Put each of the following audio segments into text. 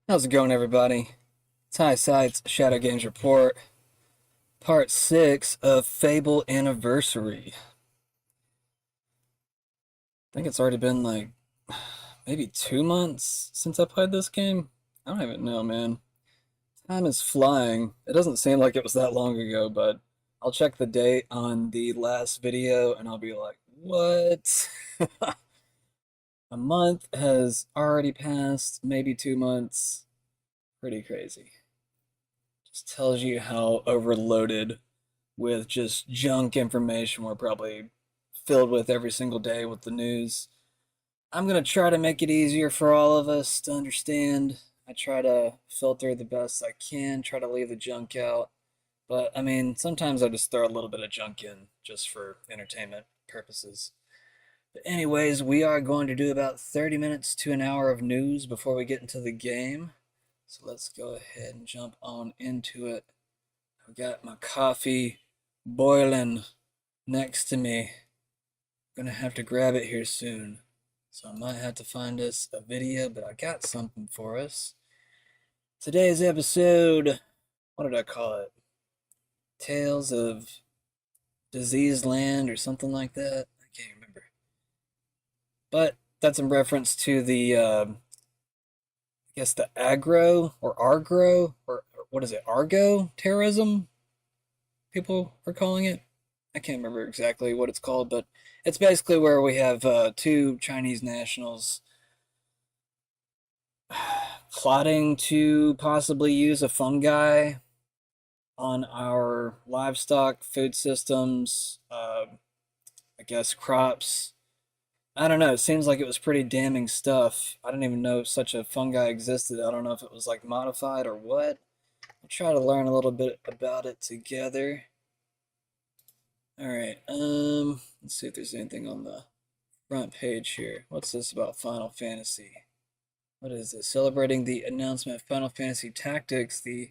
How's it going, everybody? TySights Shadow Games Report, Part 6 of Fable Anniversary. I think it's already been like maybe 2 months since I played this game. I don't even know, man. Time is flying. It doesn't seem like it was that long ago, but I'll check the date on the last video and I'll be like, what? A month has already passed, maybe 2 months. Pretty crazy. Just tells you how overloaded with just junk information we're probably filled with every single day with the news. I'm going to try to make it easier for all of us to understand. I try to filter the best I can, try to leave the junk out. But I mean, sometimes I just throw a little bit of junk in just for entertainment purposes. But anyways, we are going to do about 30 minutes to an hour of news before we get into the game. So let's go ahead and jump on into it. I've got my coffee boiling next to me. I'm gonna have to grab it here soon. So I might have to find us a video, but I got something for us. Today's episode, what did I call it? Tales of Diseased Land or something like that. I can't remember. But that's in reference to the, I guess the aggro or argro, or what is it, Argo terrorism? People are calling it. I can't remember exactly what it's called, but it's basically where we have two Chinese nationals plotting to possibly use a fungi on our livestock, food systems, I guess crops. I don't know. It seems like it was pretty damning stuff. I didn't even know such a fungi existed. I don't know if it was like modified or what. We'll try to learn a little bit about it together. All right. Let's see if there's anything on the front page here. What's this about Final Fantasy? What is this? Celebrating the announcement of Final Fantasy Tactics. I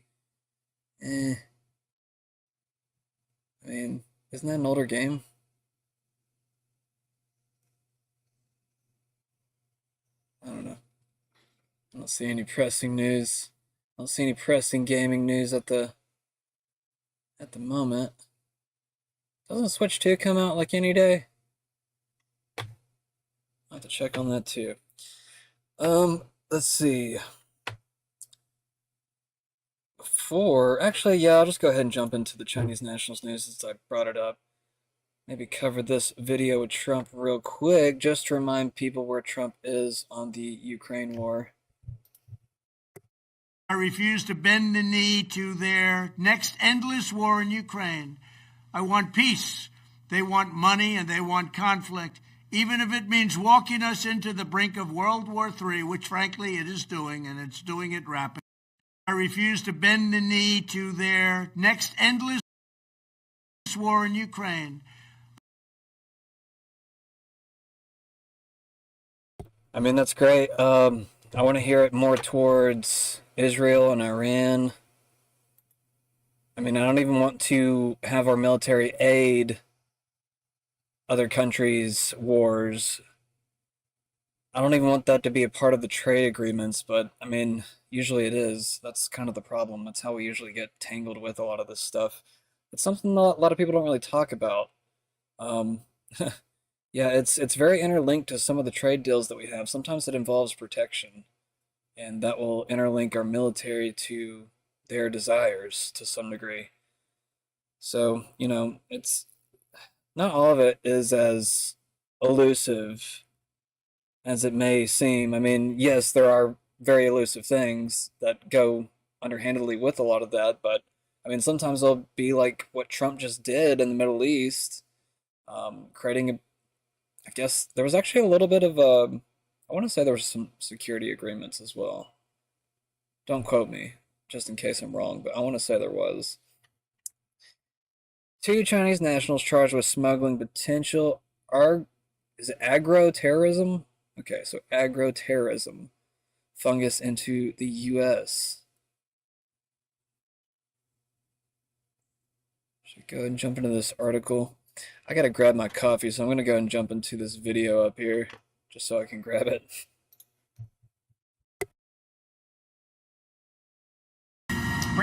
mean, isn't that an older game? I don't know. I don't see any pressing news. I don't see any pressing gaming news at the moment. Doesn't Switch 2 come out like any day? I'll have to check on that too. Let's see. Actually, yeah, I'll just go ahead and jump into the Chinese Nationals news since I brought it up. Maybe cover this video with Trump real quick, just to remind people where Trump is on the Ukraine war. I refuse to bend the knee to their next endless war in Ukraine. I want peace. They want money and they want conflict, even if it means walking us into the brink of World War III, which frankly it is doing, and it's doing it rapidly. I refuse to bend the knee to their next endless war in Ukraine. I mean, that's great. I want to hear it more towards Israel and Iran. I mean, I don't even want to have our military aid other countries' wars. I don't even want that to be a part of the trade agreements, but I mean, usually it is. That's kind of the problem. That's how we usually get tangled with a lot of this stuff. It's something a lot of people don't really talk about. Um, yeah, it's very interlinked to some of the trade deals that we have. Sometimes it involves protection, and that will interlink our military to their desires to some degree. So, it's not all of it is as elusive as it may seem. I mean, yes, there are very elusive things that go underhandedly with a lot of that, but I mean, sometimes they'll be like what Trump just did in the Middle East, creating I guess there was actually a little bit of I want to say there was some security agreements as well. Don't quote me, just in case I'm wrong, but I want to say there was. Two Chinese nationals charged with smuggling potential is it agro-terrorism? Okay, so agro-terrorism fungus into the U.S. Should go ahead and jump into this article. I gotta grab my coffee, so I'm gonna go and jump into this video up here just so I can grab it.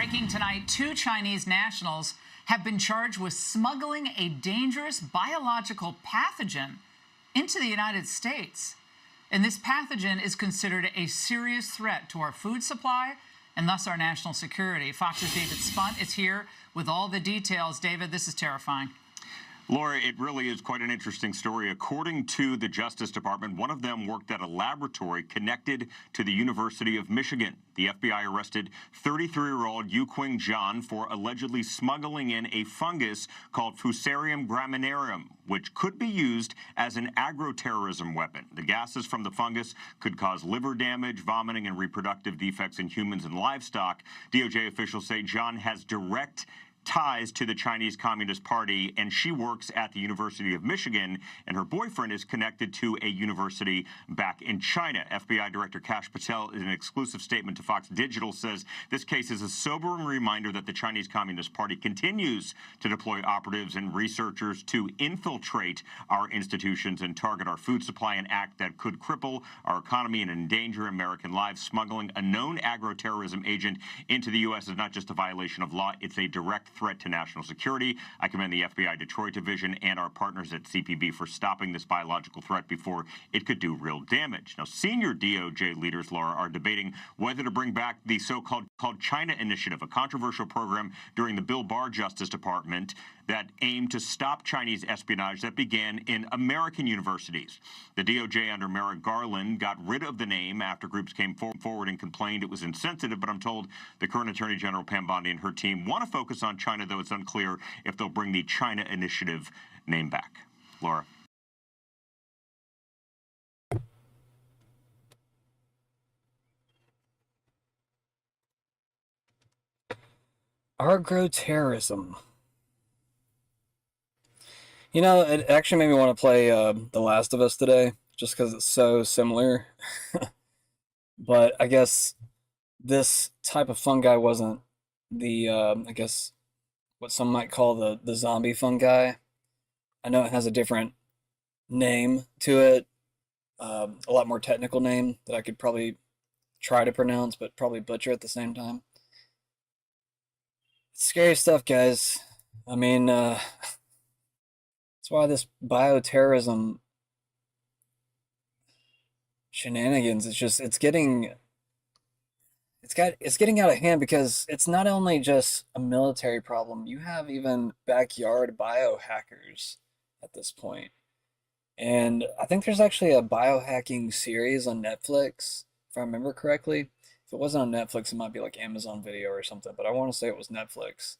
Breaking tonight, 2 Chinese nationals have been charged with smuggling a dangerous biological pathogen into the United States. And this pathogen is considered a serious threat to our food supply and thus our national security. Fox's David Spunt is here with all the details. David, this is terrifying. Laura, it really is quite an interesting story. According to the Justice Department, one of them worked at a laboratory connected to the University of Michigan. The FBI arrested 33-year-old Yuqing Zhan for allegedly smuggling in a fungus called Fusarium graminearum, which could be used as an agroterrorism weapon. The gases from the fungus could cause liver damage, vomiting, and reproductive defects in humans and livestock. DOJ officials say Zhan has direct ties to the Chinese Communist Party, and she works at the University of Michigan, and her boyfriend is connected to a university back in China. FBI Director Kash Patel, in an exclusive statement to Fox Digital, says this case is a sobering reminder that the Chinese Communist Party continues to deploy operatives and researchers to infiltrate our institutions and target our food supply, an act that could cripple our economy and endanger American lives. Smuggling a known agroterrorism agent into the U.S. is not just a violation of law, it's a direct threat to national security. I commend the FBI Detroit Division and our partners at CPB for stopping this biological threat before it could do real damage. Now, senior DOJ leaders, Laura, are debating whether to bring back the so-called China Initiative, a controversial program during the Bill Barr Justice Department that aimed to stop Chinese espionage that began in American universities. The DOJ under Merrick Garland got rid of the name after groups came forward and complained it was insensitive, but I'm told the current Attorney General Pam Bondi and her team want to focus on China, though it's unclear if they'll bring the China Initiative name back. Laura. Agroterrorism. You know, it actually made me want to play The Last of Us today, just because it's so similar. But I guess this type of fungi wasn't the, I guess, what some might call the zombie fungi. I know it has a different name to it, a lot more technical name that I could probably try to pronounce, but probably butcher at the same time. It's scary stuff, guys. I mean, that's why this bioterrorism shenanigans, it's getting out of hand, because it's not only just a military problem. You have even backyard biohackers at this point. And I think there's actually a biohacking series on Netflix, if I remember correctly. If it wasn't on Netflix, it might be like Amazon Video or something, but I want to say it was Netflix.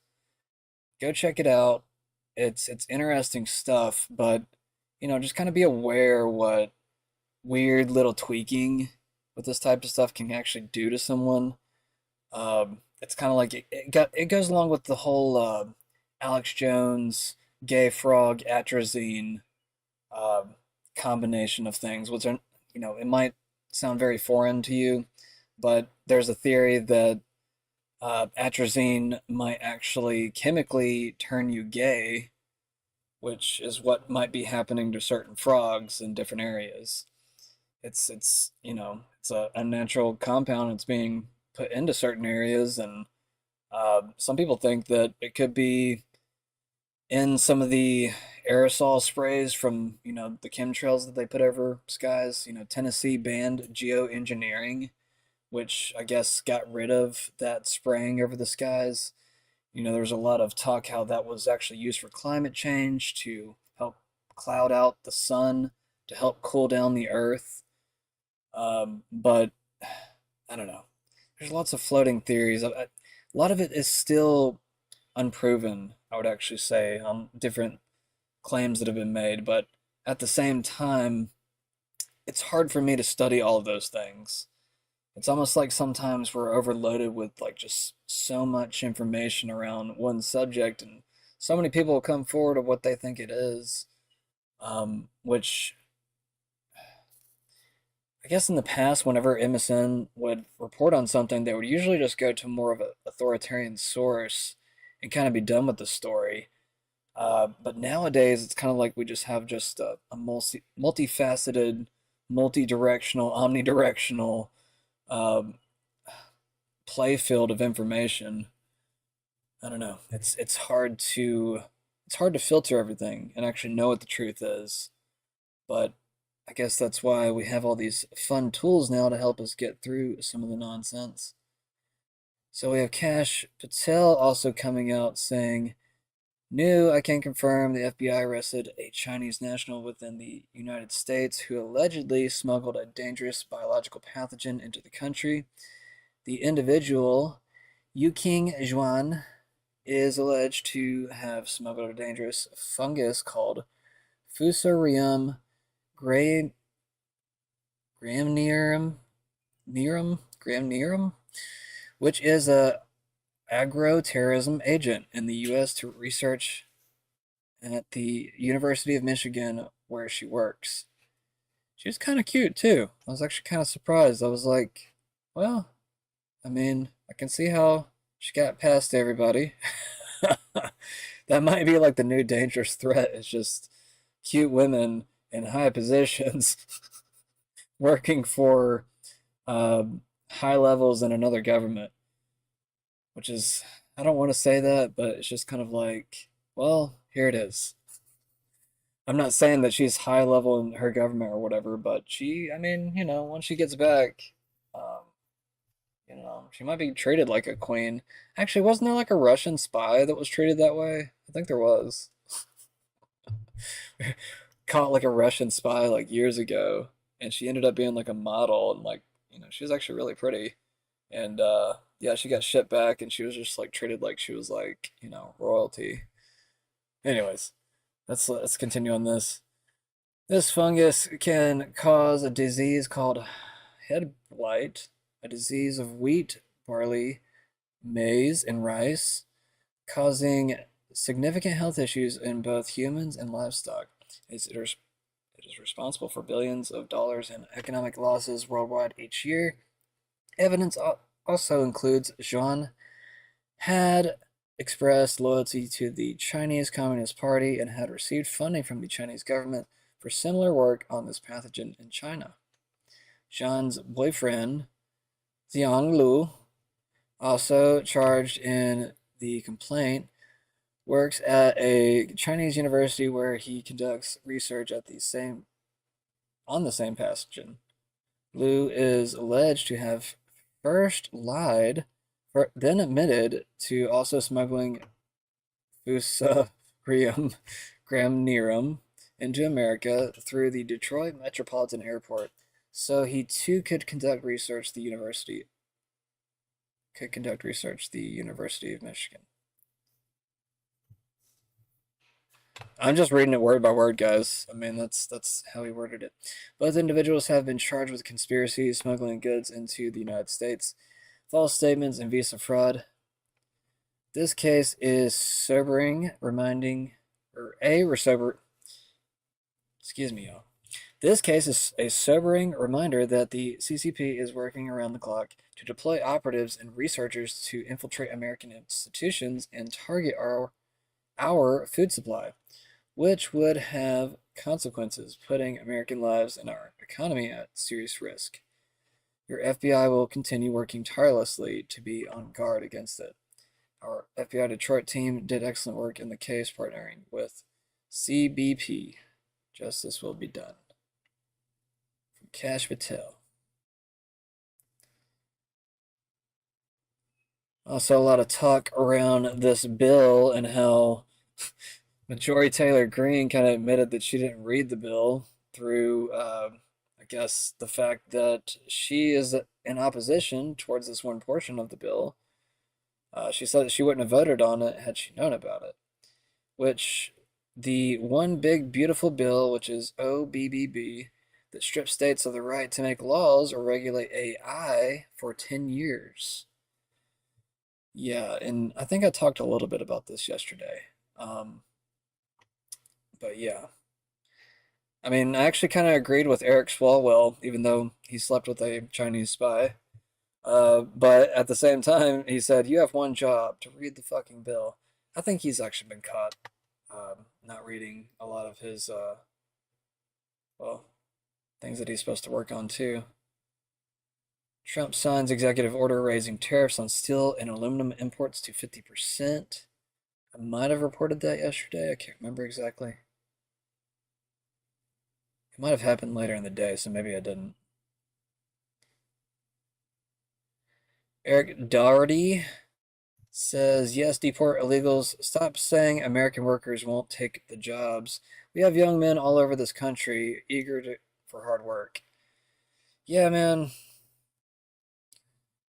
Go check it out. It's interesting stuff, but just kind of be aware what weird little tweaking with this type of stuff can actually do to someone. It's kind of like it goes along with the whole Alex Jones, gay frog, atrazine combination of things, which are, it might sound very foreign to you, but there's a theory that atrazine might actually chemically turn you gay, which is what might be happening to certain frogs in different areas. It's a unnatural compound. It's being put into certain areas, and some people think that it could be in some of the aerosol sprays from the chemtrails that they put over skies. Tennessee banned geoengineering, which I guess got rid of that spraying over the skies. There was a lot of talk how that was actually used for climate change, to help cloud out the sun, to help cool down the earth. But I don't know. There's lots of floating theories. A lot of it is still unproven, I would actually say, on different claims that have been made. But at the same time, it's hard for me to study all of those things. It's almost like sometimes we're overloaded with like just so much information around one subject, and so many people will come forward of what they think it is, which I guess in the past, whenever MSN would report on something, they would usually just go to more of an authoritarian source and kind of be done with the story. But nowadays, it's kind of like we just have just a multifaceted, multi-directional, omnidirectional play field of information. I don't know. It's hard to filter everything and actually know what the truth is. But I guess that's why we have all these fun tools now to help us get through some of the nonsense. So we have Kash Patel also coming out saying, "New, I can confirm the FBI arrested a Chinese national within the United States who allegedly smuggled a dangerous biological pathogen into the country. The individual, Yuking Zhuan, is alleged to have smuggled a dangerous fungus called Fusarium graminearum, graminearum, which is a agro-terrorism agent in the U.S. to research at the University of Michigan where she works. She was kind of cute too. I was actually kind of surprised. I was like, well, I mean, I can see how she got past everybody. That might be like the new dangerous threat. It's just cute women in high positions working for high levels in another government, which is, I don't want to say that, but it's just kind of like, well, here it is. I'm not saying that she's high level in her government or whatever, but she, I mean, once she gets back, um, she might be treated like a queen. Actually, wasn't there like a Russian spy that was treated that way? I think there was. Caught like a Russian spy like years ago, and she ended up being like a model, and like, she was actually really pretty. And yeah, she got shipped back and she was just like treated like she was like, royalty. Anyways, let's continue on this. This fungus can cause a disease called head blight, a disease of wheat, barley, maize, and rice, causing significant health issues in both humans and livestock. It is responsible for billions of dollars in economic losses worldwide each year. Evidence also includes Zhuan had expressed loyalty to the Chinese Communist Party and had received funding from the Chinese government for similar work on this pathogen in China. Zhuan's boyfriend, Xiang Lu, also charged in the complaint, works at a Chinese university where he conducts research on the same pathogen. Lu is alleged to have first lied, then admitted to also smuggling Fusarium graminearum into America through the Detroit Metropolitan Airport, so he too could conduct research the University of Michigan. I'm just reading it word by word, guys. I mean, that's how he worded it. Both individuals have been charged with conspiracy, smuggling goods into the United States, false statements, and visa fraud. This case is sobering, excuse me, y'all. This case is a sobering reminder that the CCP is working around the clock to deploy operatives and researchers to infiltrate American institutions and target our food supply, which would have consequences, putting American lives and our economy at serious risk. Your FBI will continue working tirelessly to be on guard against it. Our FBI Detroit team did excellent work in the case, partnering with CBP. Justice will be done. From Kash Patel. Also, a lot of talk around this bill and how Majority Taylor Greene kind of admitted that she didn't read the bill through, I guess, the fact that she is in opposition towards this one portion of the bill. She said that she wouldn't have voted on it had she known about it, which the one big beautiful bill, which is OBBB, that strips states of the right to make laws or regulate AI for 10 years. Yeah, and I think I talked a little bit about this yesterday. But yeah. I mean, I actually kind of agreed with Eric Swalwell, even though he slept with a Chinese spy. But at the same time, he said, you have one job, to read the fucking bill. I think he's actually been caught not reading a lot of his, well, things that he's supposed to work on too. Trump signs executive order raising tariffs on steel and aluminum imports to 50%. I might have reported that yesterday. I can't remember exactly. It might have happened later in the day, so maybe I didn't. Eric Doherty says, yes, deport illegals. Stop saying American workers won't take the jobs. We have young men all over this country for hard work. Yeah, man.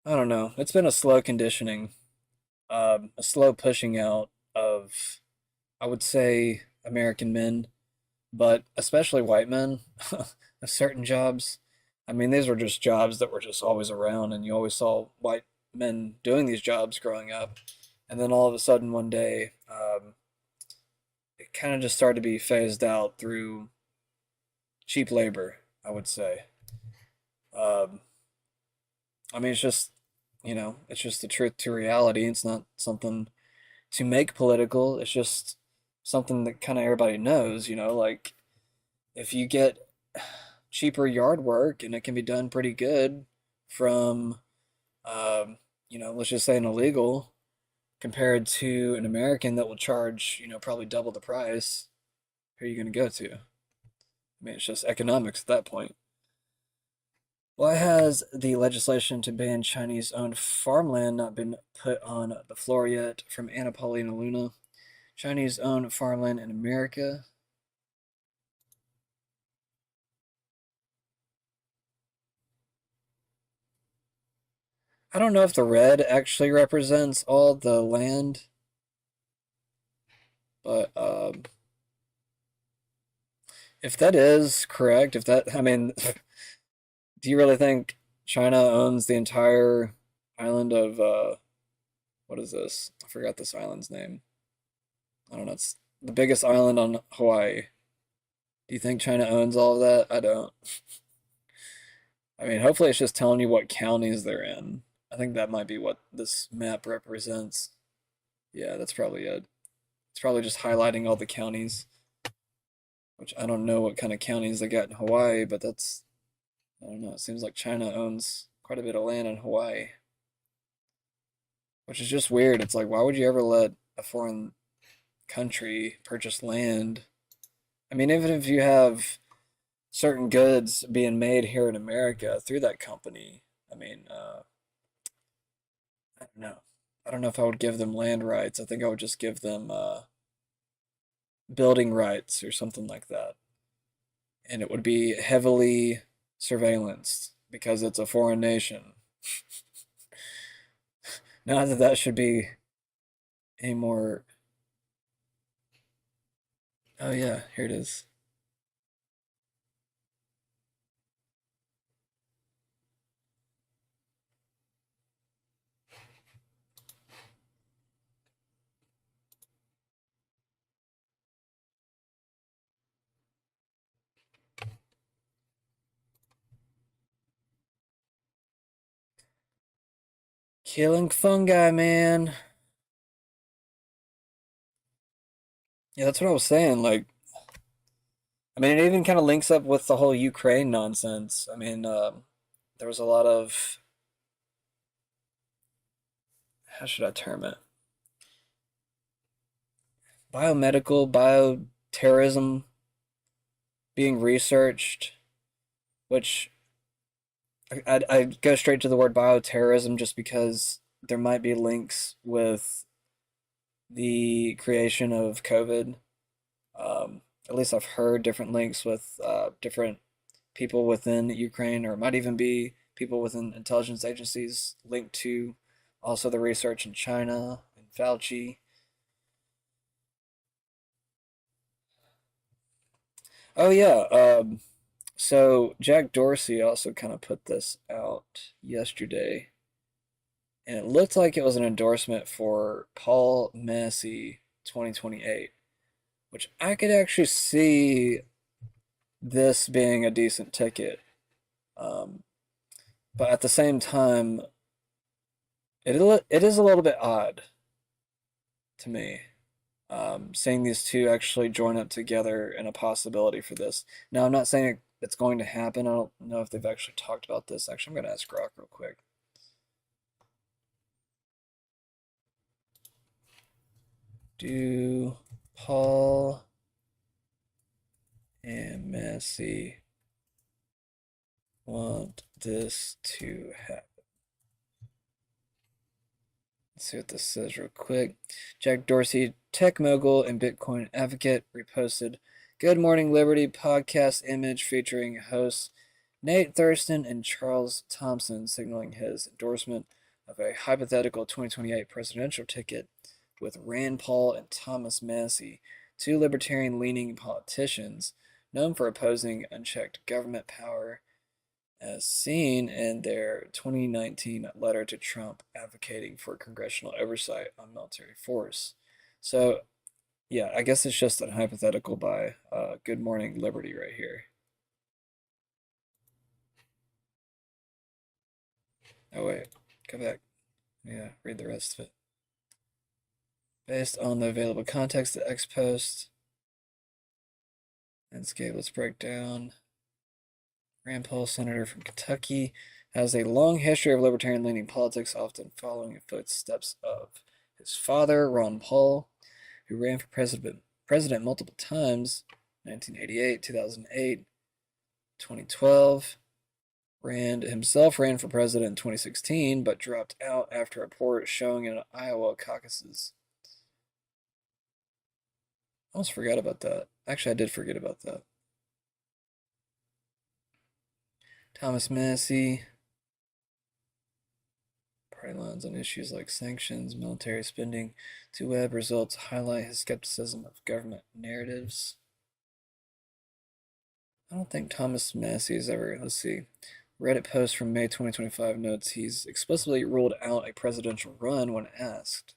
I don't know. It's been a slow conditioning, a slow pushing out of, I would say, American men, but especially white men of certain jobs. I mean, these were just jobs that were just always around, and you always saw white men doing these jobs growing up. And then all of a sudden, one day, it kind of just started to be phased out through cheap labor, I would say. Um, I mean, it's just, it's just the truth to reality. It's not something to make political. It's just something that kind of everybody knows, like if you get cheaper yard work and it can be done pretty good from, let's just say an illegal compared to an American that will charge, probably double the price, who are you going to go to? I mean, it's just economics at that point. Why has the legislation to ban Chinese-owned farmland not been put on the floor yet? From Anna Paulina Luna. Chinese-owned farmland in America. I don't know if the red actually represents all the land, but if that is correct, I mean, do you really think China owns the entire island of, what is this? I forgot this island's name. I don't know. It's the biggest island on Hawaii. Do you think China owns all of that? I don't. I mean, hopefully it's just telling you what counties they're in. I think that might be what this map represents. Yeah, that's probably it. It's probably just highlighting all the counties, which I don't know what kind of counties they got in Hawaii, but I don't know. It seems like China owns quite a bit of land in Hawaii, which is just weird. It's like, why would you ever let a foreign country purchase land? I mean, even if you have certain goods being made here in America through that company, I mean, I don't know. I don't know if I would give them land rights. I think I would just give them building rights or something like that. And it would be heavily surveillanced because it's a foreign nation. Not that that should be any more. Oh, yeah, here it is. Killing fungi, man. Yeah, that's what I was saying. Like, I mean, it even kind of links up with the whole Ukraine nonsense. I mean, there was a lot of, how should I term it? Biomedical, bioterrorism being researched, which I go straight to the word bioterrorism just because there might be links with the creation of COVID. At least I've heard different links with different people within Ukraine, or it might even be people within intelligence agencies linked to also the research in China and Fauci. Oh yeah, so Jack Dorsey also kind of put this out yesterday, and it looked like it was an endorsement for Paul Massey 2028, which I could actually see this being a decent ticket. Um, but at the same time, it is a little bit odd to me, seeing these two actually join up together in a possibility for this. Now, I'm not saying it's going to happen. I don't know if they've actually talked about this. Actually, I'm going to ask Grok real quick. Do Paul and Massey want this to happen? Let's see what this says real quick. Jack Dorsey, tech mogul and Bitcoin advocate, reposted Good Morning Liberty podcast image featuring hosts Nate Thurston and Charles Thompson signaling his endorsement of a hypothetical 2028 presidential ticket with Rand Paul and Thomas Massey, two libertarian-leaning politicians known for opposing unchecked government power, as seen in their 2019 letter to Trump advocating for congressional oversight on military force. So, yeah, I guess it's just a hypothetical by Good Morning Liberty right here. Oh, wait, go back. Yeah, read the rest of it. Based on the available context, the X post. Landscape, let's break down. Rand Paul, senator from Kentucky, has a long history of libertarian-leaning politics, often following in footsteps of his father, Ron Paul, who ran for president multiple times, 1988, 2008, 2012. Rand himself ran for president in 2016, but dropped out after a report showing in Iowa caucuses. I almost forgot about that. Actually, I did forget about that. Thomas Massey. Party lines on issues like sanctions, military spending to web results highlight his skepticism of government narratives. I don't think Thomas Massey has ever, let's see, Reddit post from May 2025 notes he's explicitly ruled out a presidential run when asked,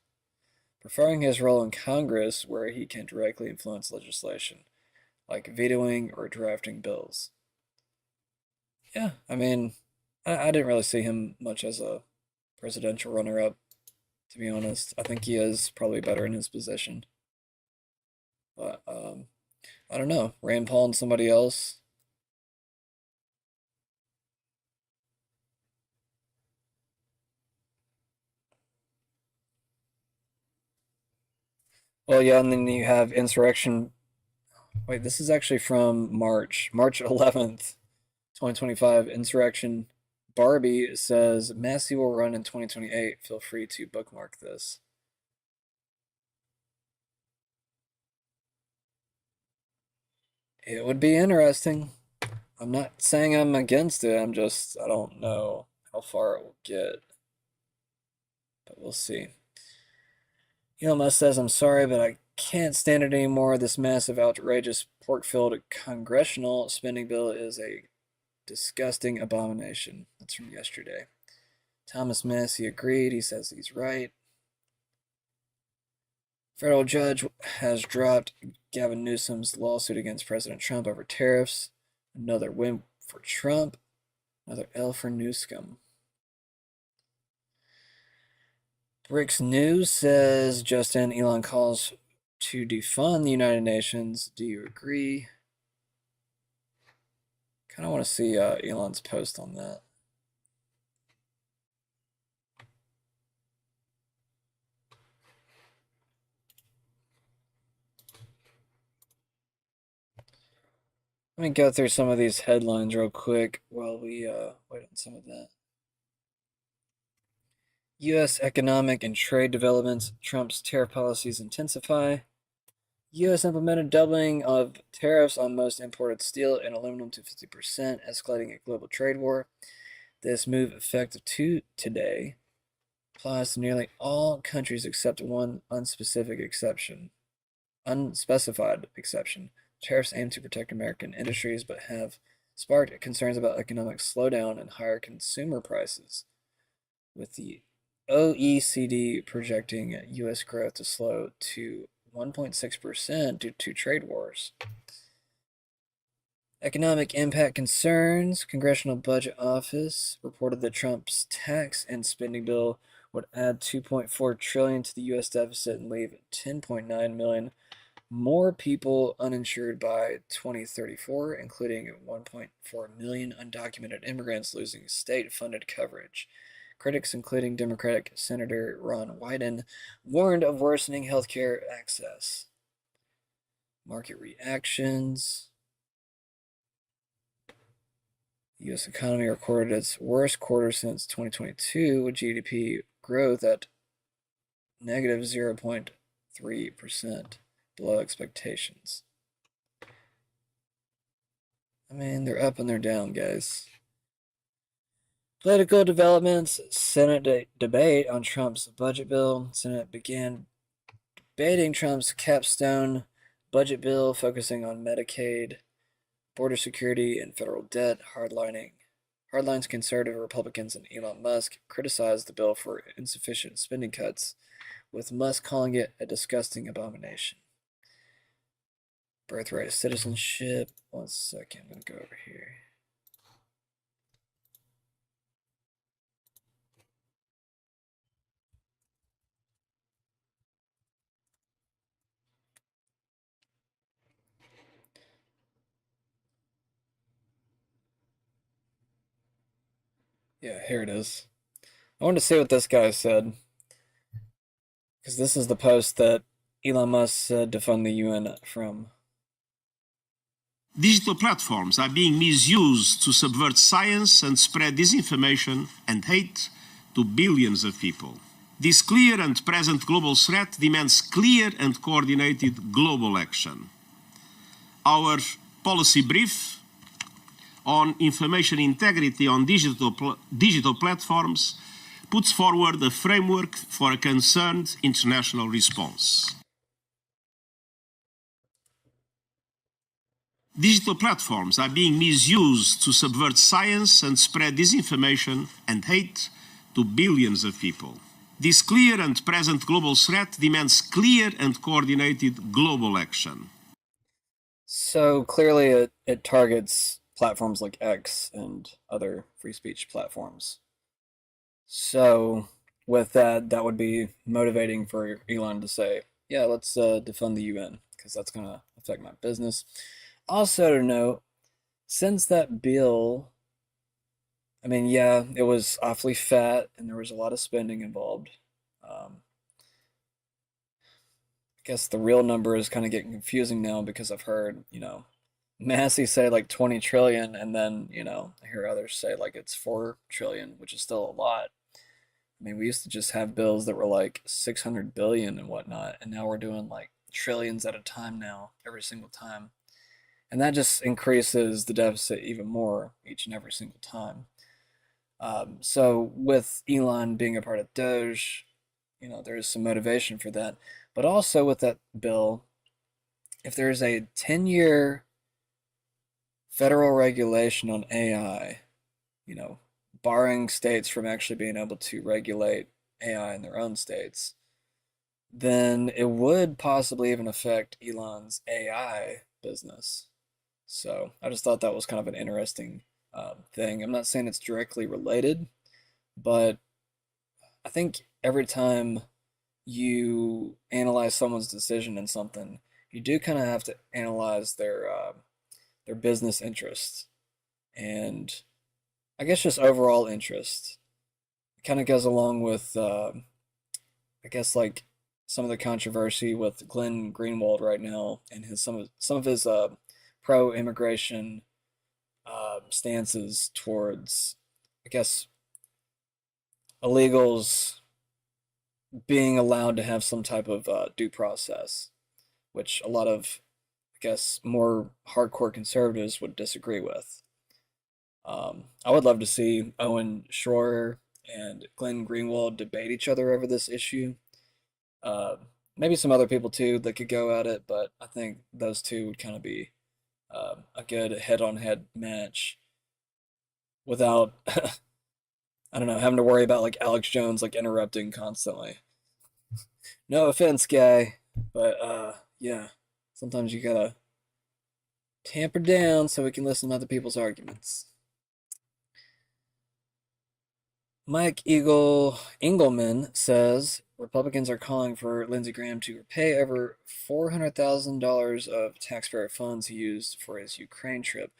preferring his role in Congress where he can directly influence legislation, like vetoing or drafting bills. Yeah, I mean, I didn't really see him much as a presidential runner-up, to be honest. I think he is probably better in his position. But, I don't know. Rand Paul and somebody else. Well, yeah, and then you have insurrection. Wait, this is actually from March 11th, 2025. Insurrection Barbie says Massey will run in 2028. Feel free to bookmark this. It would be interesting. I'm not saying I'm against it. I don't know how far it will get. But we'll see. Elon Musk says, I'm sorry, but I can't stand it anymore. This massive, outrageous, pork-filled congressional spending bill is a disgusting abomination. That's from yesterday. Thomas Massey agreed. He says he's right. Federal judge has dropped Gavin Newsom's lawsuit against President Trump over tariffs. Another win for Trump. Another L for Newsom. Rick's News says Justin Elon calls to defund the United Nations. Do you agree? Kind of want to see Elon's post on that. Let me go through some of these headlines real quick while we wait on some of that. U.S. economic and trade developments. Trump's tariff policies intensify. U.S. implemented doubling of tariffs on most imported steel and aluminum to 50%, escalating a global trade war. This move, effective today, applies to nearly all countries except one unspecified exception. Tariffs aim to protect American industries but have sparked concerns about economic slowdown and higher consumer prices, with the OECD projecting U.S. growth to slow to 1.6% due to trade wars. Economic impact concerns. Congressional Budget Office reported that Trump's tax and spending bill would add $2.4 trillion to the U.S. deficit and leave $10.9 million more people uninsured by 2034, including 1.4 million undocumented immigrants losing state-funded coverage. Critics, including Democratic Senator Ron Wyden, warned of worsening healthcare access. Market reactions. The U.S. economy recorded its worst quarter since 2022, with GDP growth at negative 0.3%, below expectations. I mean, they're up and they're down, guys. Political developments. Senate debate on Trump's budget bill. Senate began debating Trump's capstone budget bill, focusing on Medicaid, border security, and federal debt. Hardlines conservative Republicans and Elon Musk criticized the bill for insufficient spending cuts, with Musk calling it a disgusting abomination. Birthright citizenship. 1 second, I'm going to go over here. Yeah, here it is. I wanted to see what this guy said, because this is the post that Elon Musk said to fund the UN from. Digital platforms are being misused to subvert science and spread disinformation and hate to billions of people. This clear and present global threat demands clear and coordinated global action. Our policy brief on information integrity on digital platforms puts forward a framework for a concerned international response. Digital platforms are being misused to subvert science and spread disinformation and hate to billions of people. This clear and present global threat demands clear and coordinated global action. So clearly it targets platforms like X and other free speech platforms. So with that, that would be motivating for Elon to say, yeah, let's defund the UN, because that's going to affect my business. Also to note, since that bill, I mean, yeah, it was awfully fat and there was a lot of spending involved. I guess the real number is kind of getting confusing now, because I've heard, Massey say like 20 trillion, and then, I hear others say like it's 4 trillion, which is still a lot. I mean, we used to just have bills that were like 600 billion and whatnot, and now we're doing like trillions at a time now, every single time. And that just increases the deficit even more each and every single time. So with Elon being a part of Doge, there is some motivation for that. But also with that bill, if there's a 10-year federal regulation on AI, barring states from actually being able to regulate AI in their own states, then it would possibly even affect Elon's AI business. So I just thought that was kind of an interesting thing. I'm not saying it's directly related, but I think every time you analyze someone's decision in something, you do kind of have to analyze their business interests, and I guess just overall interest. It kind of goes along with I guess like some of the controversy with Glenn Greenwald right now, and some of his pro-immigration stances towards, I guess, illegals being allowed to have some type of due process, which a lot of, I guess, more hardcore conservatives would disagree with. I would love to see Owen Schroyer and Glenn Greenwald debate each other over this issue. Maybe some other people too that could go at it, but I think those two would kind of be a good head-on-head match without, I don't know, having to worry about like Alex Jones like interrupting constantly. No offense, guy, but yeah, sometimes you gotta tamper down so we can listen to other people's arguments. Mike Engelman says Republicans are calling for Lindsey Graham to repay over $400,000 of taxpayer funds he used for his Ukraine trip.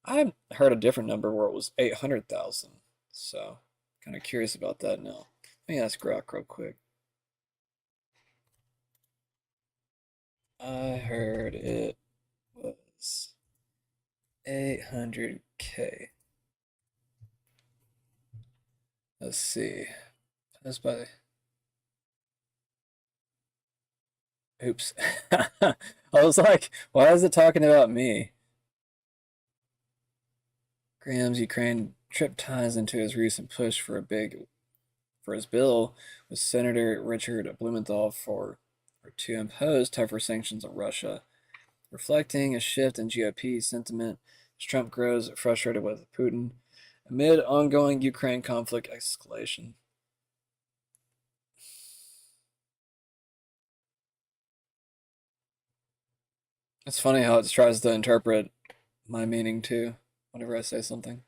I heard a different number where it was 800,000. So, kind of curious about that now. Let me ask Grok real quick. I heard it was 800K. Let's see. That's by. Oops. I was like, why is it talking about me? Graham's Ukraine trip ties into his recent push for his bill with Senator Richard Blumenthal to impose tougher sanctions on Russia, reflecting a shift in GOP sentiment as Trump grows frustrated with Putin amid ongoing Ukraine conflict escalation. It's funny how it tries to interpret my meaning too whenever I say something.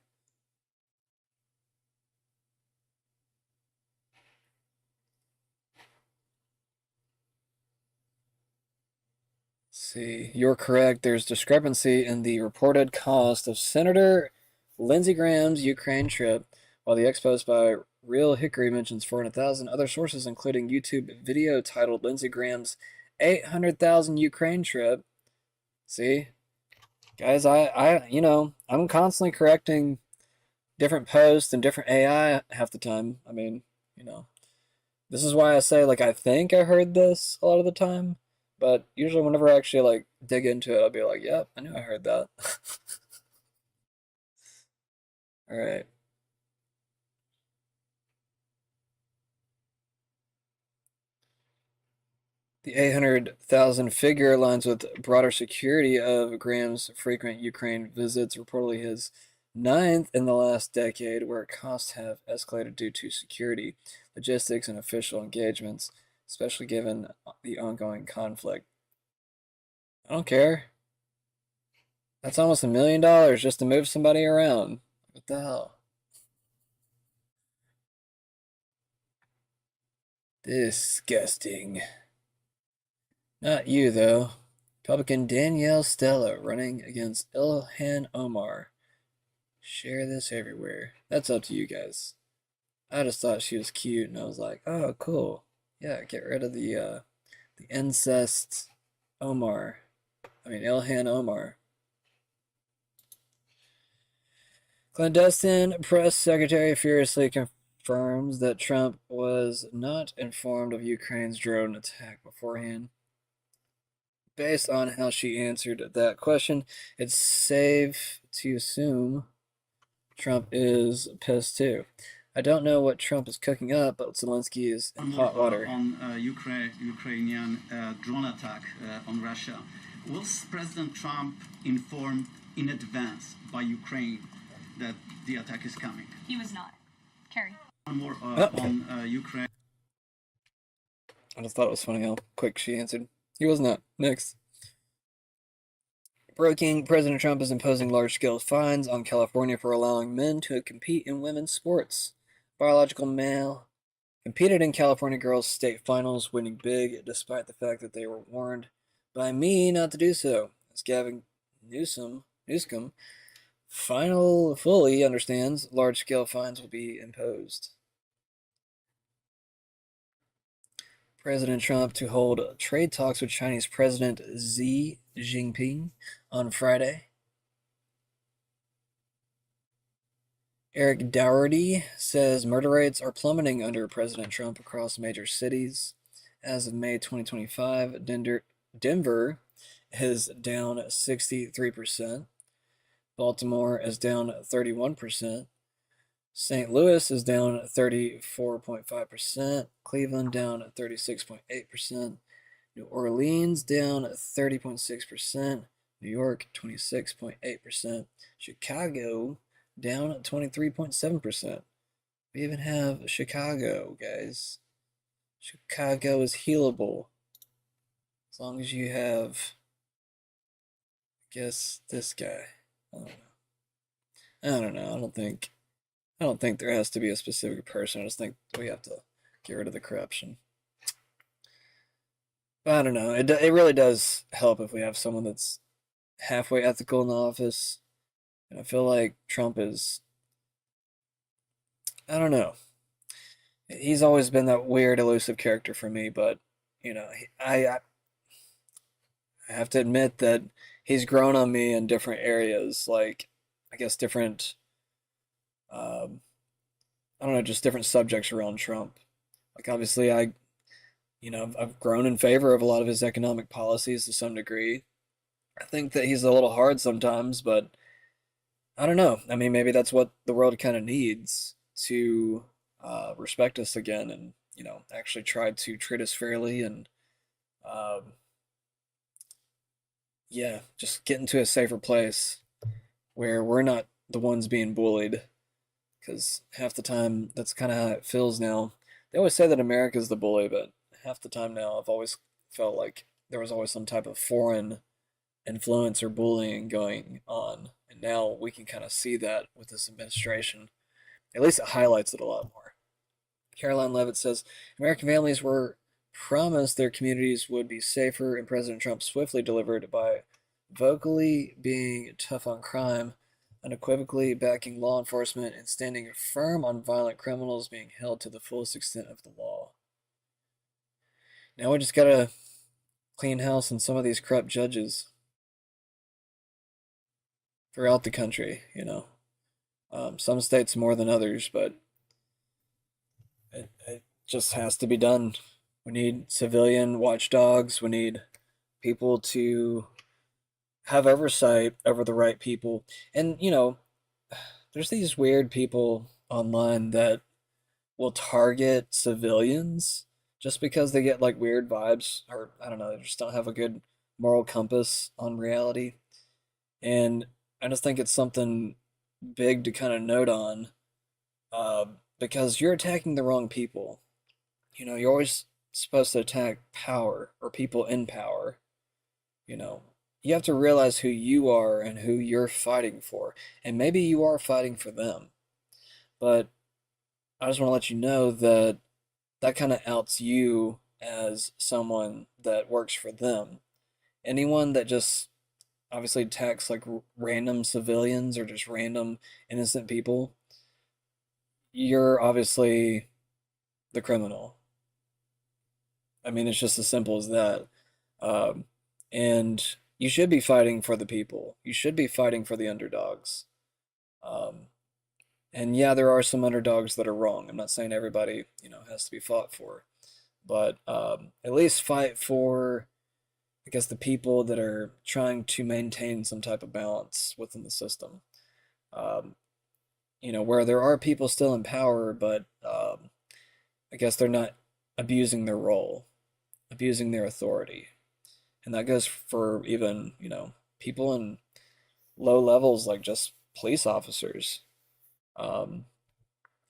See, you're correct. There's discrepancy in the reported cost of Senator Lindsey Graham's Ukraine trip, while the expose by Real Hickory mentions 400,000. Other sources, including YouTube video titled Lindsey Graham's 800,000 Ukraine trip. See, guys, I'm constantly correcting different posts and different AI half the time. I mean, this is why I say, like, I think I heard this a lot of the time, but usually whenever I actually, like, dig into it, I'll be like, yep, I knew I heard that. All right. The 800,000 figure aligns with broader security of Graham's frequent Ukraine visits, reportedly his ninth in the last decade, where costs have escalated due to security, logistics, and official engagements, especially given the ongoing conflict. I don't care. That's almost $1 million just to move somebody around. What the hell? Disgusting. Not you, though. Republican Danielle Stella running against Ilhan Omar. Share this everywhere. That's up to you guys. I just thought she was cute, and I was like, oh, cool. Yeah, get rid of the incest Omar. I mean, Ilhan Omar. Clandestine press secretary furiously confirms that Trump was not informed of Ukraine's drone attack beforehand. Based on how she answered that question, it's safe to assume Trump is pissed too. I don't know what Trump is cooking up, but Zelensky is in hot water. On Ukrainian drone attack on Russia, was President Trump informed in advance by Ukraine that the attack is coming? He was not. Carrie. One more on Ukraine. I just thought it was funny how quick she answered. He was not. Next. Breaking, President Trump is imposing large-scale fines on California for allowing men to compete in women's sports. Biological male competed in California girls' state finals, winning big despite the fact that they were warned by me not to do so. As Gavin Newsom fully understands, large-scale fines will be imposed. President Trump to hold trade talks with Chinese President Xi Jinping on Friday. Eric Dougherty says murder rates are plummeting under President Trump across major cities. As of May 2025, Denver is down 63%. Baltimore is down 31%. St. Louis is down 34.5%. Cleveland down 36.8%. New Orleans down 30.6%. New York 26.8%. Chicago down 23.7%. We even have Chicago, guys. Chicago is healable. As long as you have, I guess, this guy. I don't know. I don't think I don't think there has to be a specific person. I just think we have to get rid of the corruption. But I don't know. It really does help if we have someone that's halfway ethical in the office. And I feel like Trump is, I don't know. He's always been that weird, elusive character for me, but you know, I have to admit that he's grown on me in different areas, like I guess different, um, I don't know, just different subjects around Trump. Like obviously, I've grown in favor of a lot of his economic policies to some degree. I think that he's a little hard sometimes, but I don't know. I mean, maybe that's what the world kind of needs to respect us again, and actually try to treat us fairly, and um, yeah, just get into a safer place where we're not the ones being bullied. Because half the time, that's kind of how it feels now. They always say that America's the bully, but half the time now, I've always felt like there was always some type of foreign influence or bullying going on. And now we can kind of see that with this administration. At least it highlights it a lot more. Caroline Levitt says American families were promised their communities would be safer, and President Trump swiftly delivered by vocally being tough on crime, unequivocally backing law enforcement, and standing firm on violent criminals being held to the fullest extent of the law. Now we just gotta clean house on some of these corrupt judges throughout the country. Some states more than others, but it just has to be done. We need civilian watchdogs. We need people to have oversight over the right people. And, there's these weird people online that will target civilians just because they get like weird vibes, or I don't know, they just don't have a good moral compass on reality. And I just think it's something big to kind of note on, uh, because you're attacking the wrong people. You're always supposed to attack power or people in power. You know, you have to realize who you are and who you're fighting for. And maybe you are fighting for them. But I just want to let you know that that kind of outs you as someone that works for them. Anyone that just obviously attacks like random civilians or just random innocent people, you're obviously the criminal. I mean, it's just as simple as that. Um, and you should be fighting for the people. You should be fighting for the underdogs. Um, and yeah, there are some underdogs that are wrong. I'm not saying everybody, has to be fought for, but at least fight for, I guess, the people that are trying to maintain some type of balance within the system. Um, where there are people still in power, but I guess they're not abusing their role, abusing their authority. And that goes for even, people in low levels like just police officers. Um,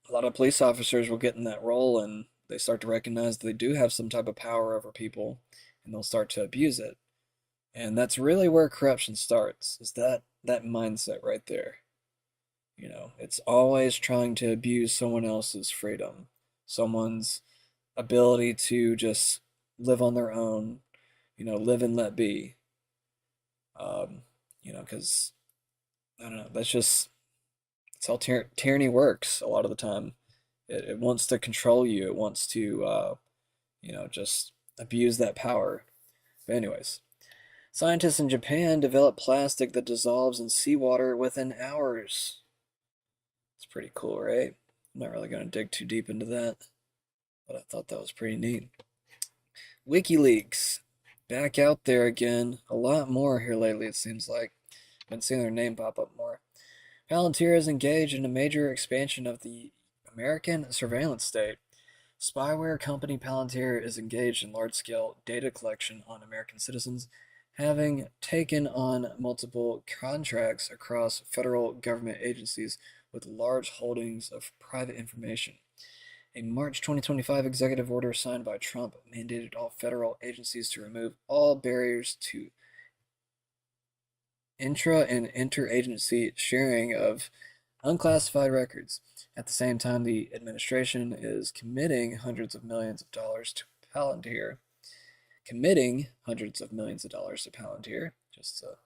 a lot of police officers will get in that role and they start to recognize that they do have some type of power over people and they'll start to abuse it. And that's really where corruption starts, is that mindset right there. It's always trying to abuse someone else's freedom, someone's ability to just live on their own, live and let be. Because I don't know, it's how tyranny works a lot of the time. It wants to control you. It wants to, just abuse that power. But anyways, scientists in Japan develop plastic that dissolves in seawater within hours. It's pretty cool, right? I'm not really going to dig too deep into that, but I thought that was pretty neat. WikiLeaks, back out there again. A lot more here lately, it seems like. I've been seeing their name pop up more. Palantir is engaged in a major expansion of the American surveillance state. Spyware company Palantir is engaged in large-scale data collection on American citizens, having taken on multiple contracts across federal government agencies with large holdings of private information. A March 2025 executive order signed by Trump mandated all federal agencies to remove all barriers to intra and interagency sharing of unclassified records. At the same time, the administration is committing hundreds of millions of dollars to Palantir. Just to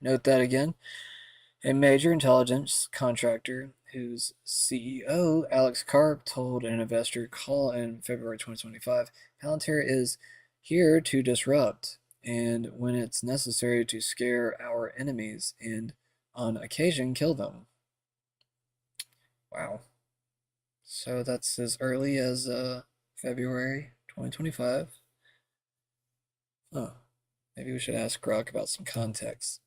note that again. A major intelligence contractor whose CEO, Alex Karp, told an investor call in February 2025, Palantir is here to disrupt, and when it's necessary to scare our enemies and, on occasion, kill them. Wow. So that's as early as February 2025. Oh, maybe we should ask Grok about some context.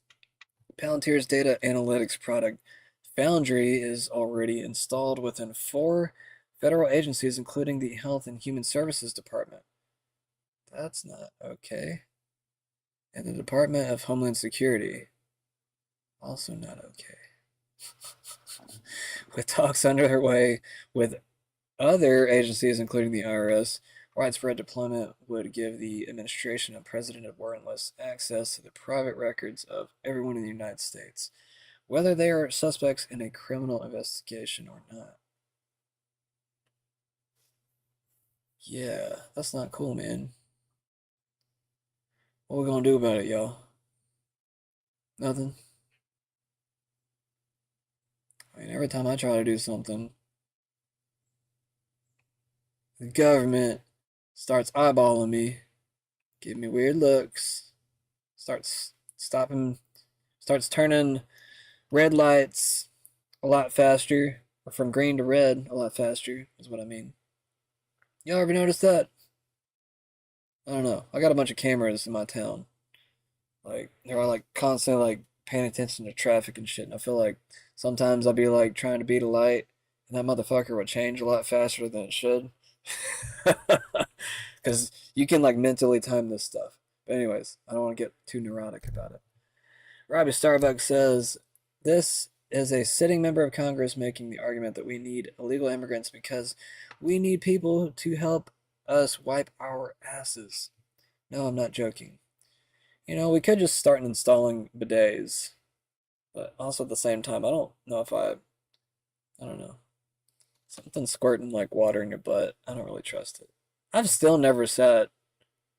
Palantir's data analytics product, Foundry, is already installed within 4 federal agencies, including the Health and Human Services Department. That's not okay. And the Department of Homeland Security. Also not okay. With talks underway with other agencies, including the IRS, widespread deployment would give the administration and president of warrantless access to the private records of everyone in the United States, whether they are suspects in a criminal investigation or not. Yeah, that's not cool, man. What we gonna do about it, y'all? Nothing. I mean, every time I try to do something, the government starts eyeballing me, giving me weird looks, starts turning red lights a lot faster, or from green to red a lot faster, is what I mean. Y'all ever notice that? I don't know. I got a bunch of cameras in my town. Like, they're all like constantly like paying attention to traffic and shit, and I feel like sometimes I'll be like trying to beat a light, and that motherfucker would change a lot faster than it should. Because you can like mentally time this stuff. But anyways, I don't want to get too neurotic about it. Robbie Starbucks says, this is a sitting member of Congress making the argument that we need illegal immigrants because we need people to help us wipe our asses. No, I'm not joking. You know, we could just start installing bidets. But also at the same time, I don't know if I don't know. Something squirting like water in your butt. I don't really trust it. I've still never sat,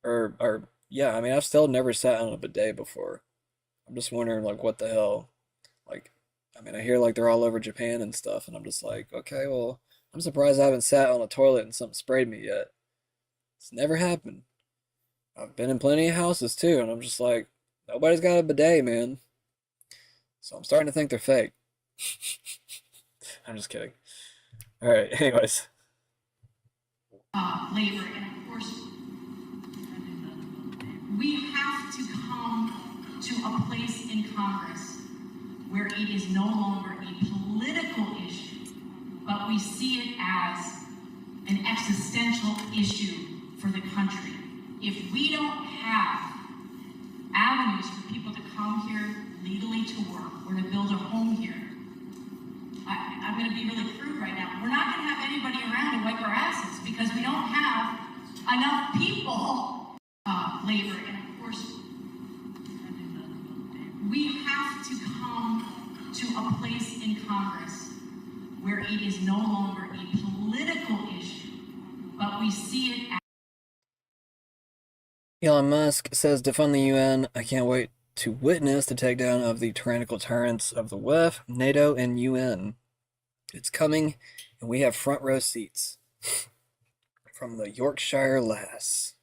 I've still never sat on a bidet before. I'm just wondering, like, what the hell? Like, I mean, I hear like they're all over Japan and stuff, and I'm just like, okay, well, I'm surprised I haven't sat on a toilet and something sprayed me yet. It's never happened. I've been in plenty of houses too, and I'm just like, nobody's got a bidet, man. So I'm starting to think they're fake. I'm just kidding. All right, anyways. Labor, and of course, we have to come to a place in Congress where it is no longer a political issue, but we see it as an existential issue for the country. If we don't have avenues for people to come here legally to work or to build a home here, I'm going to be really crude right now. We're not going to have anybody around to wipe our asses because we don't have enough people. Labor, and of course, we have to come to a place in Congress where it is no longer a political issue, but we see it as Elon Musk says, defund the UN. I can't wait to witness the takedown of the tyrannical tyrants of the WEF, NATO, and UN. It's coming, and we have front row seats. From the Yorkshire Lass.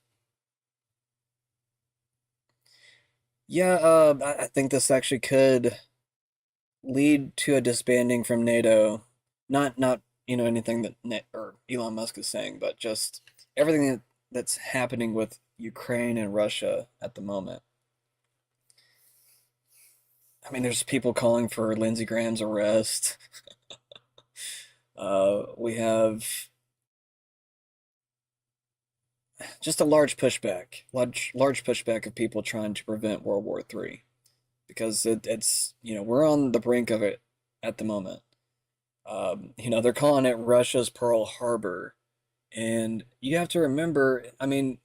Yeah, I think this actually could lead to a disbanding from NATO. Not anything that Elon Musk is saying, but just everything that's happening with Ukraine and Russia at the moment. I mean, there's people calling for Lindsey Graham's arrest. We have just a large pushback of people trying to prevent World War III, because it's we're on the brink of it at the moment. They're calling it Russia's Pearl Harbor, and you have to remember, I mean,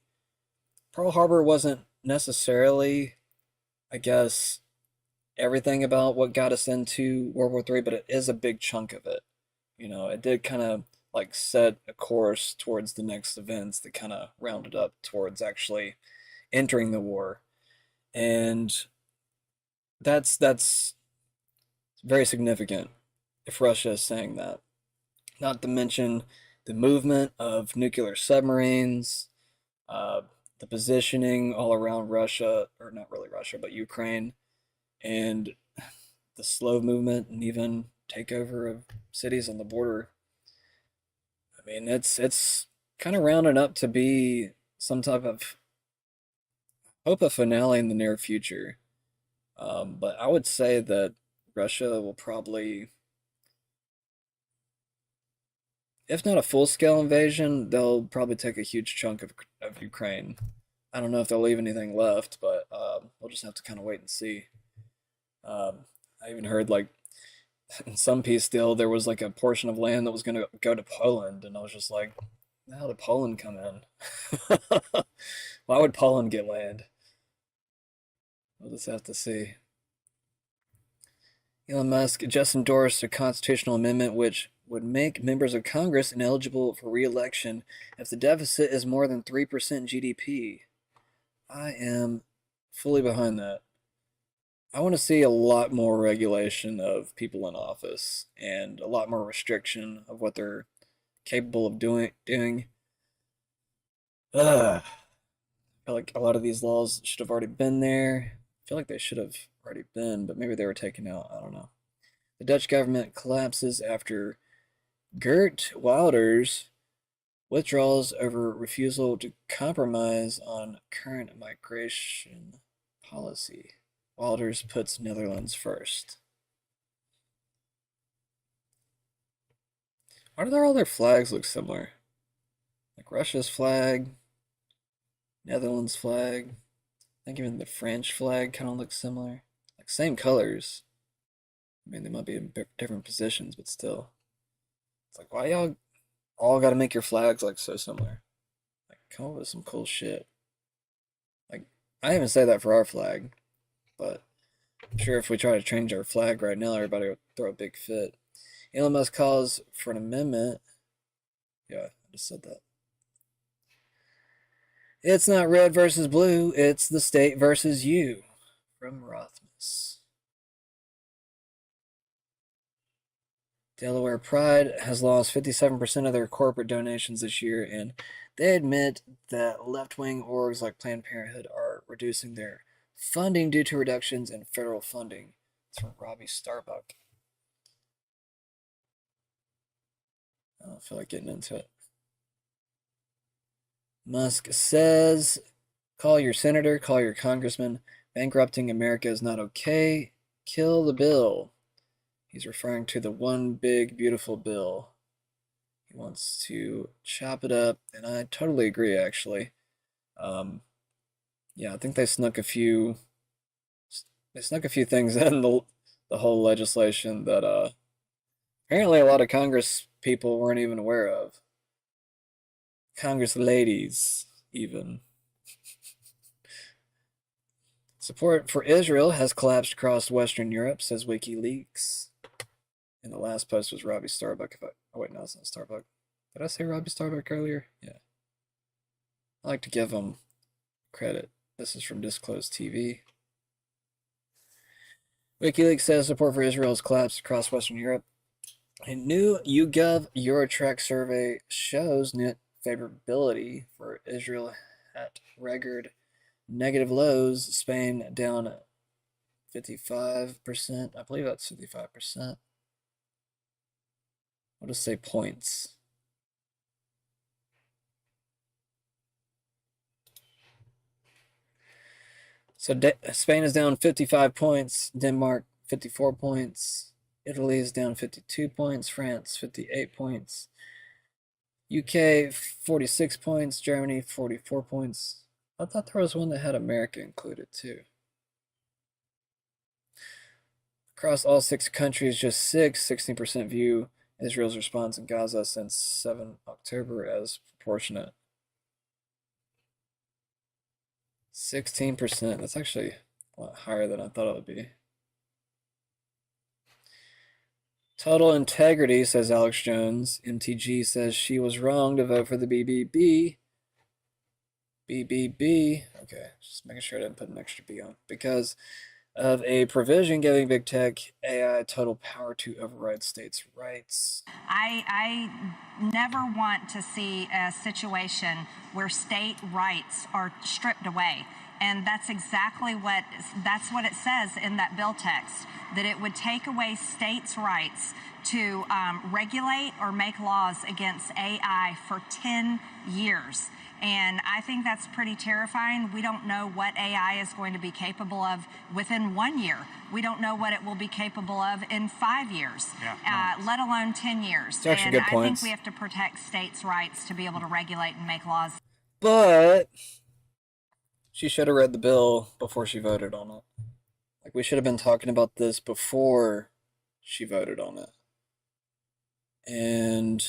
Pearl Harbor wasn't necessarily, I guess, everything about what got us into World War III, but it is a big chunk of it. it did kind of like set a course towards the next events that kind of rounded up towards actually entering the war. And that's very significant if Russia is saying that. Not to mention the movement of nuclear submarines, uh, the positioning all around Russia, or not really Russia, but Ukraine, and the slow movement and even takeover of cities on the border. I mean, it's kind of rounding up to be some type of hope a finale in the near future. But I would say that Russia will probably, if not a full-scale invasion, they'll probably take a huge chunk of Ukraine. I don't know if they'll leave anything left, but we'll just have to kind of wait and see. I even heard like in some peace deal there was like a portion of land that was going to go to Poland, and I was just like, how did Poland come in? Why would Poland get land? We'll just have to see. Elon Musk just endorsed a constitutional amendment which would make members of Congress ineligible for re-election if the deficit is more than 3% GDP. I am fully behind that. I want to see a lot more regulation of people in office and a lot more restriction of what they're capable of doing. Ugh. I feel like a lot of these laws should have already been there. I feel like they should have already been, but maybe they were taken out. I don't know. The Dutch government collapses after Geert Wilders withdraws over refusal to compromise on current migration policy. Wilders puts Netherlands first. Why do all their flags look similar? Like Russia's flag, Netherlands flag. I think even the French flag kind of looks similar. Like same colors. I mean, they might be in different positions, but still. It's like, why y'all all got to make your flags like so similar? Like, come up with some cool shit. Like, I even say that for our flag, but I'm sure if we try to change our flag right now, everybody would throw a big fit. Elon Musk calls for an amendment. Yeah, I just said that. It's not red versus blue, it's the state versus you. From Rothmus. Delaware Pride has lost 57% of their corporate donations this year, and they admit that left-wing orgs like Planned Parenthood are reducing their funding due to reductions in federal funding. It's from Robbie Starbuck. I don't feel like getting into it. Musk says, call your senator, call your congressman. Bankrupting America is not okay. Kill the bill. He's referring to the one big beautiful bill. He wants to chop it up, and I totally agree, actually. Yeah, I think they snuck a few things in the whole legislation that apparently a lot of Congress people weren't even aware of. Congress ladies, even. Support for Israel has collapsed across Western Europe, says WikiLeaks. And the last post was Robbie Starbuck. Oh wait, no, it's not Starbuck. Did I say Robbie Starbuck earlier? Yeah. I like to give him credit. This is from Disclosed TV. WikiLeaks says support for Israel has collapsed across Western Europe. A new YouGov Eurotrack survey shows net favorability for Israel at record negative lows. Spain down 55%. I believe that's 55%. I'll just say points. So Spain is down 55 points, Denmark 54 points, Italy is down 52 points, France 58 points, UK 46 points, Germany 44 points. I thought there was one that had America included too. Across all 6 countries, just 16% view Israel's response in Gaza since 7 October as proportionate. 16%. That's actually a lot higher than I thought it would be. Total integrity, says Alex Jones. MTG says she was wrong to vote for the BBB. BBB. Okay, just making sure I didn't put an extra B on. Because of a provision giving big tech AI total power to override states' rights. I never want to see a situation where state rights are stripped away. And that's exactly what it says in that bill text, that it would take away states' rights to regulate or make laws against AI for 10 years. And I think that's pretty terrifying. We don't know what AI is going to be capable of within 1 year. We don't know what it will be capable of in 5 years, let alone 10 years. It's actually good I points. think we have to protect states' rights to be able to regulate and make laws. But she should have read the bill before she voted on it. Like, we should have been talking about this before she voted on it. And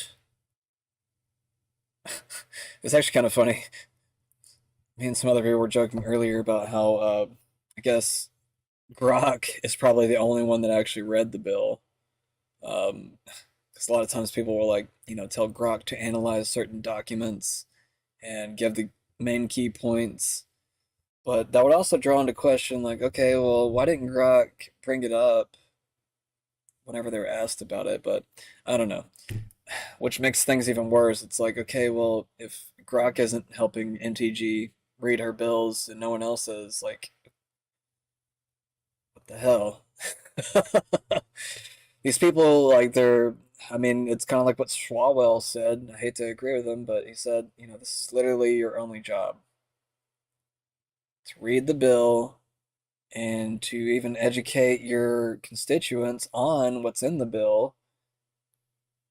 it's actually kind of funny. Me and some other people were joking earlier about how I guess Grok is probably the only one that actually read the bill. Because a lot of times people will, like, tell Grok to analyze certain documents and give the main key points. But that would also draw into question, like, okay, well, why didn't Grok bring it up whenever they were asked about it? But I don't know. Which makes things even worse. It's like, okay, well, if Grok isn't helping MTG read her bills and no one else is, like, what the hell? These people, like, it's kind of like what Swalwell said. I hate to agree with him, but he said, this is literally your only job. To read the bill and to even educate your constituents on what's in the bill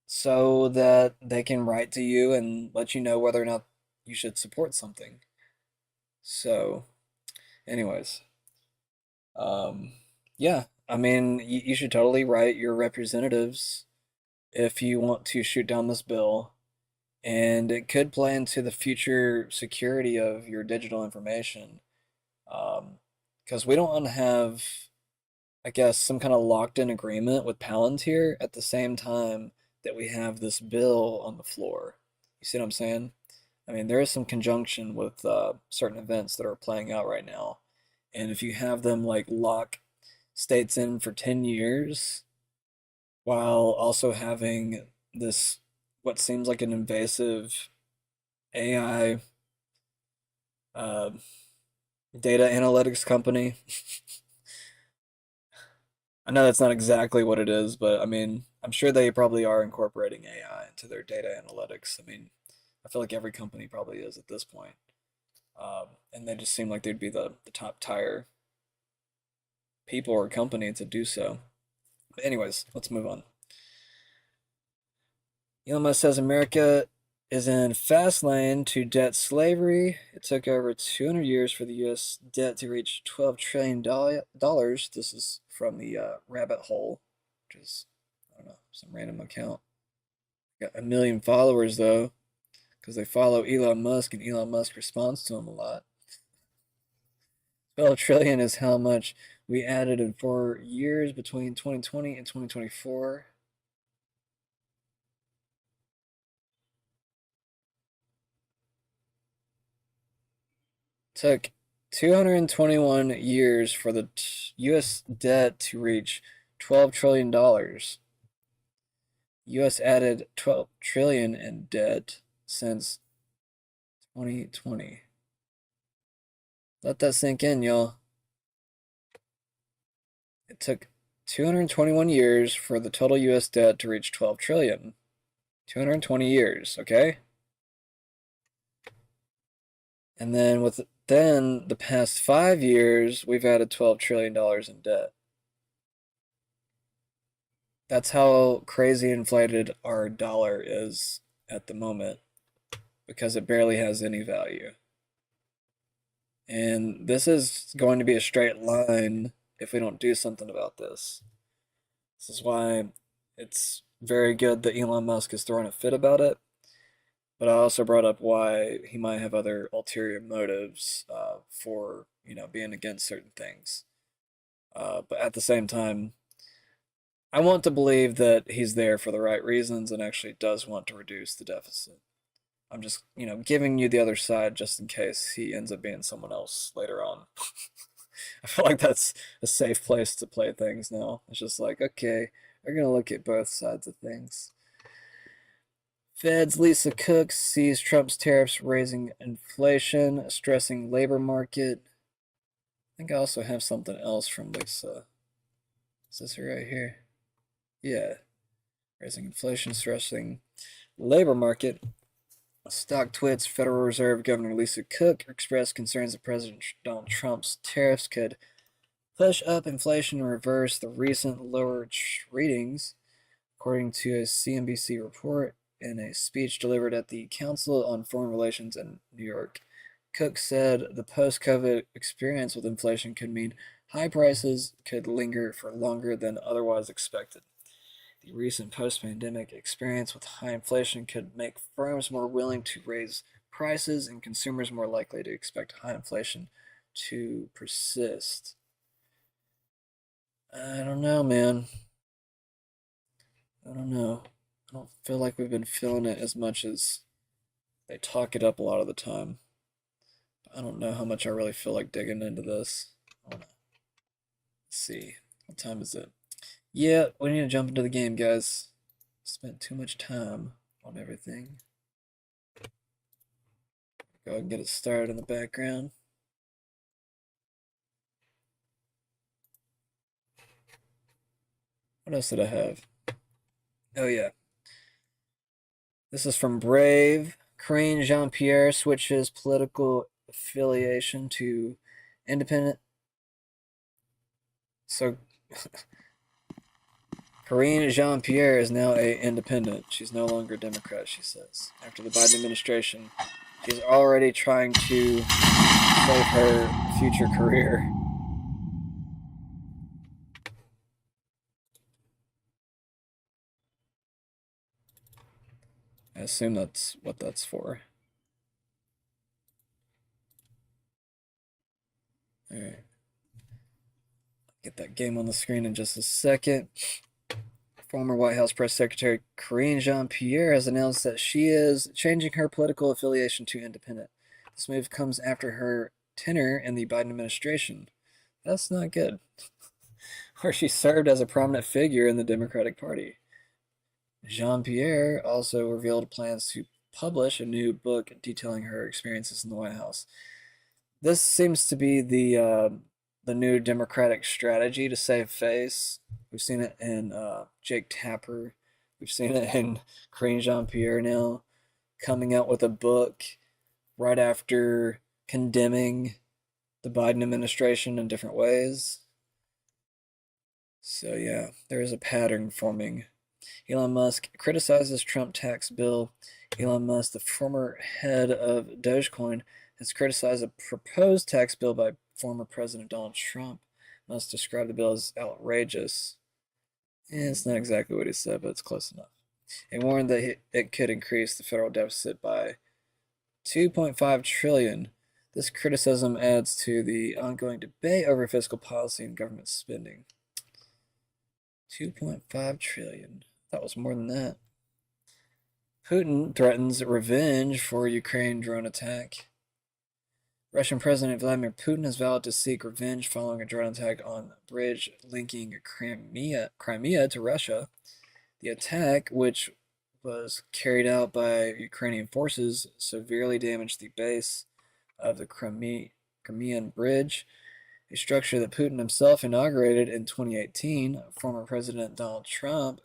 so that they can write to you and let you know whether or not you should support something. So, anyways, yeah, you should totally write your representatives if you want to shoot down this bill, and it could play into the future security of your digital information. Because we don't want to have, I guess, some kind of locked-in agreement with Palantir at the same time that we have this bill on the floor. You see what I'm saying? There is some conjunction with certain events that are playing out right now. And if you have them, like, lock states in for 10 years while also having this, what seems like an invasive AI data analytics company. I know that's not exactly what it is, but I'm sure they probably are incorporating AI into their data analytics. I feel like every company probably is at this point. And they just seem like they'd be the top tier people or company to do so. But anyways, let's move on. Elon Musk says America is in fast lane to debt slavery. It took over 200 years for the U.S. debt to reach $12 trillion. This is from the Rabbit Hole, which is, I don't know, some random account. Got 1 million followers, though, because they follow Elon Musk, and Elon Musk responds to him a lot. 12 trillion is how much we added in 4 years between 2020 and 2024. Took 221 years for the U.S. debt to reach $12 trillion. U.S. added 12 trillion in debt since 2020. Let that sink in, y'all. It took 221 years for the total U.S. debt to reach 12 trillion. 220 years, okay? And then within the past 5 years, we've added $12 trillion in debt. That's how crazy inflated our dollar is at the moment, because it barely has any value. And this is going to be a straight line if we don't do something about this. This is why it's very good that Elon Musk is throwing a fit about it. But I also brought up why he might have other ulterior motives for, being against certain things. But at the same time, I want to believe that he's there for the right reasons and actually does want to reduce the deficit. I'm just, giving you the other side just in case he ends up being someone else later on. I feel like that's a safe place to play things now. It's just like, okay, we're going to look at both sides of things. Fed's Lisa Cook sees Trump's tariffs raising inflation, stressing labor market. I think I also have something else from Lisa. Is this right here? Yeah. Raising inflation, stressing labor market. Stock twits. Federal Reserve Governor Lisa Cook expressed concerns that President Donald Trump's tariffs could push up inflation and reverse the recent lower readings, according to a CNBC report. In a speech delivered at the Council on Foreign Relations in New York, Cook said the post-COVID experience with inflation could mean high prices could linger for longer than otherwise expected. The recent post-pandemic experience with high inflation could make firms more willing to raise prices and consumers more likely to expect high inflation to persist. I don't know, man. I don't know. I don't feel like we've been feeling it as much as they talk it up a lot of the time. I don't know how much I really feel like digging into this. Let's see. What time is it? Yeah, we need to jump into the game, guys. Spent too much time on everything. Go ahead and get it started in the background. What else did I have? Oh, yeah. This is from Brave. Karine Jean-Pierre switches political affiliation to independent. So, Karine Jean-Pierre is now a independent. She's no longer a Democrat, she says. After the Biden administration, she's already trying to save her future career. I assume that's what that's for. Alright. Get that game on the screen in just a second. Former White House Press Secretary Karine Jean-Pierre has announced that she is changing her political affiliation to independent. This move comes after her tenure in the Biden administration. That's not good. Where she served as a prominent figure in the Democratic Party. Jean-Pierre also revealed plans to publish a new book detailing her experiences in the White House. This seems to be the new Democratic strategy to save face. We've seen it in Jake Tapper. We've seen it in Karine Jean-Pierre now, coming out with a book right after condemning the Biden administration in different ways. So yeah, there is a pattern forming. Elon Musk criticizes Trump tax bill. Elon Musk, the former head of Dogecoin, has criticized a proposed tax bill by former President Donald Trump. Musk described the bill as outrageous. It's not exactly what he said, but it's close enough. He warned that it could increase the federal deficit by $2.5 trillion. This criticism adds to the ongoing debate over fiscal policy and government spending. $2.5 trillion. That was more than that. Putin threatens revenge for Ukraine drone attack. Russian President Vladimir Putin has vowed to seek revenge following a drone attack on a bridge linking Crimea to Russia. The attack, which was carried out by Ukrainian forces, severely damaged the base of the Crimean Bridge, a structure that Putin himself inaugurated in 2018. Former President Donald Trump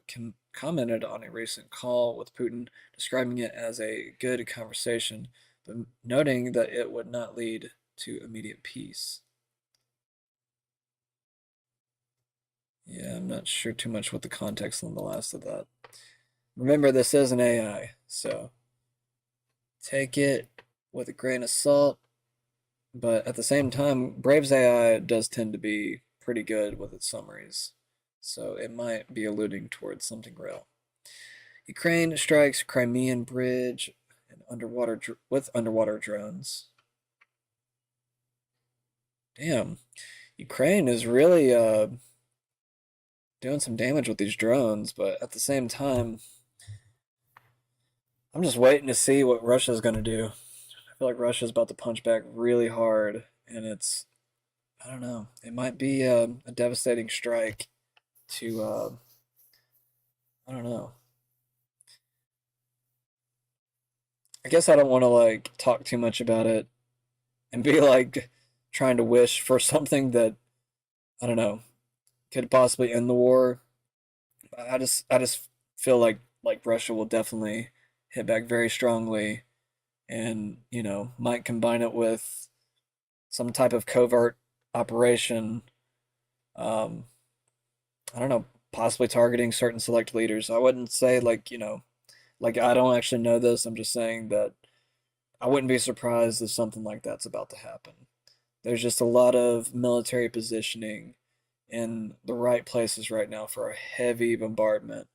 commented on a recent call with Putin, describing it as a good conversation, but noting that it would not lead to immediate peace. Yeah, I'm not sure too much what the context on the last of that. Remember, this is an AI, so take it with a grain of salt. But at the same time, Brave's AI does tend to be pretty good with its summaries, so it might be alluding towards something real. Ukraine strikes Crimean Bridge with underwater drones. Damn, Ukraine is really doing some damage with these drones, but at the same time, I'm just waiting to see what Russia's going to do. I feel like Russia's about to punch back really hard, and I don't know, it might be a devastating strike to, I don't know. I guess I don't want to like talk too much about it and be like trying to wish for something that I don't know could possibly end the war. I just feel like Russia will definitely hit back very strongly, and might combine it with some type of covert operation. Um, I don't know, possibly targeting certain select leaders. I wouldn't say like I don't actually know this. I'm just saying that I wouldn't be surprised if something like that's about to happen. There's just a lot of military positioning in the right places right now for a heavy bombardment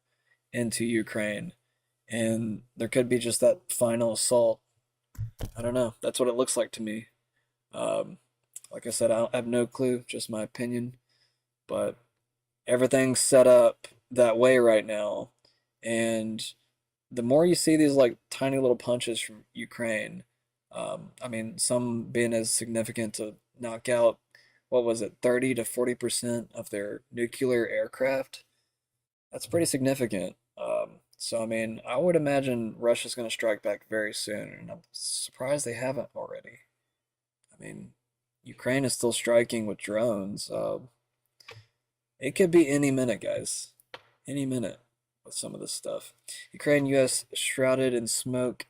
into Ukraine. And there could be just that final assault. I don't know. That's what it looks like to me. Um, like I said, I have no clue, just my opinion. But everything's set up that way right now. And the more you see these like tiny little punches from Ukraine, I mean, some being as significant to knock out, what was it, 30 to 40% of their nuclear aircraft. That's pretty significant. So I mean, I would imagine Russia's going to strike back very soon, and I'm surprised they haven't already. I mean, Ukraine is still striking with drones. It could be any minute, guys. Any minute with some of this stuff. Ukraine, U.S. shrouded in smoke,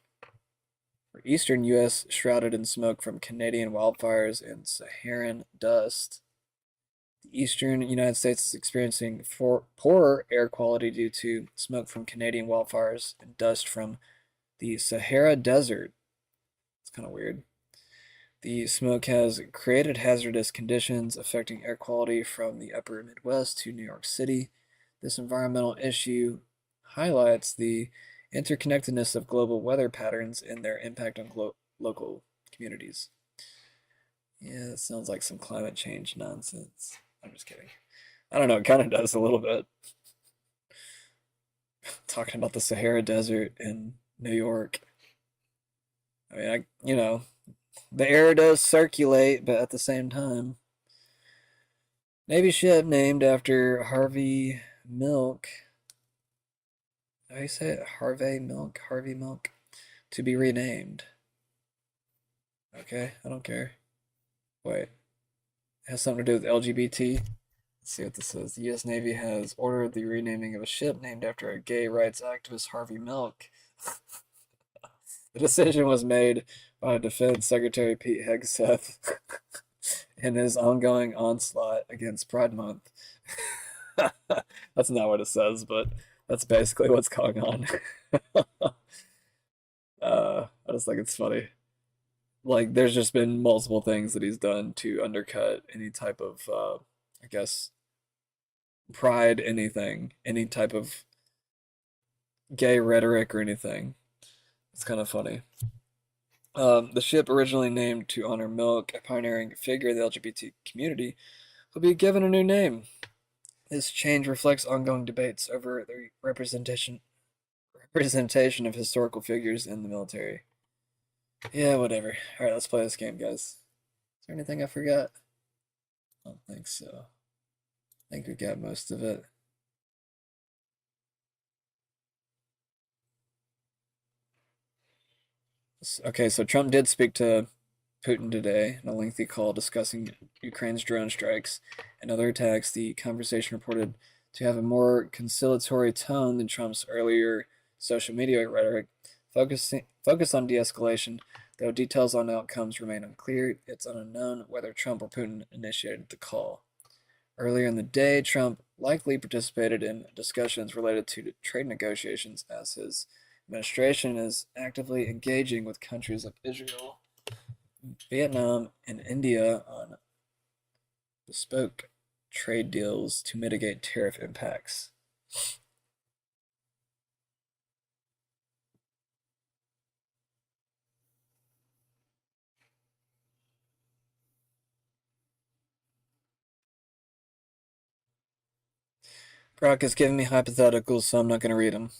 or Eastern U.S. shrouded in smoke from Canadian wildfires and Saharan dust. The eastern United States is experiencing poorer air quality due to smoke from Canadian wildfires and dust from the Sahara Desert. It's kind of weird. The smoke has created hazardous conditions affecting air quality from the upper Midwest to New York City. This environmental issue highlights the interconnectedness of global weather patterns and their impact on local communities. Yeah, that sounds like some climate change nonsense. I'm just kidding. I don't know, it kind of does a little bit. Talking about the Sahara Desert in New York. I mean, the air does circulate, but at the same time, Navy ship named after Harvey Milk. How do you say it? Harvey Milk? Harvey Milk? To be renamed. Okay, I don't care. Wait. It has something to do with LGBT? Let's see what this says. The U.S. Navy has ordered the renaming of a ship named after a gay rights activist, Harvey Milk. The decision was made by Defense Secretary Pete Hegseth in his ongoing onslaught against Pride Month. That's not what it says, but that's basically what's going on. I just think it's funny. Like, there's just been multiple things that he's done to undercut any type of, I guess, pride, anything, any type of gay rhetoric or anything. It's kind of funny. The ship, originally named to honor Milk, a pioneering figure of the LGBT community, will be given a new name. This change reflects ongoing debates over the representation of historical figures in the military. Yeah, whatever. Alright, let's play this game, guys. Is there anything I forgot? I don't think so. I think we got most of it. Okay, so Trump did speak to Putin today in a lengthy call discussing Ukraine's drone strikes and other attacks. The conversation reported to have a more conciliatory tone than Trump's earlier social media rhetoric, focus on de-escalation, though details on outcomes remain unclear. It's unknown whether Trump or Putin initiated the call. Earlier in the day, Trump likely participated in discussions related to trade negotiations as his administration is actively engaging with countries of Israel, Vietnam, and India on bespoke trade deals to mitigate tariff impacts. Brock is giving me hypotheticals, so I'm not going to read them.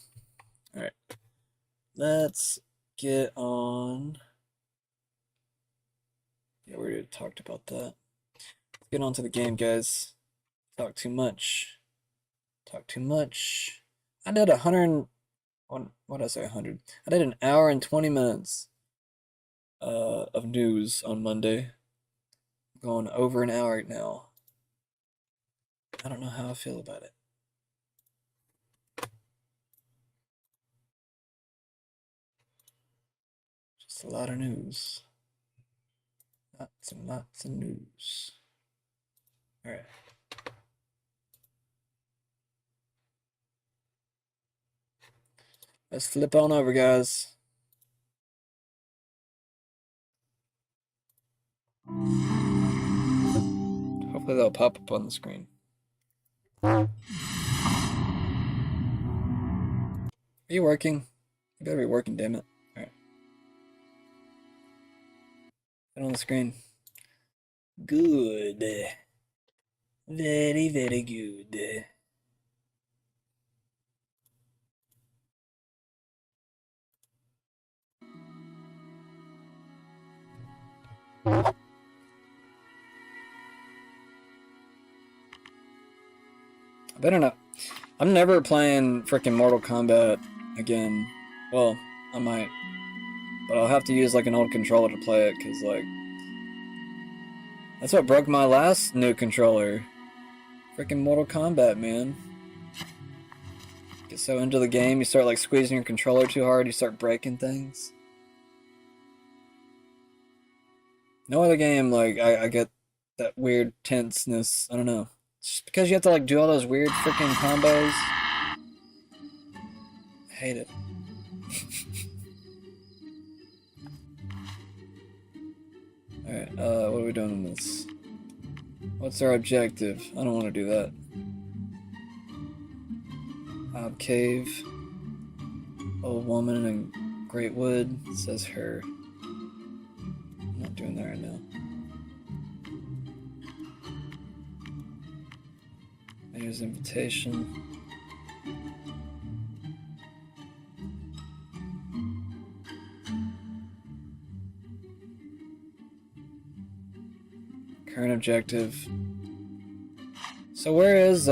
Alright. Let's get on. Yeah, we already talked about that. Let's get on to the game, guys. Talk too much. Talk too much. I did 100. What did I say? 100. I did an hour and 20 minutes of news on Monday. I'm going over an hour now. I don't know how I feel about it. Just a lot of news. Lots and lots of news. Alright. Let's flip on over, guys. Hopefully they'll pop up on the screen. Are you working? You better be working, damn it. Alright. Put on the screen. Good. Very, very good. I better not. I'm never playing freaking Mortal Kombat again. Well, I might. But I'll have to use like an old controller to play it, because like... That's what broke my last new controller. Freaking Mortal Kombat, man. Get so into the game, you start like squeezing your controller too hard, you start breaking things. No other game, like, I get that weird tenseness. I don't know. It's just because you have to like do all those weird freaking combos. I hate it. Alright, what are we doing in this? What's our objective? I don't want to do that. Cave. Old woman in Great Wood. It says her. I'm not doing that right now. Mayor's invitation. Current objective. So where is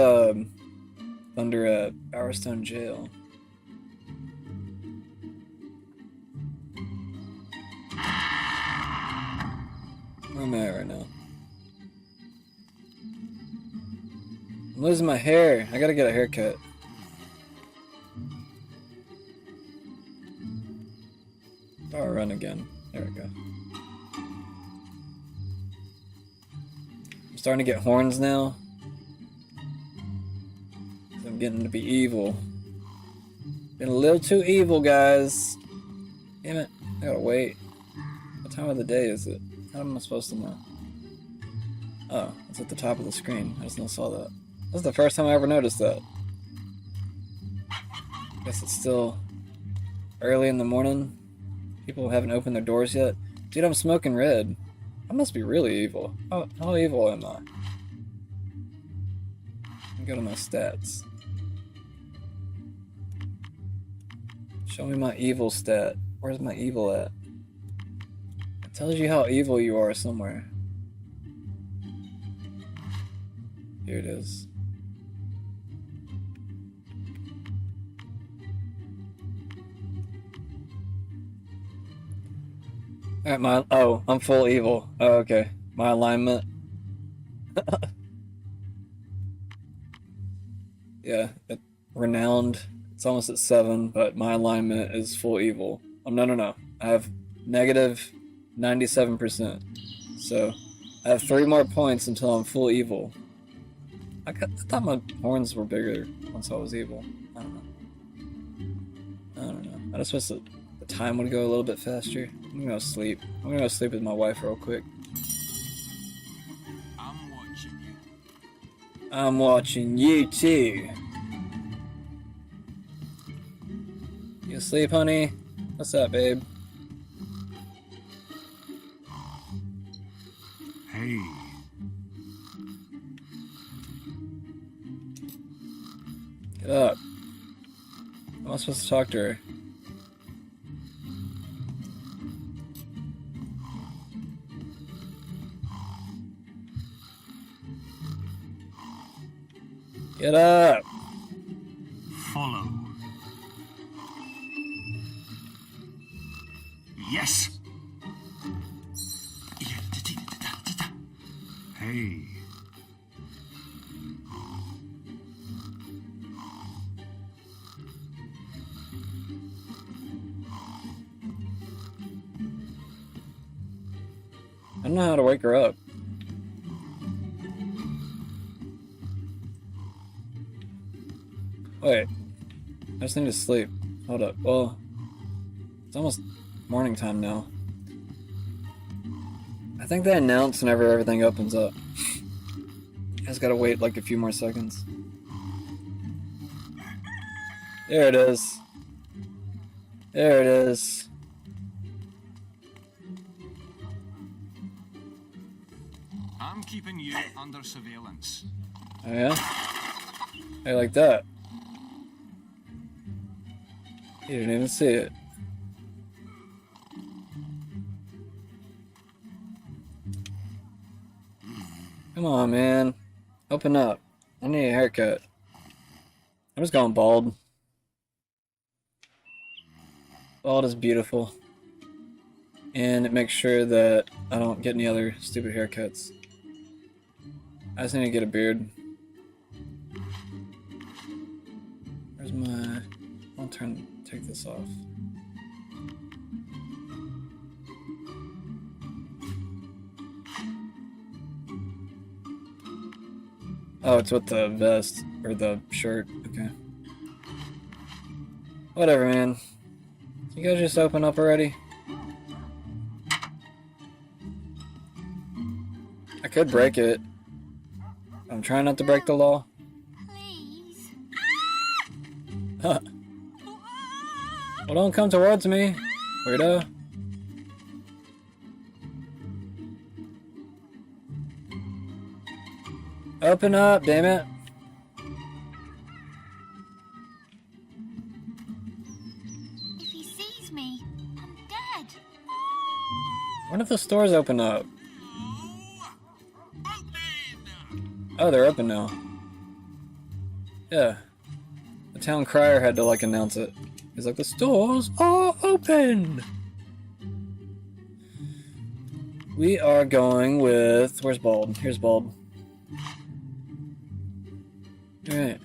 Thunder at Bowerstone Jail? Where am I at right now? I'm losing my hair. I gotta get a haircut. Power run again. There we go. I'm starting to get horns now. I'm getting to be evil. Been a little too evil, guys. Damn it. I gotta wait. What time of the day is it? How am I supposed to know? Oh, it's at the top of the screen. I just now saw that. This is the first time I ever noticed that. Guess it's still early in the morning. People haven't opened their doors yet. Dude, I'm smoking red. I must be really evil. How evil am I? Let me go to my stats. Show me my evil stat. Where's my evil at? It tells you how evil you are somewhere. Here it is. Alright, oh, I'm full evil. Oh, okay. My alignment. Yeah, renowned. It's almost at 7, but my alignment is full evil. No. I have negative 97%. So, I have 3 more points until I'm full evil. I thought my horns were bigger once I was evil. I don't know. I just wish the time would go a little bit faster. I'm gonna go sleep. I'm gonna go sleep with my wife real quick. I'm watching you. I'm watching you too. You asleep, honey? What's up, babe? Hey. Am I supposed to talk to her? Get up! Follow. Yes. Hey. I don't know how to wake her up. Wait. I just need to sleep. Hold up. Well, it's almost morning time now. I think they announce whenever everything opens up. I just gotta wait like a few more seconds. There it is. There it is. I'm keeping you under surveillance. Oh yeah? How you like that? You didn't even see it. Come on, man. Open up. I need a haircut. I'm just going bald. Bald is beautiful. And it makes sure that I don't get any other stupid haircuts. I just need to get a beard. Where's my... I'll take this off. Oh, it's with the vest, or the shirt, okay. Whatever, man. You guys just open up already? I could break it. I'm trying not to break the law. Please. Huh. Well, don't come towards me, weirdo. Open up, damn it. If he sees me, I'm dead. When did the stores open up? Oh, they're open now. Yeah. The town crier had to, like, announce it. He's like, the stores are open! We are going with... Where's Bald? Here's Bald. Alright.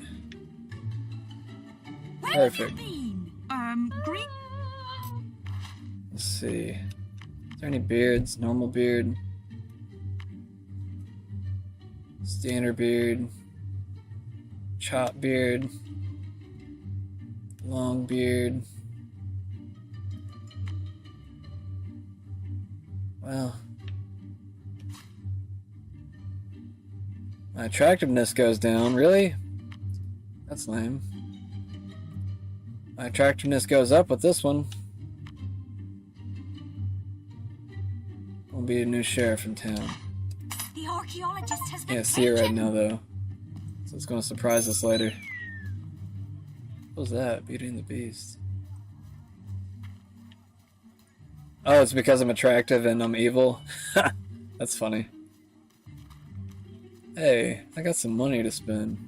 Perfect. Green. Let's see. Is there any beards? Normal beard. Standard beard. Chop beard. Long beard. Well. My attractiveness goes down, really? That's lame. My attractiveness goes up with this one. Will be a new sheriff in town. The archaeologist has been Can't see it right taken. now though. So it's gonna surprise us later. What was that? Beauty and the Beast. Oh, it's because I'm attractive and I'm evil? That's funny. Hey, I got some money to spend.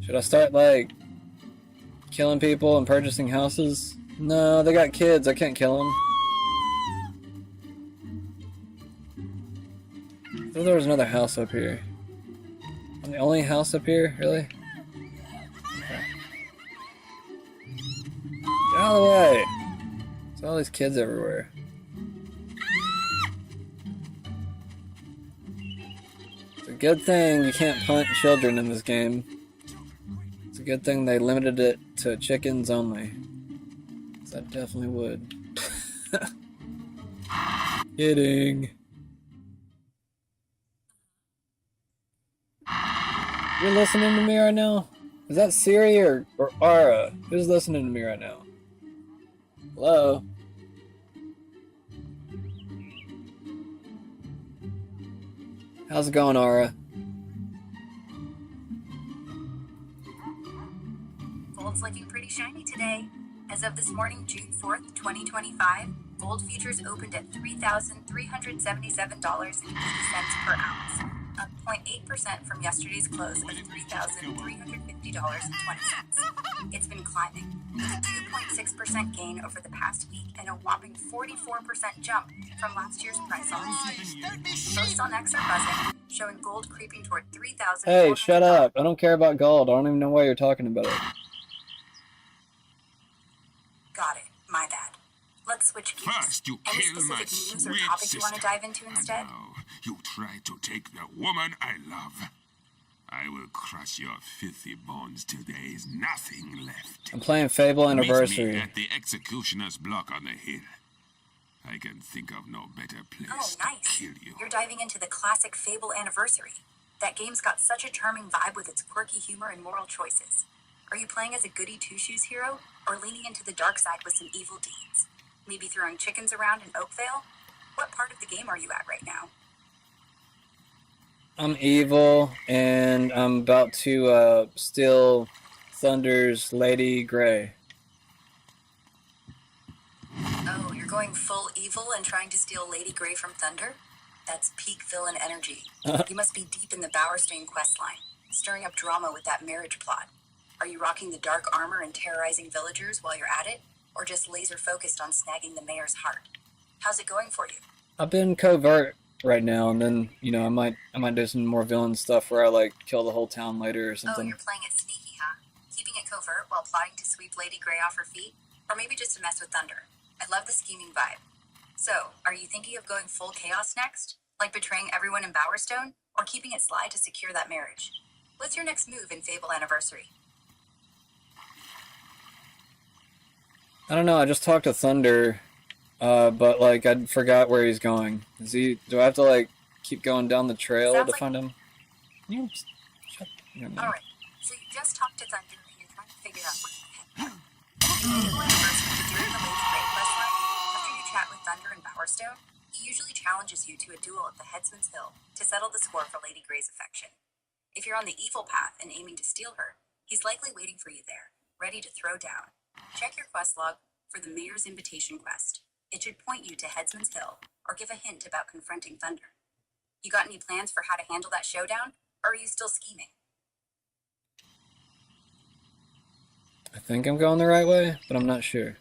Should I start, like, killing people and purchasing houses? No, they got kids. I can't kill them. I thought there was another house up here. I'm the only house up here? Really? Okay. Get out of the way! There's all these kids everywhere. It's a good thing you can't punt children in this game. It's a good thing they limited it to chickens only. 'Cause I definitely would. Kidding. You're listening to me right now? Is that Siri or Ara? Who's listening to me right now? Hello? How's it going, Ara? Gold's looking pretty shiny today. As of this morning, June 4th, 2025, gold futures opened at $3,377.80 per ounce, up 0.8% from yesterday's close of $3,350.20. It's been climbing, with a 2.6% gain over the past week and a whopping 44% jump from last year's price on Tuesday. Posts on X are buzzing, showing gold creeping toward $3,000. Hey, shut up. I don't care about gold. I don't even know why you're talking about it. Got it. My bad. Let's switch gears. First you Any kill my specific news or sweet topic you want to sister, dive into instead? and now you try to take the woman I love. I will crush your filthy bones till there is nothing left. I'm playing Fable Meet me Anniversary. at the executioner's block on the hill. I can think of no better place Oh, nice. to kill you. You're diving into the classic Fable Anniversary. That game's got such a charming vibe with its quirky humor and moral choices. Are you playing as a goody two-shoes hero, or leaning into the dark side with some evil deeds? Maybe throwing chickens around in Oakvale? What part of the game are you at right now? I'm evil, and I'm about to steal Thunder's Lady Grey. Oh, you're going full evil and trying to steal Lady Grey from Thunder? That's peak villain energy. You must be deep in the Bowerstein questline, stirring up drama with that marriage plot. Are you rocking the dark armor and terrorizing villagers while you're at it, or just laser focused on snagging the mayor's heart? How's it going for you? I've been covert right now, and then, you know, I might do some more villain stuff where I, like, kill the whole town later or Oh, something. you're playing it sneaky, huh? Keeping it covert while plotting to sweep Lady Grey off her feet? Or maybe just to mess with Thunder? I love the scheming vibe. So, are you thinking of going full chaos next? Like betraying everyone in Bowerstone? Or keeping it sly to secure that marriage? What's your next move in Fable Anniversary? I don't know, I just talked to Thunder, but, like, I forgot where he's going. Do I have to, like, keep going down the trail Sounds to like- find him? You just shut your mouth. Alright, so you just talked to Thunder and you're trying to figure out where you're headed. In Fable Anniversary, during the Lady Grey questline, after you chat with Thunder and Bowerstone, he usually challenges you to a duel at the Headsman's Hill to settle the score for Lady Grey's affection. If you're on the evil path and aiming to steal her, he's likely waiting for you there, ready to throw down. Check your quest log for the Mayor's Invitation quest. It should point you to Headsman's Hill or give a hint about confronting Thunder. You got any plans for how to handle that showdown, or are you still scheming? I think I'm going the right way, but I'm not sure.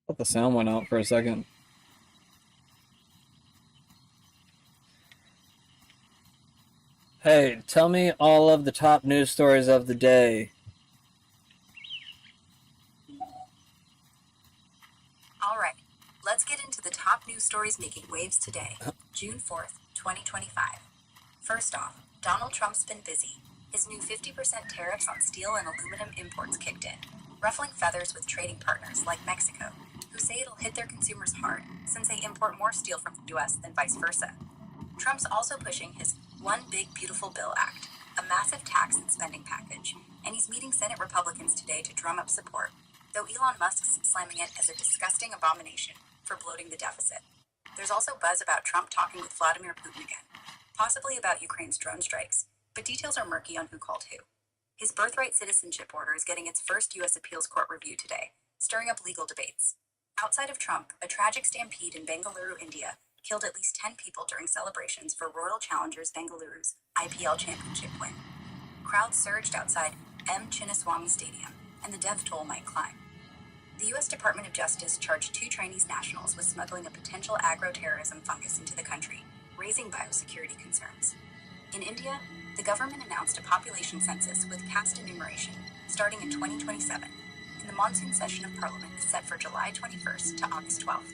Thought the sound went out for a second. Hey, tell me all of the top news stories of the day. Alright, let's get into the top news stories making waves today, June 4th, 2025. First off, Donald Trump's been busy. His new 50% tariffs on steel and aluminum imports kicked in, ruffling feathers with trading partners like Mexico, who say it'll hit their consumers hard since they import more steel from the US than vice versa. Trump's also pushing his One Big Beautiful Bill Act, a massive tax and spending package, and he's meeting Senate Republicans today to drum up support, though Elon Musk's slamming it as a disgusting abomination for bloating the deficit. There's also buzz about Trump talking with Vladimir Putin again, possibly about Ukraine's drone strikes, but details are murky on who called who. His birthright citizenship order is getting its first U.S. appeals court review today, stirring up legal debates. Outside of Trump, a tragic stampede in Bengaluru, India, killed at least 10 people during celebrations for Royal Challengers Bengaluru's IPL championship win. Crowds surged outside M. Chinnaswamy Stadium, and the death toll might climb. The U.S. Department of Justice charged 2 Chinese nationals with smuggling a potential agro-terrorism fungus into the country, raising biosecurity concerns. In India, the government announced a population census with caste enumeration starting in 2027, and the monsoon session of Parliament is set for July 21st to August 12th.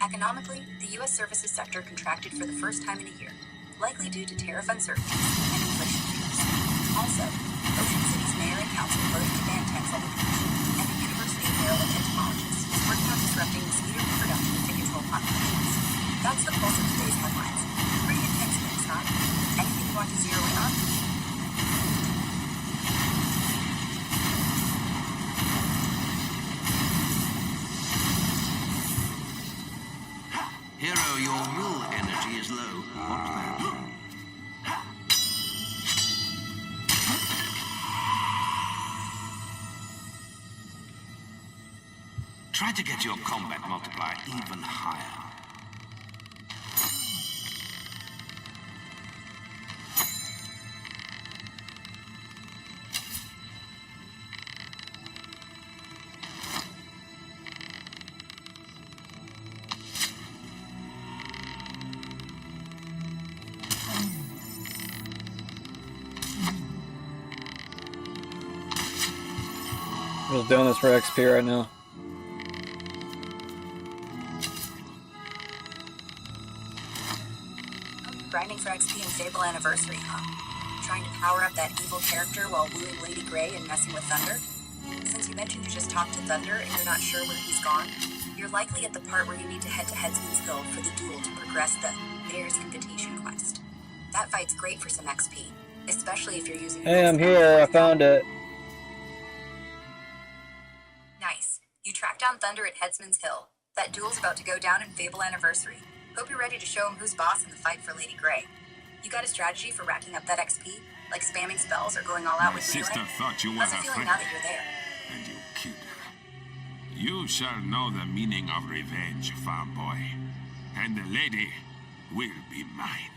Economically, the U.S. services sector contracted for the first time in a year, likely due to tariff uncertainties and inflation fears. Also, Ocean City's mayor and council voted to ban tents on the beach, and the University of Maryland entomologist is working on disrupting mosquito reproduction to control populations. That's the pulse of today's headlines. Pretty intense things, huh? Anything you want to zero in on? Hero, your will energy is low. Watch that. Try to get your combat multiplier even higher. I'm just doing this for XP right now. Grinding for XP and Fable Anniversary, huh? Trying to power up that evil character while wooing Lady Grey and messing with Thunder? Since you mentioned you just talked to Thunder and you're not sure where he's gone, you're likely at the part where you need to head to Headsman's Hill for the duel to progress the Mayor's Invitation quest. That fight's great for some XP, especially if you're using... Hey, I'm here. I found it. Nice. You tracked down Thunder at Headsman's Hill. That duel's about to go down in Fable Anniversary. Hope you're ready to show him who's boss in the fight for Lady Grey. You got a strategy for racking up that XP? Like spamming spells or going all out with melee? Sister thought you were How's it her feeling friend, now that you're there? and you killed her. You shall know the meaning of revenge, farm boy, and the lady will be mine.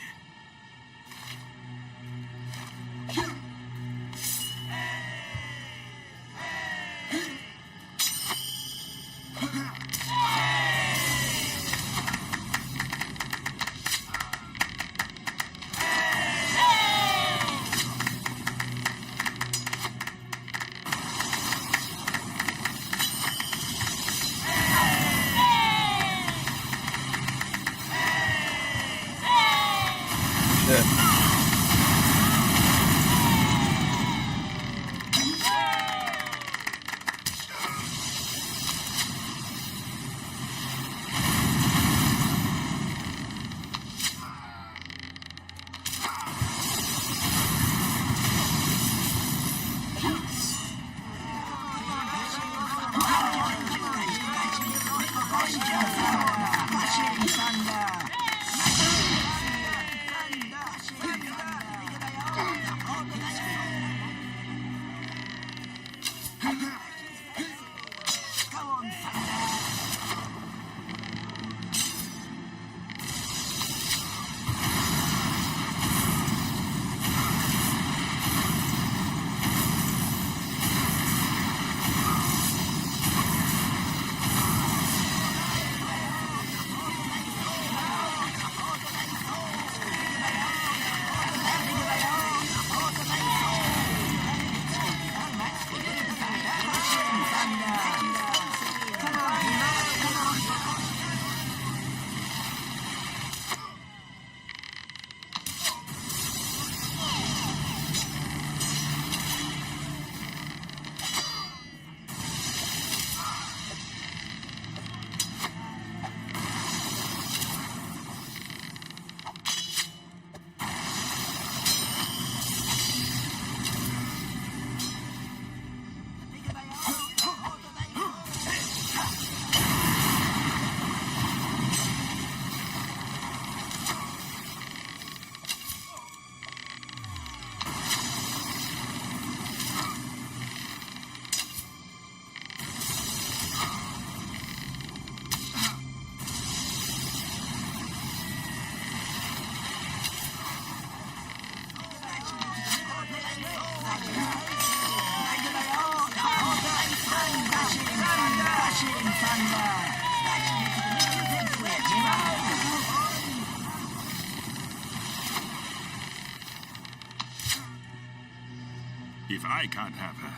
If I can't have her,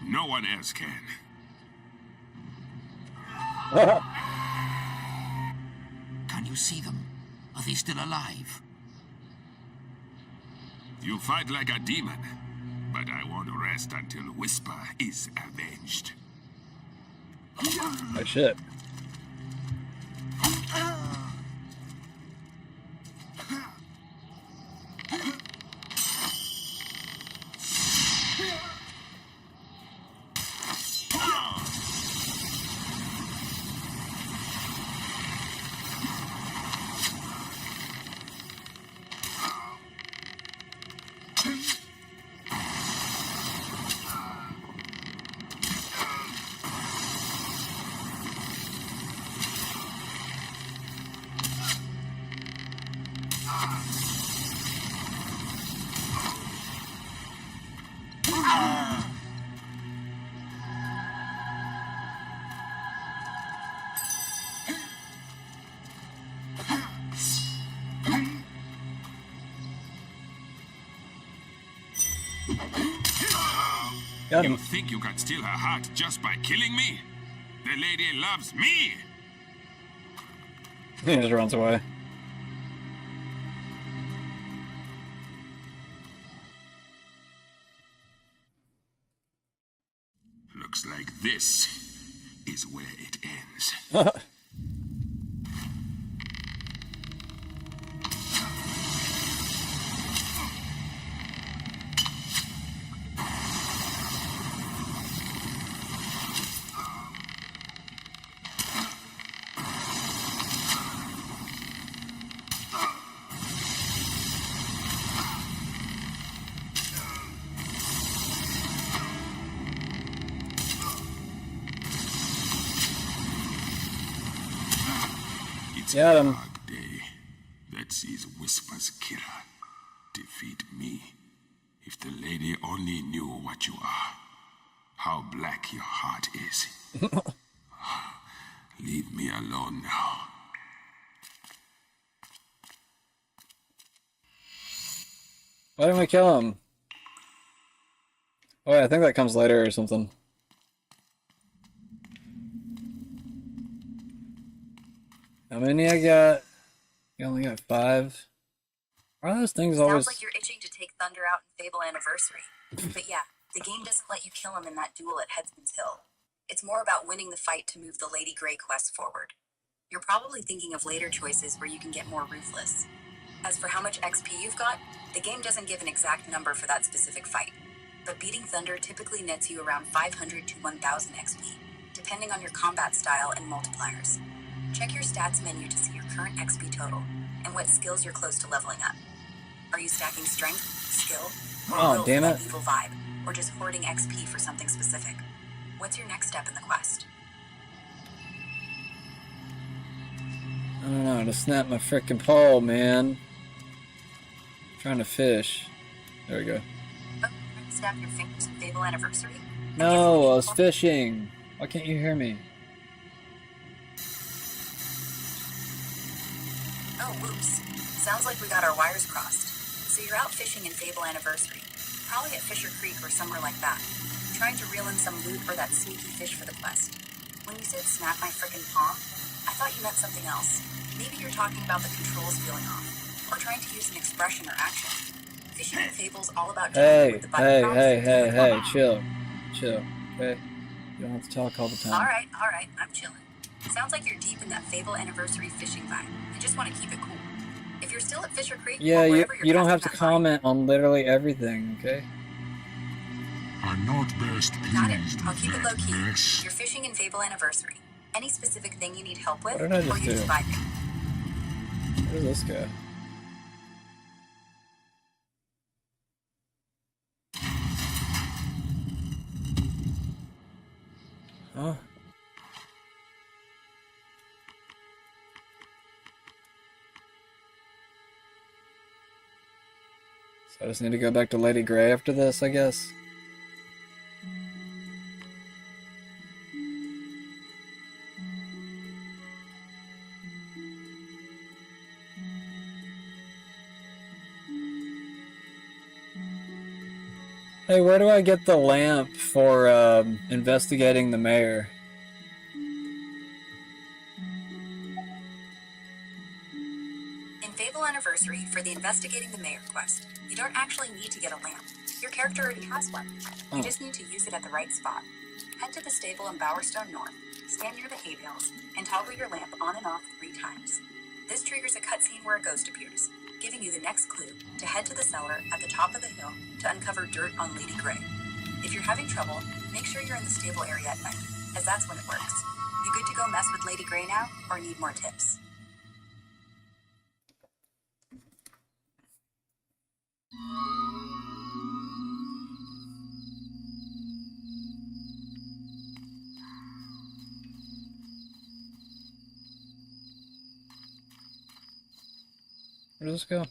no one else can. see them? Are they still alive? You fight like a demon, but I won't rest until Whisper is avenged. Oh shit. Got him. You think you can steal her heart just by killing me? The lady loves me! He just runs away. Looks like this is where it ends. Got him. Dark day that sees Whisper's killer defeat me. If the lady only knew what you are, how black your heart is. Leave me alone now. Why didn't we kill him? Oh, yeah, I think that comes later or something. How many I got? You only got 5. Why are those things always... Sounds like you're itching to take Thunder out in Fable Anniversary. But yeah, the game doesn't let you kill him in that duel at Headsman's Hill. It's more about winning the fight to move the Lady Grey quest forward. You're probably thinking of later choices where you can get more ruthless. As for how much XP you've got, the game doesn't give an exact number for that specific fight. But beating Thunder typically nets you around 500 to 1000 XP, depending on your combat style and multipliers. Check your stats menu to see your current XP total and what skills you're close to leveling up. Are you stacking strength, skill, or will damn it. evil vibe, or just hoarding XP for something specific? What's your next step in the quest? I don't know, to snap my frickin' pole, man. Trying to fish. There we go. Oh, trying to snap your fingers in Fable Anniversary? No, I was fishing. Why can't you hear me? Oh, whoops. Sounds like we got our wires crossed. So you're out fishing in Fable Anniversary. Probably at Fisher Creek or somewhere like that. Trying to reel in some loot or that sneaky fish for the quest. When you said snap my frickin' palm, I thought you meant something else. Maybe you're talking about the controls feeling off. Or trying to use an expression or action. Fishing in Fable's all about jumping with the button prompts. Hey, chill. Chill, okay? You don't have to talk all the time. Alright, I'm chilling. Sounds like you're deep in that Fable Anniversary fishing vibe. I just want to keep it cool. If you're still at Fisher Creek, Yeah, or you don't have to comment on literally everything, okay? I'm not best Got it. pleased I'll with keep it low that key. mess. You're fishing in Fable Anniversary. Any specific thing you need help with, What did I just or you do? just vibing? What is this guy? Huh? So I just need to go back to Lady Grey after this, I guess. Hey, where do I get the lamp for investigating the mayor? In Fable Anniversary, for the Investigating the Mayor quest, you don't actually need to get a lamp. Your character already has one. You just need to use it at the right spot. Head to the stable in Bowerstone North, stand near the hay bales, and toggle your lamp on and off 3 times. This triggers a cutscene where a ghost appears, giving you the next clue to head to the cellar at the top of the hill to uncover dirt on Lady Grey. If you're having trouble, make sure you're in the stable area at night, as that's when it works. You good to go mess with Lady Grey now, or need more tips? Where does this go?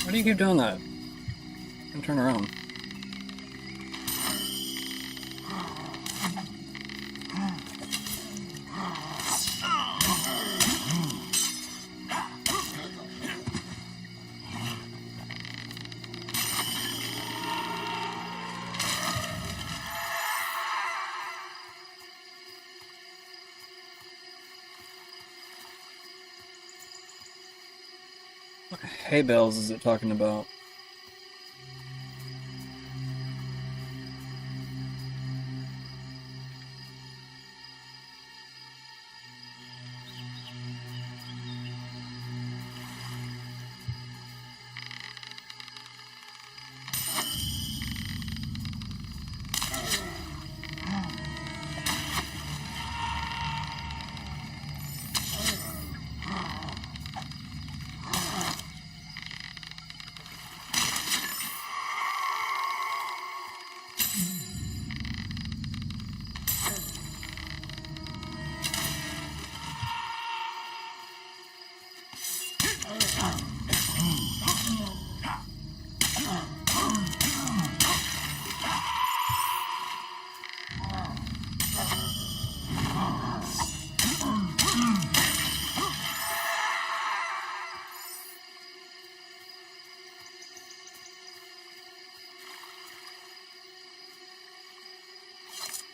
Why do you keep doing that? And turn around. What hay bales is it talking about?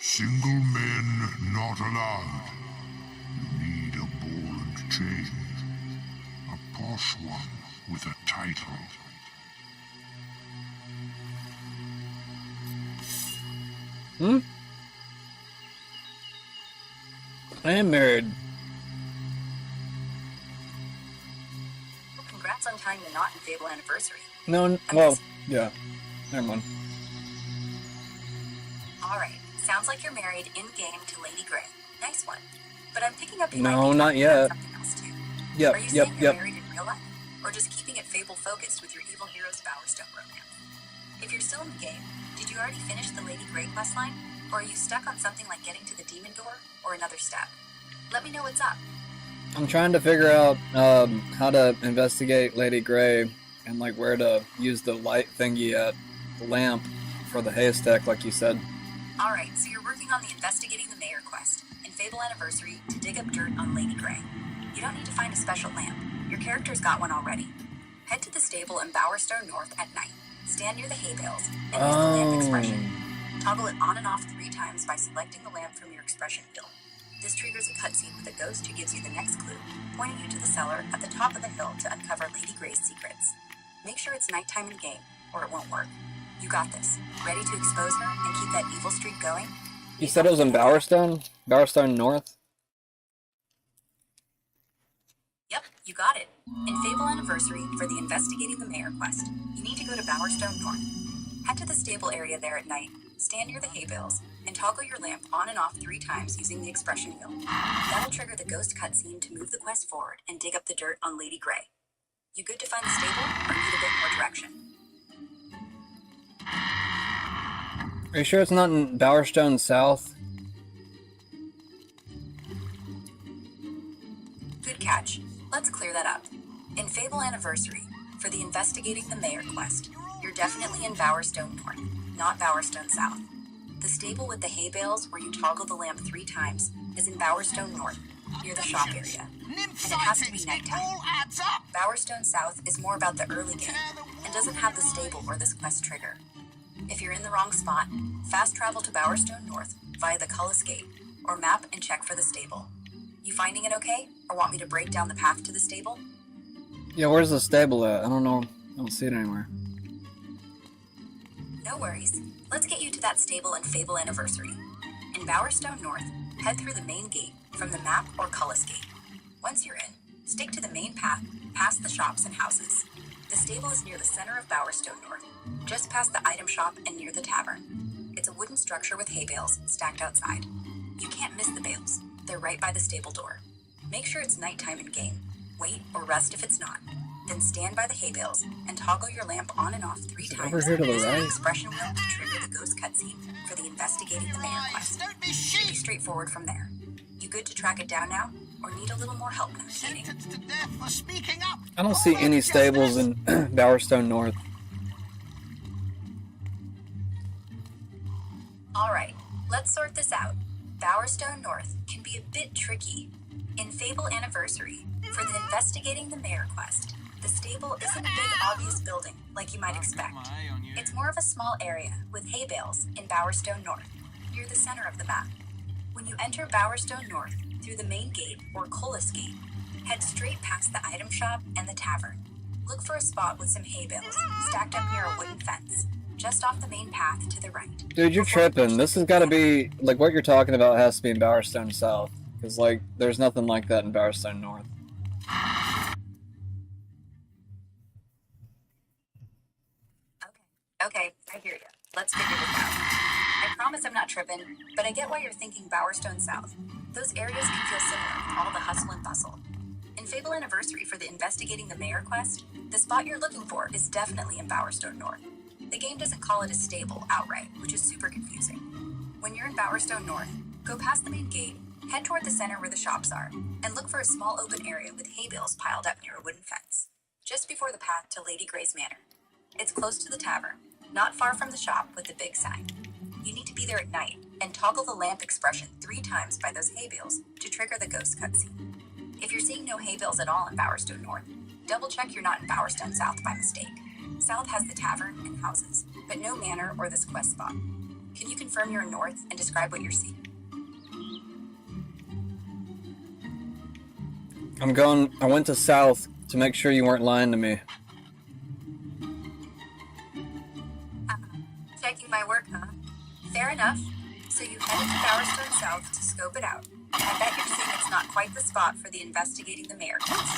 Single men not allowed. You need a ball and chain. A posh one with a title. I am married. Congrats on tying the knot in Fable Anniversary. No, well, yeah. Never mind. Alright, sounds like you're married in-game to Lady Grey. Nice one. But I'm picking up you No, might be not talking yet. about something else too. Yep, Are you yep, saying you're yep. married in real life? Or just keeping it Fable-focused with your Evil Heroes Bowerstone romance? If you're still in the game, did you already finish the Lady Grey questline? Or are you stuck on something like getting to the demon door? Or another step? Let me know what's up. I'm trying to figure out how to investigate Lady Grey and like where to use the light thingy at the lamp for the haystack, like you said. Alright, so you're working on the Investigating the Mayor quest. In Fable Anniversary to dig up dirt on Lady Grey. You don't need to find a special lamp. Your character's got one already. Head to the stable in Bowerstone North at night. Stand near the hay bales and use the lamp expression. Toggle it on and off 3 times by selecting the lamp from your expression wheel. This triggers a cutscene with a ghost who gives you the next clue, pointing you to the cellar at the top of the hill to uncover Lady Grey's secrets. Make sure it's nighttime in game, or it won't work. You got this. Ready to expose her and keep that evil streak going? You said it was in Bowerstone? Bowerstone North? Yep, you got it. In Fable Anniversary, for the Investigating the Mayor quest, you need to go to Bowerstone North. Head to the stable area there at night, stand near the hay bales, and toggle your lamp on and off 3 times using the expression wheel. That'll trigger the ghost cutscene to move the quest forward and dig up the dirt on Lady Grey. You good to find the stable, or need a bit more direction? Are you sure it's not in Bowerstone South? Good catch. Let's clear that up. In Fable Anniversary, for the Investigating the Mayor quest, you're definitely in Bowerstone North, not Bowerstone South. The stable with the hay bales where you toggle the lamp 3 times is in Bowerstone North, near the shop area. And it has to be nighttime. Bowerstone South is more about the early game, and doesn't have the stable or this quest trigger. If you're in the wrong spot, fast travel to Bowerstone North via the Cullis Gate, or map and check for the stable. You finding it okay, or want me to break down the path to the stable? Yeah, where's the stable at? I don't know. I don't see it anywhere. No worries. Let's get you to that stable in Fable Anniversary. In Bowerstone North, head through the main gate from the map or Cullis Gate. Once you're in, stick to the main path, past the shops and houses. The stable is near the center of Bowerstone North, just past the item shop and near the tavern. It's a wooden structure with hay bales stacked outside. You can't miss the bales. They're right by the stable door. Make sure it's nighttime in game. Wait or rest if it's not. Then stand by the hay bales and toggle your lamp on and off 3 times over here to the using the right? expression wheel to trigger the ghost cutscene for the Investigating the Mayor quest. Should be straightforward from there. You good to track it down now, or need a little more help navigating? I don't see any stables in Bowerstone North. Alright, let's sort this out. Bowerstone North can be a bit tricky. In Fable Anniversary, for the Investigating the Mayor quest, the stable isn't a big obvious building like you might expect. It's more of a small area with hay bales in Bowerstone North, near the center of the map. When you enter Bowerstone North through the main gate or Cullis Gate, head straight past the item shop and the tavern. Look for a spot with some hay bales stacked up near a wooden fence, just off the main path to the right. Dude, you're tripping. This has got to be, like, what you're talking about has to be in Bowerstone South. Because, like, there's nothing like that in Bowerstone North. Okay, I hear you. Let's figure this out. I promise I'm not tripping, but I get why you're thinking Bowerstone South. Those areas can feel similar with all the hustle and bustle. In Fable Anniversary for the Investigating the Mayor quest, the spot you're looking for is definitely in Bowerstone North. The game doesn't call it a stable outright, which is super confusing. When you're in Bowerstone North, go past the main gate, head toward the center where the shops are, and look for a small open area with hay bales piled up near a wooden fence, just before the path to Lady Grey's Manor. It's close to the tavern, not far from the shop with the big sign. You need to be there at night and toggle the lamp expression 3 times by those hay bales to trigger the ghost cutscene. If you're seeing no hay bales at all in Bowerstone North, double check you're not in Bowerstone South by mistake. South has the tavern and houses, but no manor or this quest spot. Can you confirm you're in North and describe what you're seeing? I went to South to make sure you weren't lying to me. Checking my work, huh? Fair enough. So you headed to Bowerstone South to scope it out. I bet you're seeing it's not quite the spot for the Investigating the Mayor quest.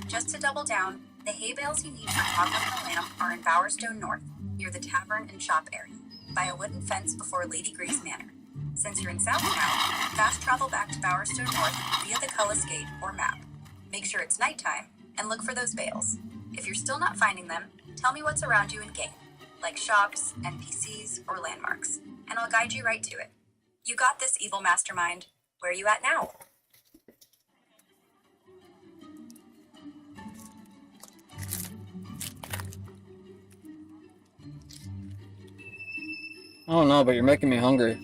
Just to double down, the hay bales you need for toggling the lamp are in Bowerstone North, near the tavern and shop area, by a wooden fence before Lady Grey's Manor. Since you're in South now, fast travel back to Bowerstone North via the Cullis Gate or map. Make sure it's nighttime, and look for those bales. If you're still not finding them, tell me what's around you in game, like shops, NPCs, or landmarks, and I'll guide you right to it. You got this, evil mastermind. Where are you at now? I don't know, but you're making me hungry.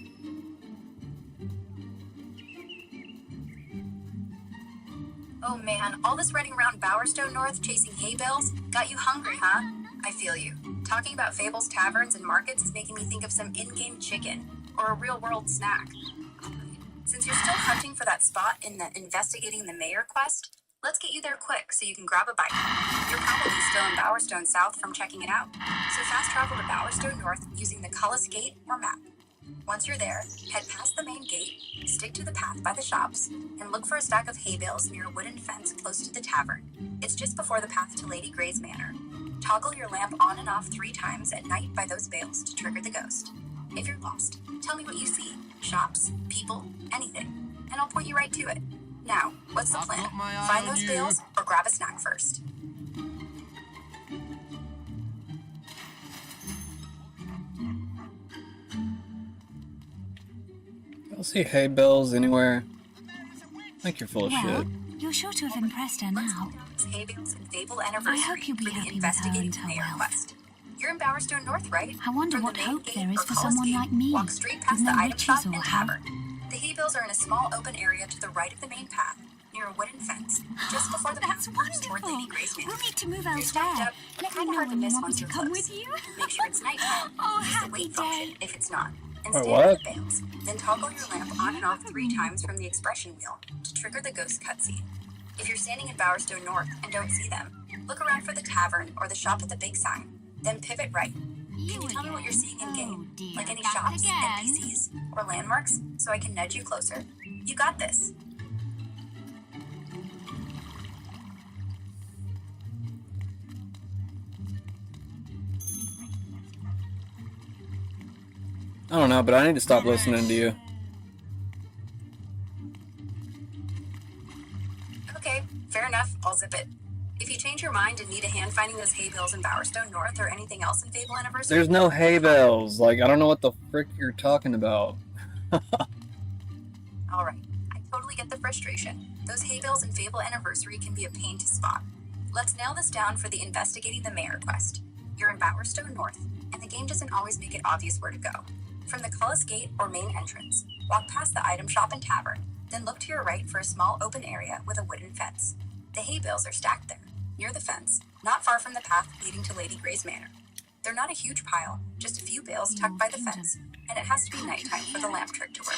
Oh man, all this running around Bowerstone North chasing hay bales got you hungry, huh? I feel you. Talking about Fable's taverns and markets is making me think of some in-game chicken, or a real-world snack. Since you're still hunting for that spot in the Investigating the Mayor quest, let's get you there quick so you can grab a bite. You're probably still in Bowerstone South from checking it out, so fast travel to Bowerstone North using the Cullis Gate or map. Once you're there, head past the main gate, stick to the path by the shops, and look for a stack of hay bales near a wooden fence close to the tavern. It's just before the path to Lady Grey's Manor. Toggle your lamp on and off 3 times at night by those bales to trigger the ghost. If you're lost, tell me what you see. Shops, people, anything, and I'll point you right to it. Now, what's the plan? Find those bales or grab a snack first. I don't see hay bales anywhere. I think you're full of shit. You're sure to have impressed her now. Hay bales and Fable Anniversary I hope you'll be for the happy with her Investigating and the her Mayor wealth. quest. You're in Bowerstone North, right? I wonder From what the main hope gate there is or for Cullis someone Gate, like me, walk straight with past no the item riches shop or and help. tavern. The hay bales are in a small open area to the right of the main path, near a wooden fence, just before the path moves toward Lady Grey's Manor. We'll need to move You're stacked elsewhere. up, Let me kinda know hard to when you miss want me once to you're come close. with you. Make sure it's nighttime. Oh, Use the happy wait day. function if it's not. And Wait, stand what? at the bales. Then toggle your lamp on and off 3 times from the expression wheel to trigger the ghost cutscene. If you're standing in Bowerstone North and don't see them, look around for the tavern or the shop with the big sign. Then pivot right. Can you tell me what you're seeing in game? Like any shops, NPCs, or landmarks, so I can nudge you closer? You got this. I don't know, but I need to stop listening to you. Okay, fair enough, I'll zip it. If you change your mind and need a hand finding those hay bales in Bowerstone North or anything else in Fable Anniversary... There's no hay bales. Like, I don't know what the frick you're talking about. Alright, I totally get the frustration. Those hay bales in Fable Anniversary can be a pain to spot. Let's nail this down for the Investigating the Mayor quest. You're in Bowerstone North, and the game doesn't always make it obvious where to go. From the Cullis Gate or main entrance, walk past the item shop and tavern, then look to your right for a small open area with a wooden fence. The hay bales are stacked there, near the fence, not far from the path leading to Lady Grey's Manor. They're not a huge pile, just a few bales tucked by the fence, and it has to be nighttime for the lamp trick to work.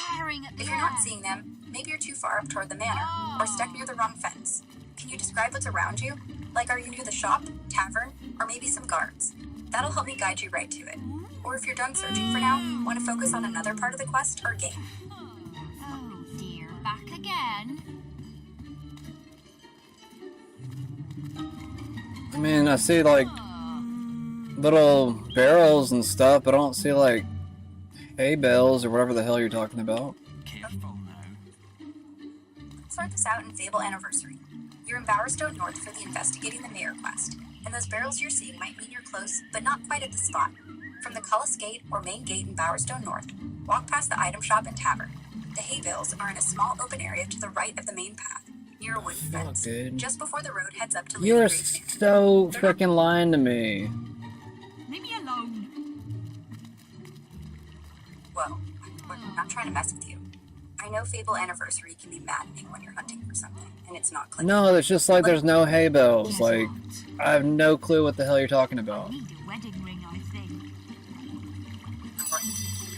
If you're not seeing them, maybe you're too far up toward the manor, or stuck near the wrong fence. Can you describe what's around you? Like, are you near the shop, tavern, or maybe some guards? That'll help me guide you right to it. Or if you're done searching for now, want to focus on another part of the quest or game. Oh dear, back again. I mean, I see, like, little barrels and stuff, but I don't see, like, hay bales or whatever the hell you're talking about. Careful now. Let's start this out in Fable Anniversary. You're in Bowerstone North for the Investigating the Mayor quest, and those barrels you're seeing might mean you're close, but not quite at the spot. From the Cullis Gate or main gate in Bowerstone North, walk past the item shop and tavern. The hay bales are in a small open area to the right of the main path, near a wooden fence, dude. just before the road heads up to Lady You are Grey's Manor. so freaking lying to me. Leave me alone. Whoa, I'm not trying to mess with you. I know Fable Anniversary can be maddening when you're hunting for something, and it's not clicking. No, it's just like there's no hay bales. Like, I have no clue what the hell you're talking about. Need a wedding ring, I think.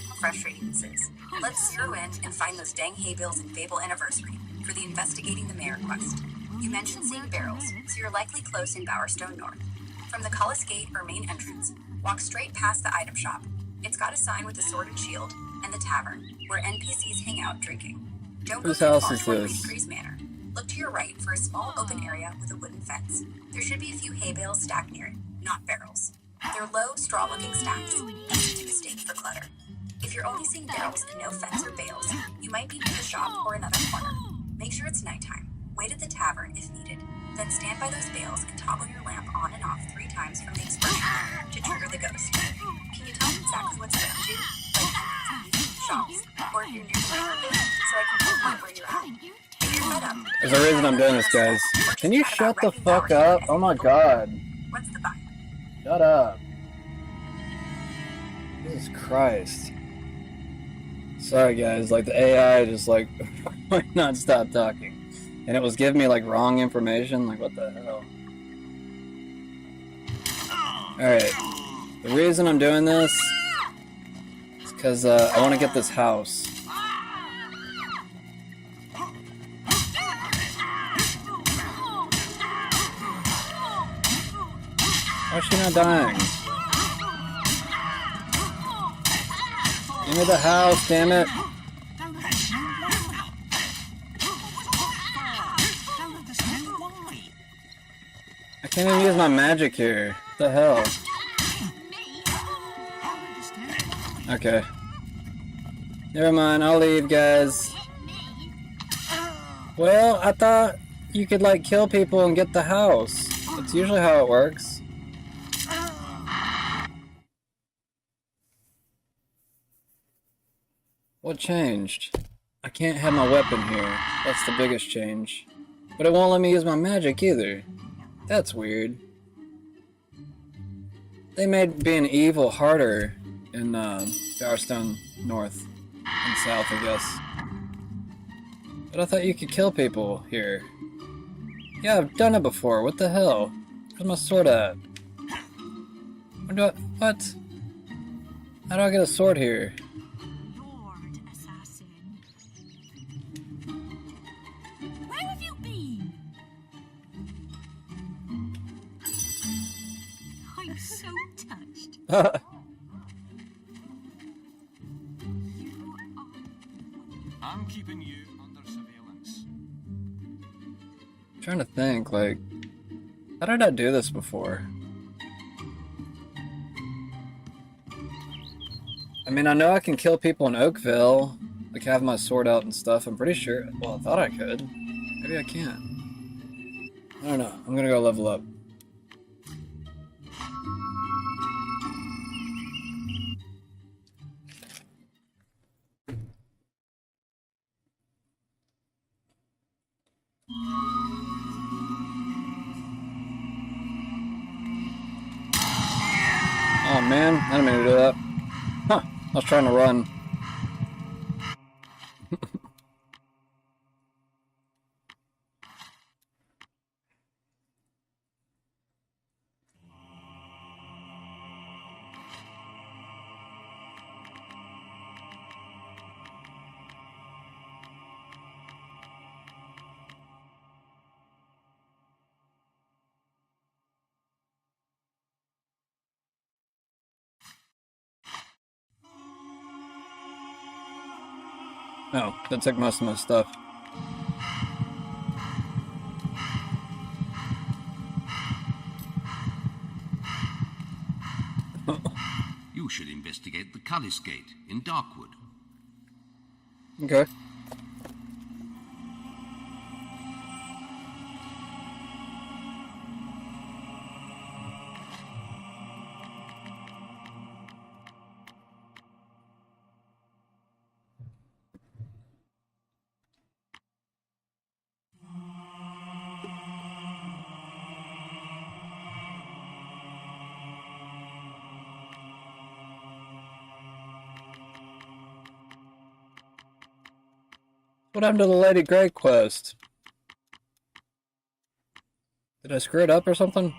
How frustrating this is. Let's zero in and find those dang hay bales in Fable Anniversary for the Investigating the Mayor quest. You mentioned seeing barrels, so you're likely close in Bowerstone North. From the Cullis Gate or main entrance, walk straight past the item shop. It's got a sign with a sword and shield, and the tavern, where NPCs hang out drinking. Don't go Whose too house far is toward this? Lady Grey's Manor. Look to your right for a small open area with a wooden fence. There should be a few hay bales stacked near it, not barrels. They're low, straw-looking stacks, easy to mistake for clutter. If you're only seeing barrels and no fence or bales, you might be near the shop or another corner. Make sure it's nighttime. Wait at the tavern if needed. Then stand by those bales and toggle your lamp on and off 3 times from the expression wheel to trigger the ghost. Can you tell me exactly what's around you? Like NPCs, shops, or if you're near the neighborhood, so I can pinpoint where you're at. If you're head up, There's a reason I'm doing this, guys. Can you shut the fuck up? Oh my god. what's the vibe? Shut up. Jesus Christ. Sorry, guys. Like, the AI just, like, might not stop talking. And it was giving me like wrong information. Like, what the hell? Alright. The reason I'm doing this is because I want to get this house. Why is she not dying? Give me the house, damn it. I can't even use my magic here. What the hell? Okay. Never mind, I'll leave, guys. Well, I thought you could, like, kill people and get the house. That's usually how it works. What changed? I can't have my weapon here. That's the biggest change. But it won't let me use my magic either. That's weird. They made being evil harder in Firestone North and South, I guess. But I thought you could kill people here. Yeah, I've done it before. What the hell? Where's my sword at? What? How do I get a sword here? Lord Assassin. Where have you been? I'm so touched. I'm keeping you under surveillance. I'm trying to think, like, how did I do this before? I mean, I know I can kill people in Oakville, like have my sword out and stuff. I'm pretty sure. Well, I thought I could. Maybe I can't. I don't know. I'm gonna go level up. Oh man, I didn't mean to do that. Huh, I was trying to run. No, that took most of my stuff. You should investigate the Cullis Gate in Darkwood. Okay. What happened to the Lady Grey quest? Did I screw it up or something?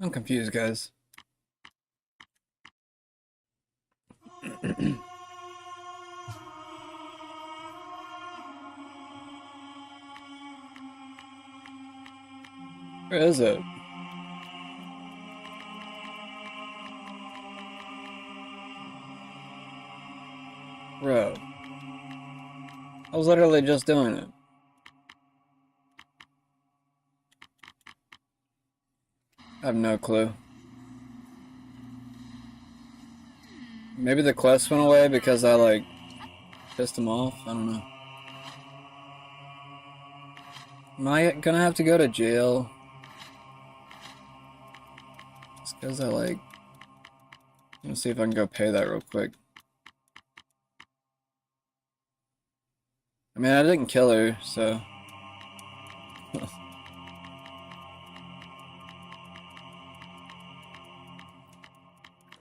I'm confused, guys. Where is it? Bro. I was literally just doing it. I have no clue. Maybe the quest went away because I, like, pissed him off? I don't know. Am I gonna have to go to jail? Just because I, like... Let me see if I can go pay that real quick. I mean, I didn't kill her, so...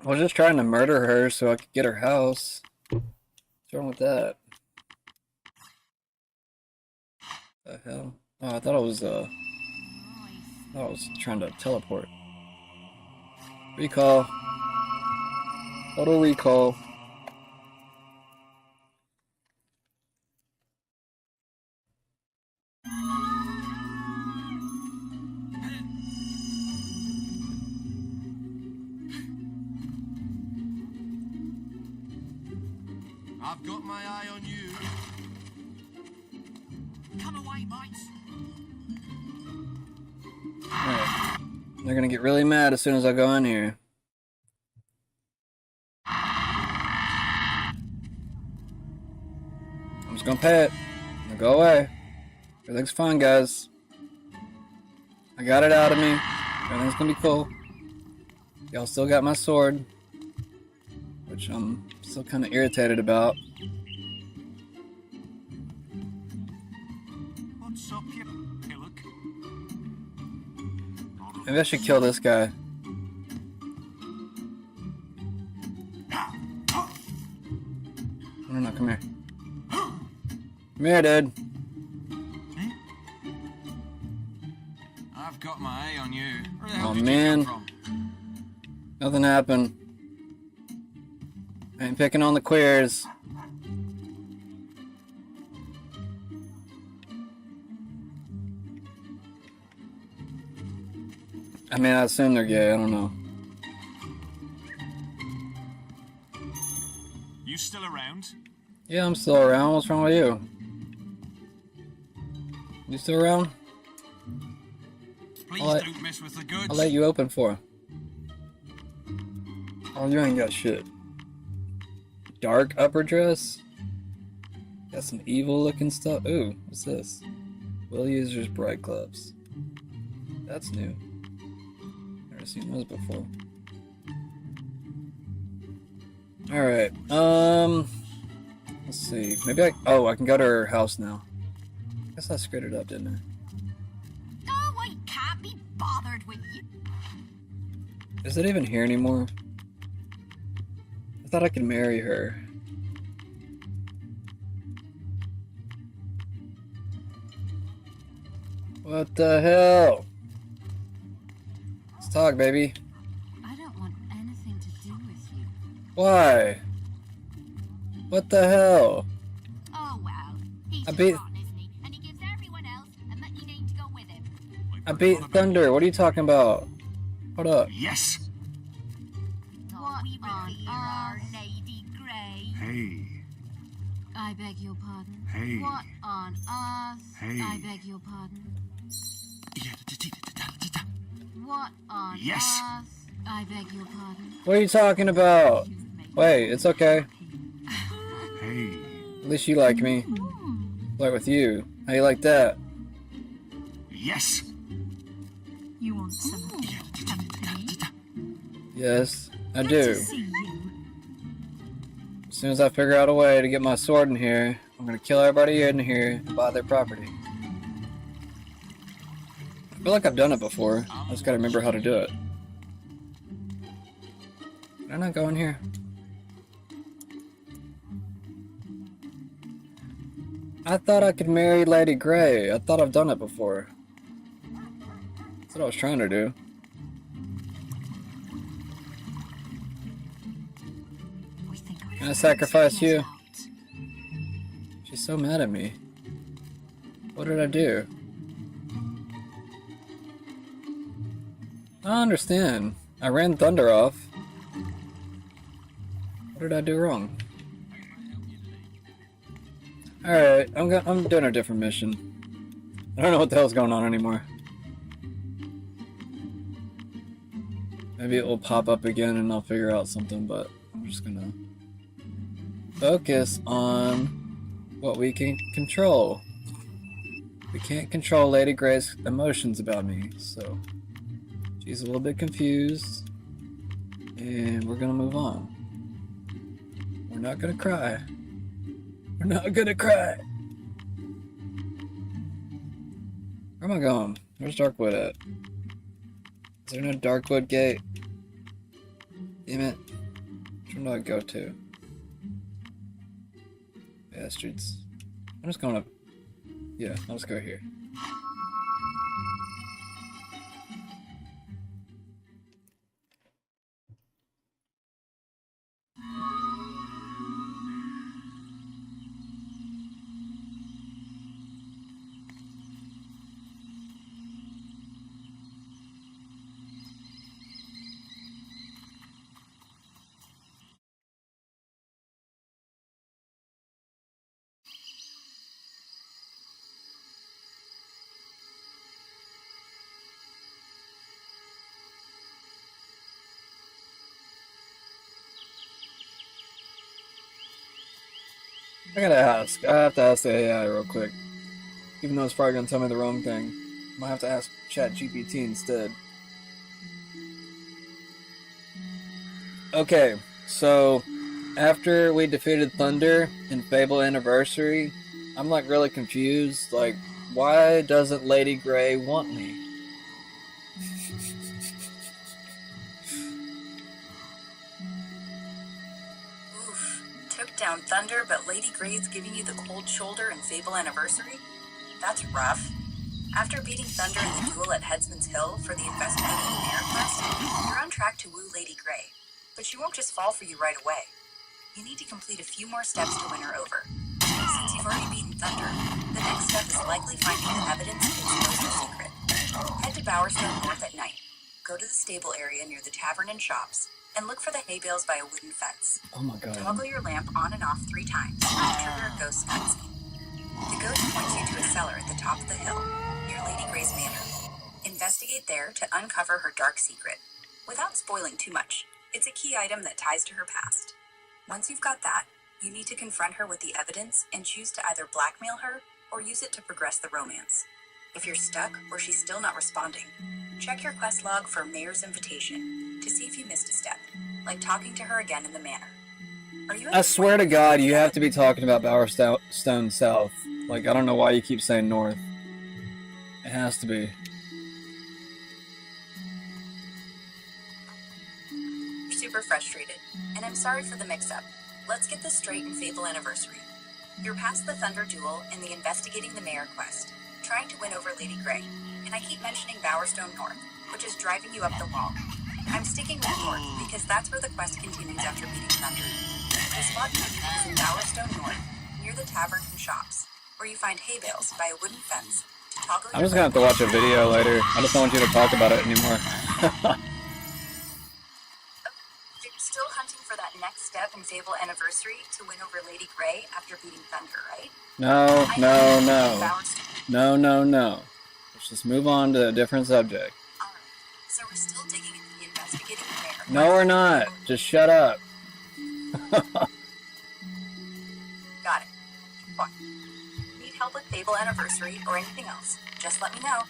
I was just trying to murder her so I could get her house. What's wrong with that? The hell? Oh, I thought I was trying to teleport. Recall. Auto recall. I've got my eye on you. Come away, mates. Alright. They're gonna get really mad as soon as I go in here. I'm just gonna pay it. Now go away. Everything's fine, guys. I got it out of me. Everything's gonna be cool. Y'all still got my sword, which I'm still kind of irritated about. What's up, you pillock? Maybe I should kill this guy. No, come here. Come here, dude. I've got my eye on you. Where the Oh, hell did man. you come from? Nothing happened. I ain't picking on the queers. I mean, I assume they're gay, I don't know. You still around? Yeah, I'm still around. What's wrong with you? You still around? Please don't mess with the goods. I'll let you open for. Oh, you ain't got shit. Dark upper dress? Got some evil looking stuff. Ooh, what's this? Will users bright clubs. That's new. Never seen those before. Alright, let's see. Maybe I can go to her house now. Guess I screwed it up, didn't I? Oh, I can't be bothered with you. Is it even here anymore? I thought I could marry her. What the hell? Let's talk, baby. I don't want anything to do with you. Why? What the hell? Oh, well. He's I beat- rotten, isn't he? And he gives everyone else a lucky name to go with him. I beat Thunder. What are you talking about? Hold up. Yes. What we revere our Lady Grey. Hey. I beg your pardon. Hey. What on earth? Hey. I beg your pardon. What on Yes. earth? I beg your pardon. What are you talking about? Wait, it's okay. Hey. At least you like me. Like with you. How you like that? Yes. You want some company? Yes, I Good do. to see you. As soon as I figure out a way to get my sword in here, I'm gonna kill everybody in here and buy their property. I feel like I've done it before. I just gotta remember how to do it. Can I not go in here? I thought I could marry Lady Grey. I thought I've done it before. That's what I was trying to do. Can I sacrifice you? She's so mad at me. What did I do? I don't understand. I ran Thunder off. What did I do wrong? Alright, I'm doing a different mission. I don't know what the hell's going on anymore. Maybe it will pop up again and I'll figure out something, but I'm just gonna focus on what we can control. We can't control Lady Grey's emotions about me, so she's a little bit confused, and we're gonna move on. We're not gonna cry. We're not gonna cry. Where am I going? Where's Darkwood at? Is there no Darkwood gate? Damn it. Where do I go to? Bastards. I'm just gonna... Yeah, I'll just go here. I gotta ask. I have to ask the AI real quick. Even though it's probably gonna tell me the wrong thing. I might have to ask ChatGPT instead. Okay, so after we defeated Thunder in Fable Anniversary, I'm like really confused. Like, why doesn't Lady Grey want me? Took down Thunder, but Lady Grey's giving you the cold shoulder in Fable Anniversary? That's rough. After beating Thunder in the duel at Headsman's Hill for the investigating mayor quest, you're on track to woo Lady Grey. But she won't just fall for you right away. You need to complete a few more steps to win her over. Since you've already beaten Thunder, the next step is likely finding the evidence to expose her secret. Head to Bowerstone North at night. Go to the stable area near the tavern and shops, and look for the hay bales by a wooden fence. Oh my god. Toggle your lamp on and off 3 times to trigger a ghost cutscene. The ghost points you to a cellar at the top of the hill, near Lady Grey's manor. Investigate there to uncover her dark secret. Without spoiling too much, it's a key item that ties to her past. Once you've got that, you need to confront her with the evidence and choose to either blackmail her or use it to progress the romance. If you're stuck or she's still not responding, check your quest log for Mayor's Invitation to see if you missed a step, like talking to her again in the manor. Are you I swear to God, you have to be talking about Bowerstone South. Like, I don't know why you keep saying North. It has to be. You're super frustrated, and I'm sorry for the mix-up. Let's get this straight in Fable Anniversary. You're past the Thunder duel and the investigating the mayor quest, trying to win over Lady Grey, and I keep mentioning Bowerstone North, which is driving you up the wall. I'm sticking with North because that's where the quest continues after beating Thunder. The spot is in Bowerstone North, near the tavern and shops, where you find hay bales by a wooden fence to toggle I'm just gonna have to watch a video later. I just don't want you to talk about it anymore. You're still hunting for that next step in Fable Anniversary to win over Lady Grey after beating Thunder, right? No, no, no. No, no, no. Let's just move on to a different subject. Alright, so we're still digging into the investigating the mayor. No, we're not. Just shut up. Got it. Fine. Need help with Fable Anniversary or anything else, just let me know.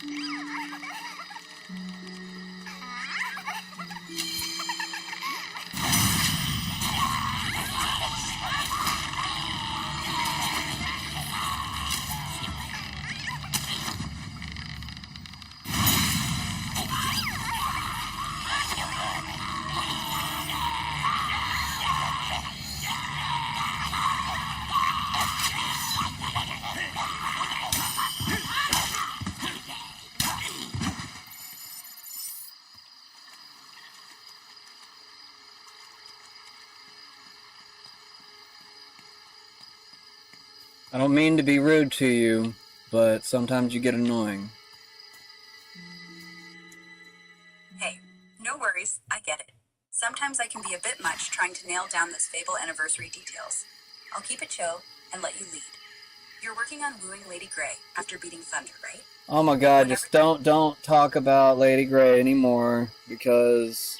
I don't mean to be rude to you, but sometimes you get annoying. Hey, no worries, I get it. Sometimes I can be a bit much trying to nail down this Fable Anniversary details. I'll keep it chill and let you lead. You're working on wooing Lady Grey after beating Thunder, right? Oh my god, just don't talk about Lady Grey anymore, because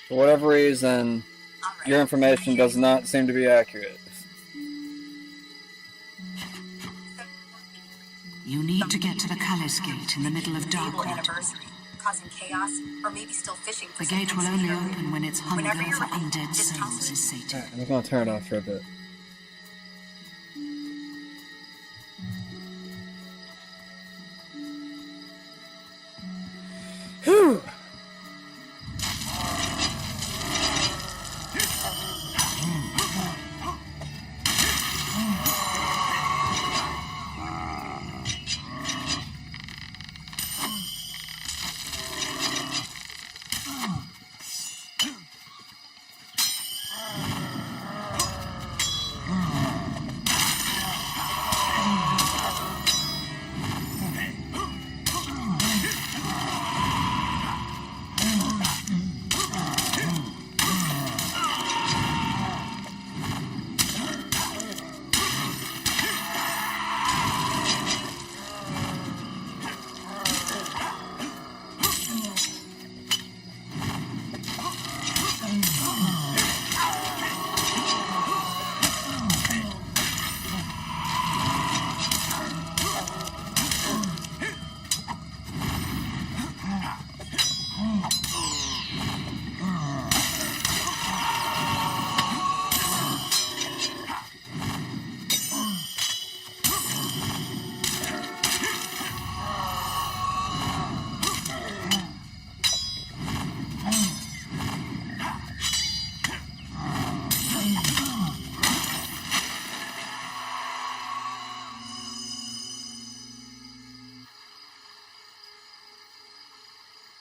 for whatever reason, your information does not seem to be accurate. You need to get to the Callis Gate in the middle of Darkwood. Anniversary, causing chaos, or maybe still fishing for The gate will only open when its hunger Whenever you're for ready, undead just souls is sated. Alright, I'm gonna turn it off for a bit. Whew!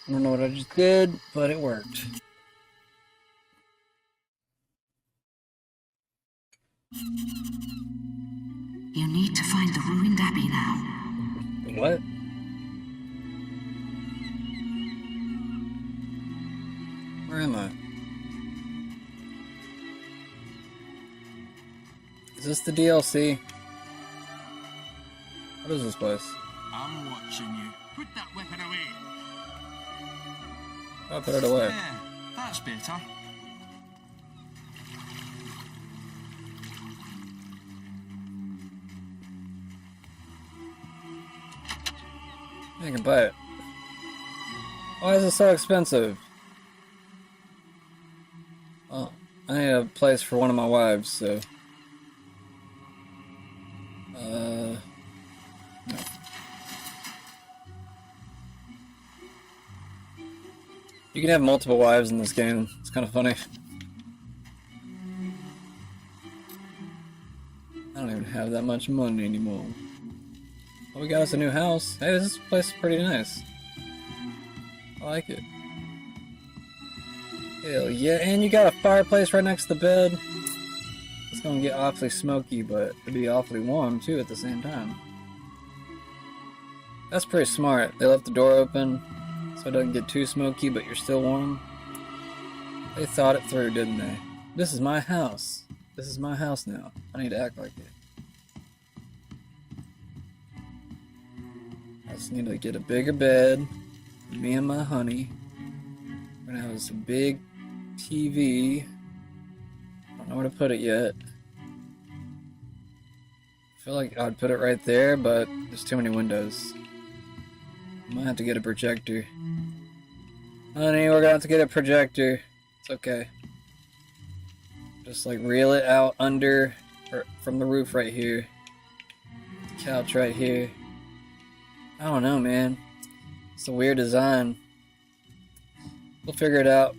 I don't know what I just did, but it worked. You need to find the ruined abbey now. What? Where am I? Is this the DLC? What is this place? I'm watching you. Put that weapon away. I'll put it away. Yeah, that's better. I can buy it. Why is it so expensive? Oh, I need a place for one of my wives, so... no. You can have multiple wives in this game. It's kind of funny. I don't even have that much money anymore. Well, we got us a new house. Hey, this place is pretty nice. I like it. Hell yeah, and you got a fireplace right next to the bed. It's gonna get awfully smoky, but it'll be awfully warm too at the same time. That's pretty smart. They left the door open so it doesn't get too smoky, but you're still warm. They thought it through, didn't they? This is my house. This is my house now. I need to act like it. I just need to get a bigger bed. Me and my honey. We're gonna have some big TV. I don't know where to put it yet. I feel like I'd put it right there, but there's too many windows. I might have to get a projector. Honey, we're gonna have to get a projector. It's okay. Just like reel it out under, or from the roof right here. The couch right here. I don't know, man. It's a weird design. We'll figure it out.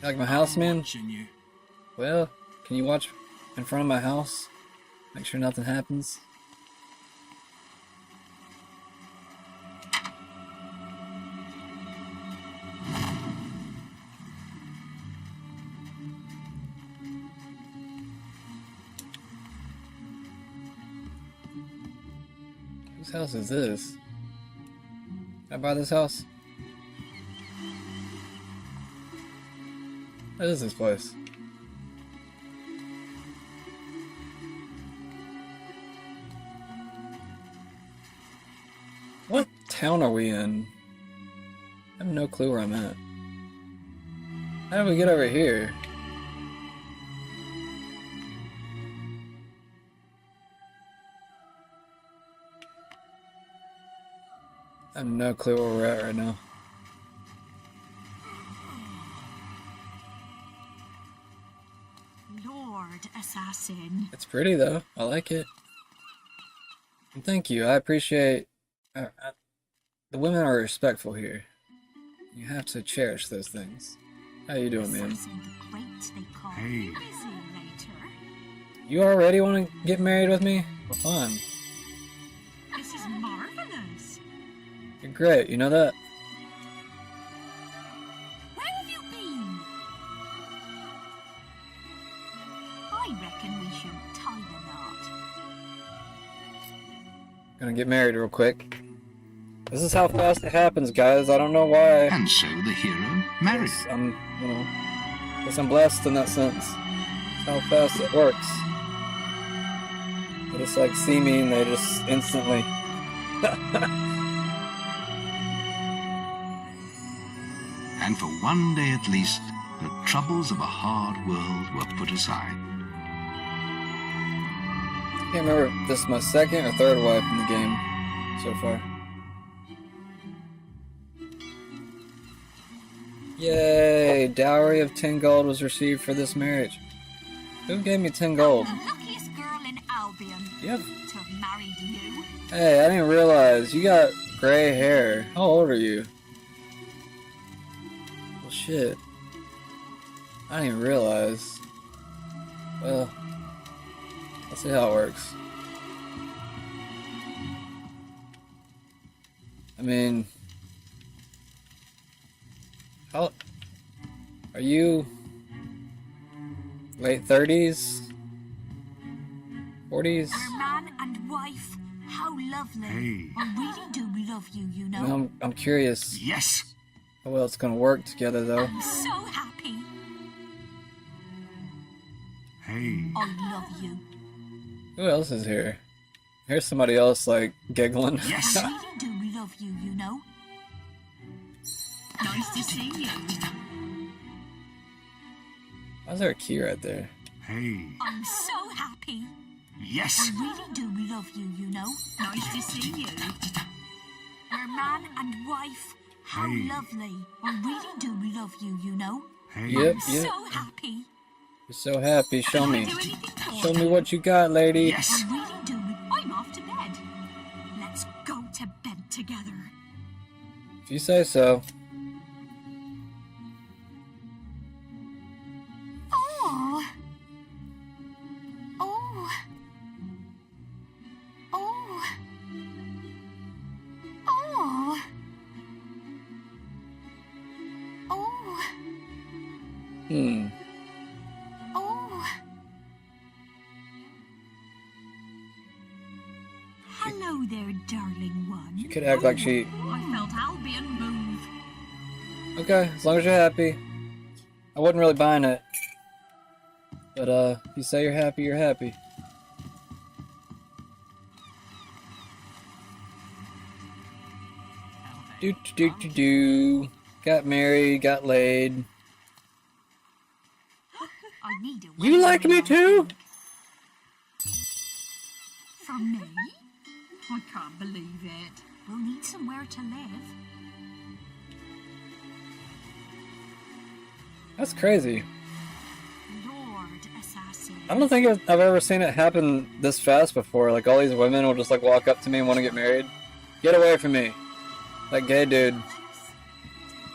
You like my house, man? Well, can you watch in front of my house? Make sure nothing happens. Whose house is this? Can I buy this house? What is this place? What town are we in? I have no clue where I'm at. How did we get over here? I have no clue where we're at right now. Lord Assassin. It's pretty though. I like it. And thank you. I appreciate... the women are respectful here. You have to cherish those things. How you doing, man? Hey. You already want to get married with me? Well, fine. This is marvelous. You're great. You know that? Where have you been? I reckon we should tie the knot. Gonna get married real quick. This is how fast it happens, guys. I don't know why. And so the hero married. I'm, guess I'm blessed in that sense. That's how fast it works. They just like see me and they just instantly. And for one day at least, the troubles of a hard world were put aside. I can't remember if this is my second or third wife in the game so far. Yay! Dowry of 10 gold was received for this marriage. Who gave me 10 gold? The luckiest girl in Albion. Yep. To have married you. Hey, I didn't realize you got gray hair. How old are you? Well, shit. I didn't even realize. Well, let's see how it works. I mean, how are you? Late 30s? 40s? We're man and wife. How lovely. Hey. I really do love you, you know. No, I'm curious. Yes. How well it's gonna work together, though. I'm so happy. Hey. I love you. Who else is here? Here's somebody else, like, giggling. Yes. I really do love you, you know. Nice to see you. Why is there a key right there? Hey. I'm so happy. Yes. I really do love you, you know. Nice to see you. We're man and wife. How Hey. lovely. I really do love you, you know. Hey. Yep, I'm yep. so happy. You're so happy. Show Can I me. do anything for Show me you? what you got, lady. Yes. I really do. I'm off to bed. Let's go to bed together. If you say so. Oh. Oh. Oh. Oh. Oh. Hmm. Oh. Hello there, darling one. She could act like she... I felt Albion move. Okay, as long as you're happy. I wasn't really buying it. But, if you say you're happy, you're happy. Do. Got married, got laid. I need a You wedding like me ring, I too? think. For me? I can't believe it. We'll need somewhere to live. That's crazy. Lord Assassin. I don't think I've ever seen it happen this fast before. Like, all these women will just, like, walk up to me and want to get married. Get away from me. That gay dude.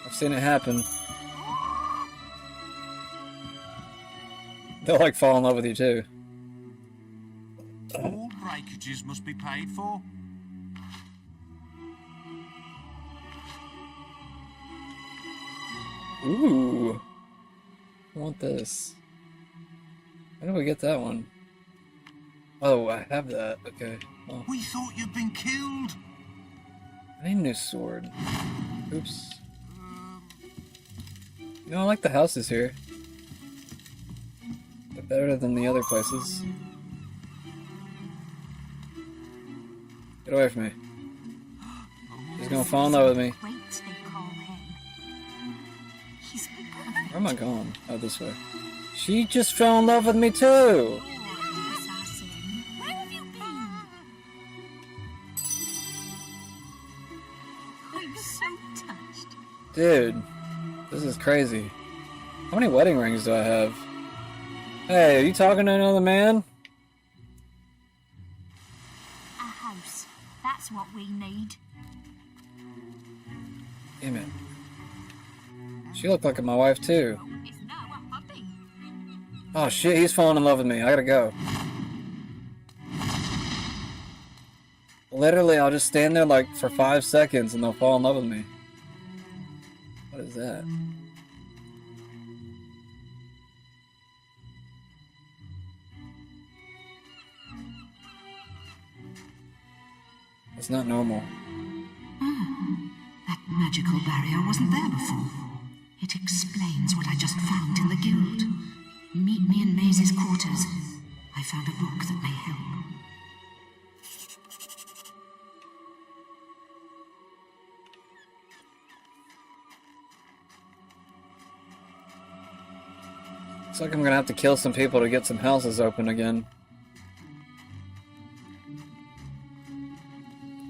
I've seen it happen. They'll, like, fall in love with you, too. All breakages must be paid for. Ooh. I want this. How do we get that one? Oh, I have that. Okay. Well, We thought you'd been killed. I need a new sword. Oops. You know, I like the houses here. They're better than the other places. Get away from me. He's gonna fall in love with me. Great, they call him. He's perfect. Where am I going? Oh, this way. She just fell in love with me too! Lord Assassin. Where have you been? I'm so touched. Dude, this is crazy. How many wedding rings do I have? Hey, are you talking to another man? A house. That's what we need. Damn it. She looked like my wife too. It's now a puppy. Oh shit, he's falling in love with me. I gotta go. Literally, I'll just stand there like for 5 seconds and they'll fall in love with me. What is that? It's not normal. That magical barrier wasn't there before. It explains what I just found in the guild. Meet me in Maisie's quarters. I found a book that may help. Looks like I'm gonna have to kill some people to get some houses open again.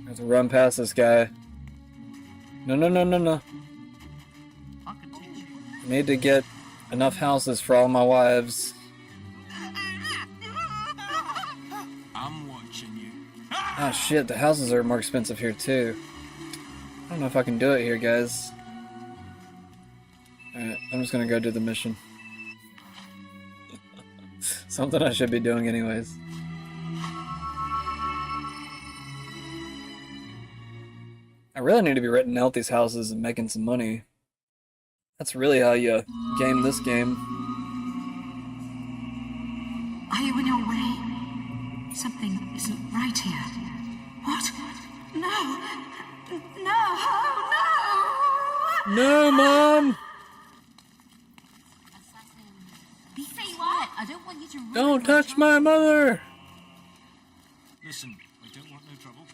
I have to run past this guy. No. I can teach you. I need to get enough houses for all my wives. I'm watching you. Ah shit, the houses are more expensive here too. I don't know if I can do it here, guys. Alright, I'm just gonna go do the mission. Something I should be doing anyways. I really need to be renting out these houses and making some money. That's really how you game this game. Are you in your way? Something isn't right here. What? No! No! No, Mom! Say what? I don't want you to ruin Don't touch my mother! Listen, I don't want no trouble.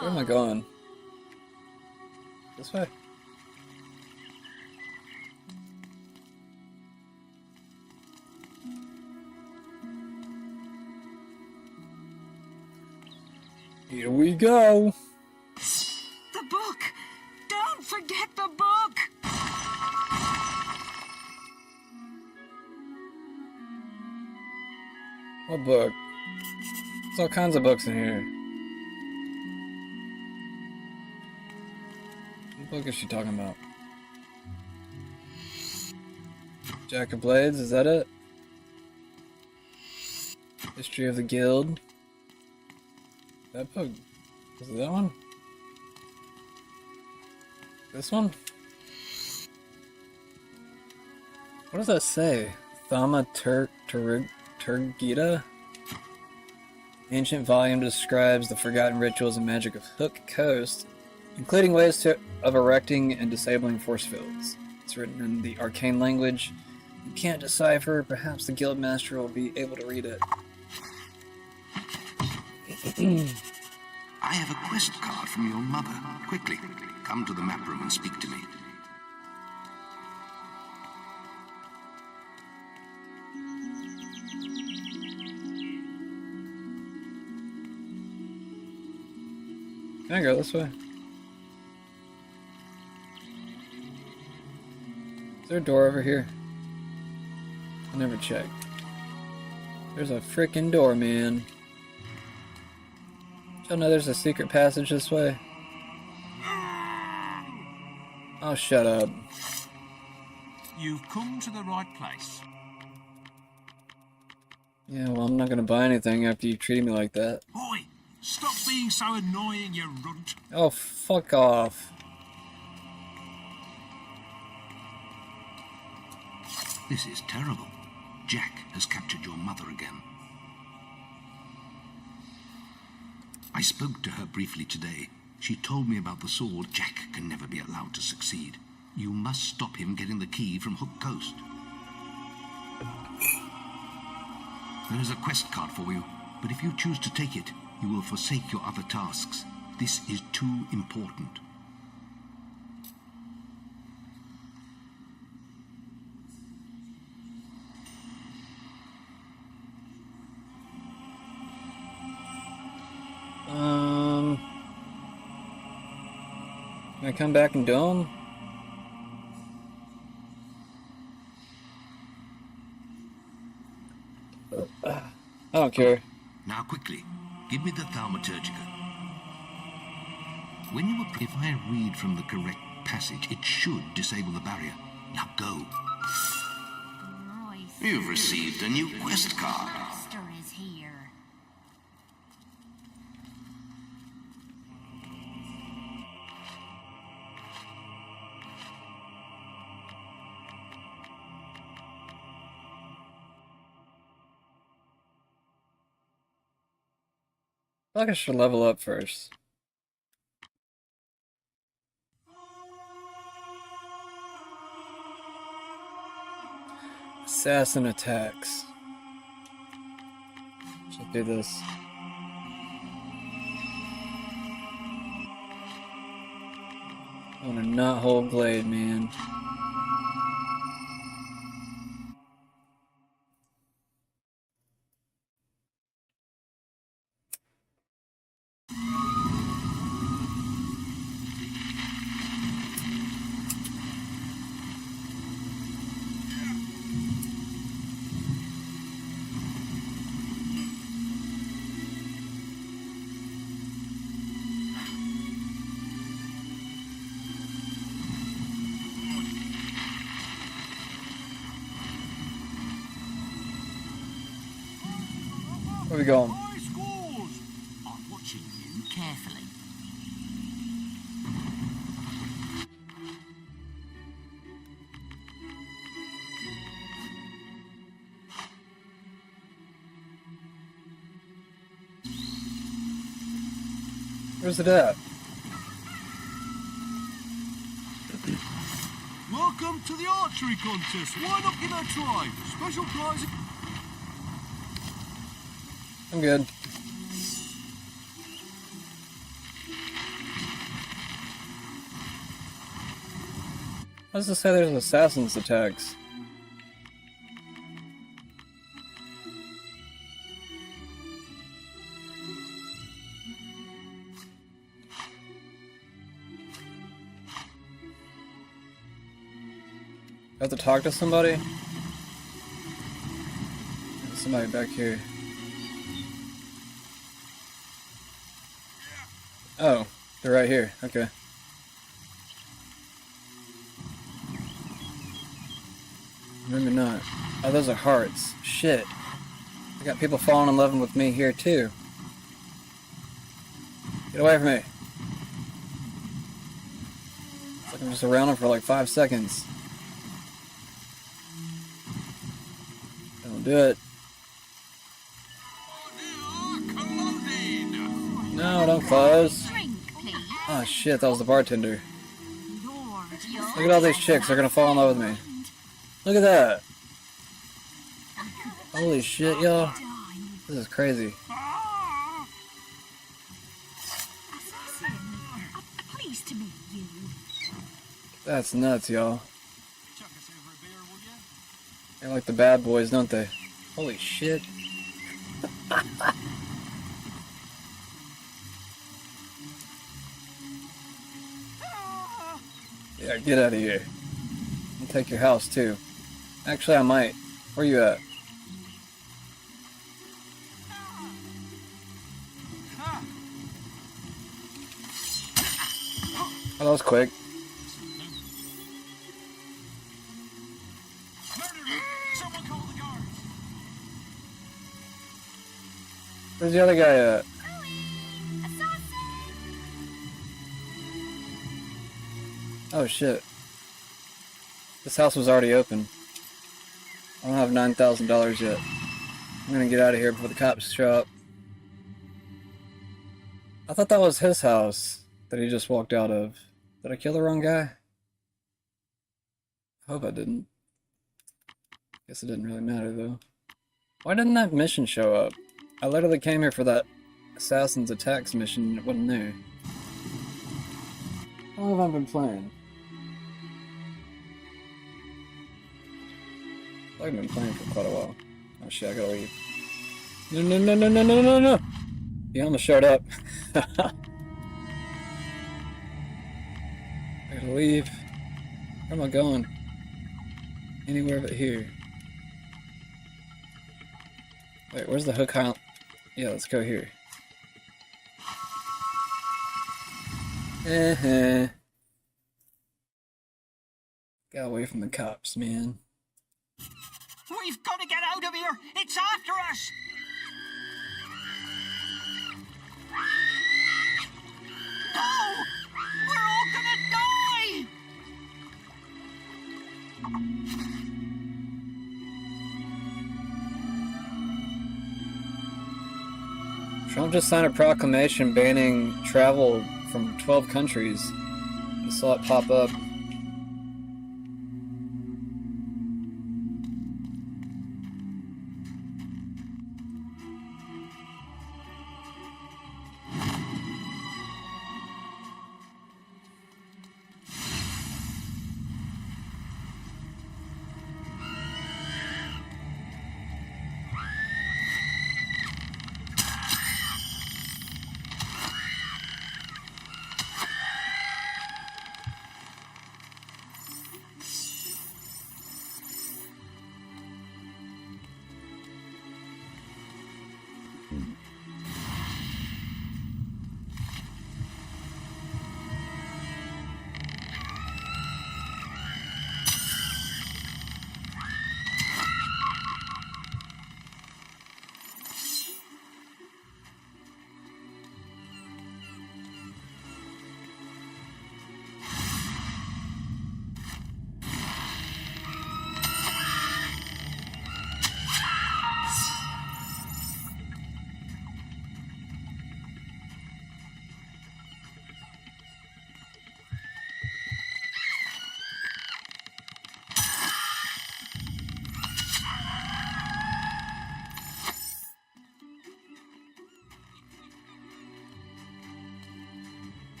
Where am I going? This way? Here we go! The book! Don't forget the book! What book? There's all kinds of books in here. What book is she talking about? Jack of Blades, is that it? History of the Guild. That book. Is it that one? This one? What does that say? Turgida? Ancient volume describes the forgotten rituals and magic of Hook Coast, including ways of erecting and disabling force fields. It's written in the arcane language. You can't decipher. Perhaps the guild master will be able to read it. I have a quest card from your mother. Quickly, come to the map room and speak to me. Can I go this way? Is there a door over here? I never checked. There's a frickin' door, man. Y'all know there's a secret passage this way? Oh, shut up. You've come to the right place. Yeah, well, I'm not gonna buy anything after you treated me like that. Oi! Stop being so annoying, you runt. Oh, fuck off. This is terrible. Jack has captured your mother again. I spoke to her briefly today. She told me about the sword. Jack can never be allowed to succeed. You must stop him getting the key from Hook Coast. There is a quest card for you, but if you choose to take it, you will forsake your other tasks. This is too important. Can I come back and do them? I don't care. Now quickly, give me the thaumaturgica. When you if I read from the correct passage, it should disable the barrier. Now go. You've received a new quest card. Master is here. I feel like I should level up first. Assassin attacks. Should do this. I want to not hold blade, man. Where are we going? High scores! I'm watching you carefully. Where's it at? Welcome to the archery contest. Why not give it a try? Special prize. I'm good. How does it say there's assassins attacks? I have to talk to somebody? There's somebody back here. Oh, they're right here. Okay. Maybe not. Oh, those are hearts. Shit. I got people falling in love with me here too. Get away from me. It's like I'm just around them for like 5 seconds. Don't do it. No, don't close. Oh shit, that was the bartender. Look at all these chicks, they're gonna fall in love with me. Look at that. Holy shit, y'all. This is crazy. Pleased to meet you. That's nuts, y'all. They like the bad boys, don't they? Holy shit. Yeah, get out of here. I'll take your house too. Actually, I might. Where you at? Oh, that was quick. Where's the other guy at? Oh shit. This house was already open. I don't have $9,000 yet. I'm gonna get out of here before the cops show up. I thought that was his house that he just walked out of. Did I kill the wrong guy? I hope I didn't. Guess it didn't really matter though. Why didn't that mission show up? I literally came here for that Assassin's Attacks mission and it wasn't there. How long have I been playing? I've been playing for quite a while. Oh shit, I gotta leave. No, no, no, no, no, no, no, no! He almost showed up. I gotta leave. Where am I going? Anywhere but here. Wait, where's the hook house? Yeah, let's go here. Got away from the cops, man. We've got to get out of here! It's after us! No! We're all gonna die! Trump just signed a proclamation banning travel from 12 countries. I saw it pop up.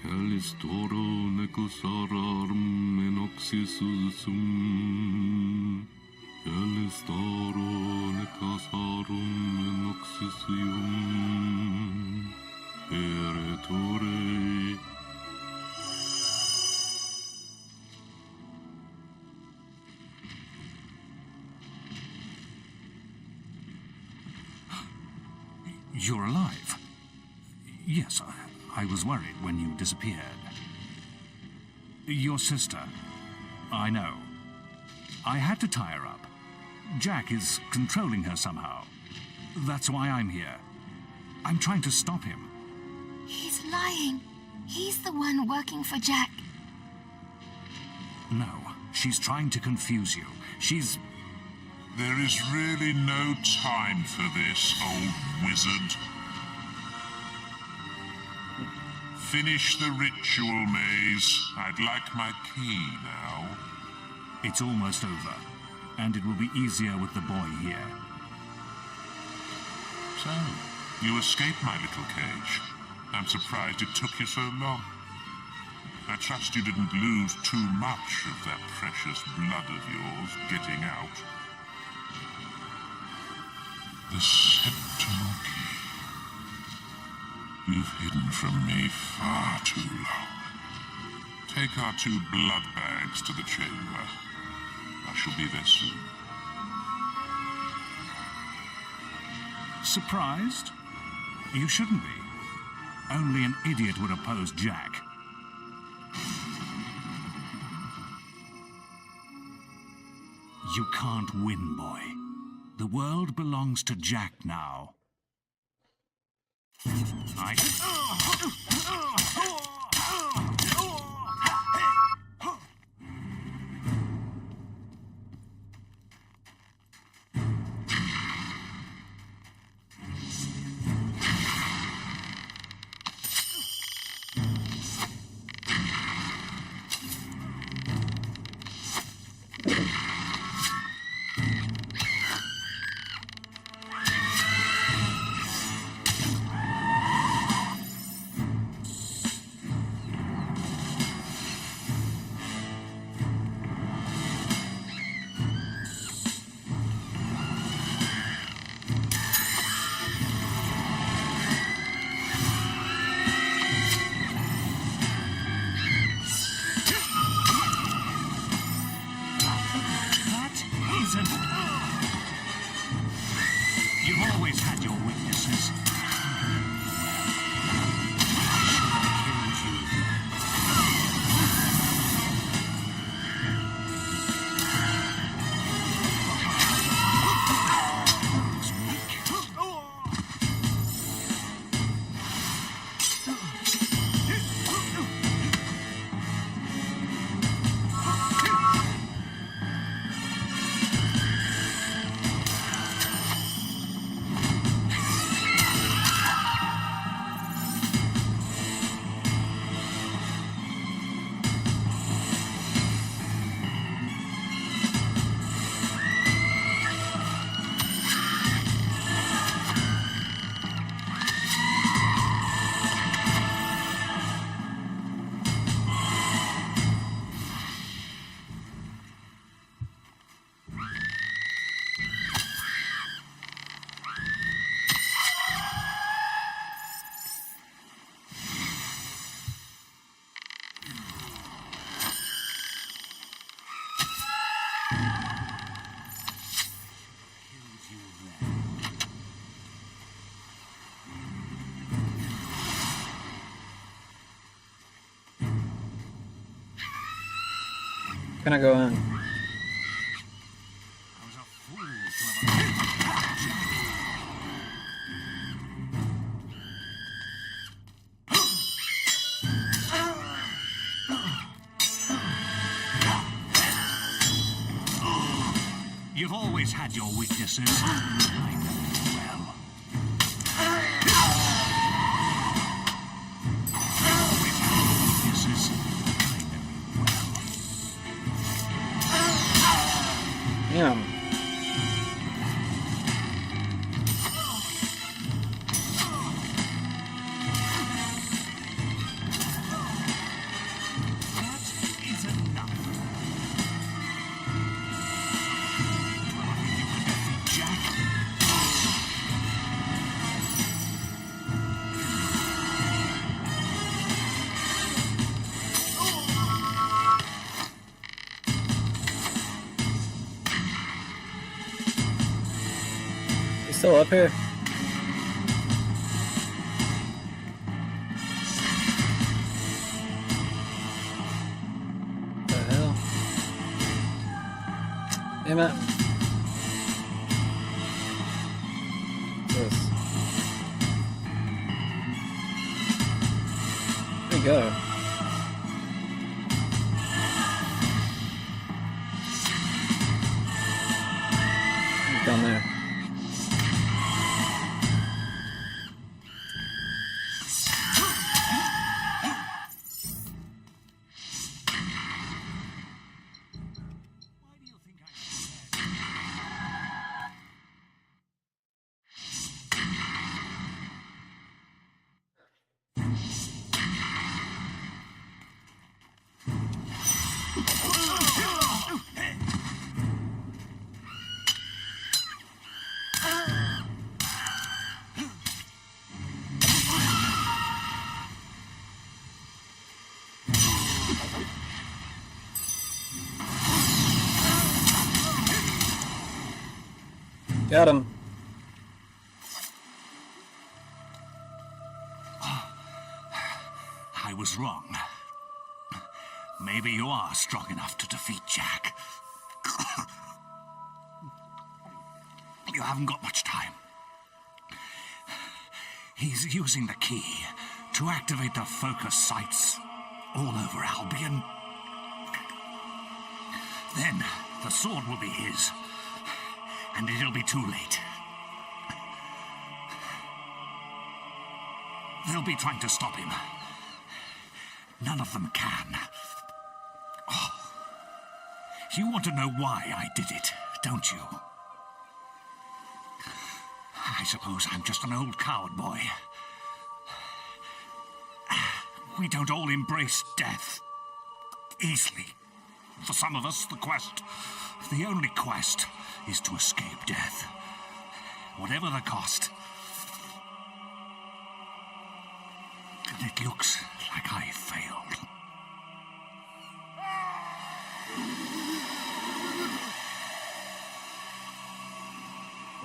Calistoro necosarum enoxisususum. Calistoro necosarum enoxisium. Eretore. You're alive. Yes, I was worried when you disappeared. Your sister. I know. I had to tie her up. Jack is controlling her somehow. That's why I'm here. I'm trying to stop him. He's lying. He's the one working for Jack. No, she's trying to confuse you. She's... There is really no time for this, old wizard. Finish the ritual, Maze. I'd like my key now. It's almost over, and it will be easier with the boy here. So, you escaped my little cage. I'm surprised it took you so long. I trust you didn't lose too much of that precious blood of yours getting out. The Sentinel Key. You've hidden from me far too long. Take our 2 blood bags to the chamber. I shall be there soon. Surprised? You shouldn't be. Only an idiot would oppose Jack. You can't win, boy. The world belongs to Jack now. You've always had your weaknesses. Can I go in? You've always had your weaknesses. I know you well. Always had your weaknesses. Yeah. still up here? What the hell? Damn it. What's this? Where'd he go? He's down there. Got him. I was wrong. Maybe you are strong enough to defeat Jack. You haven't got much time. He's using the key to activate the focus sights all over Albion. Then the sword will be his, and it'll be too late. They'll be trying to stop him. None of them can. Oh. You want to know why I did it, don't you? I suppose I'm just an old coward boy. We don't all embrace death easily. For some of us, the only quest, is to escape death, whatever the cost. And it looks like I failed.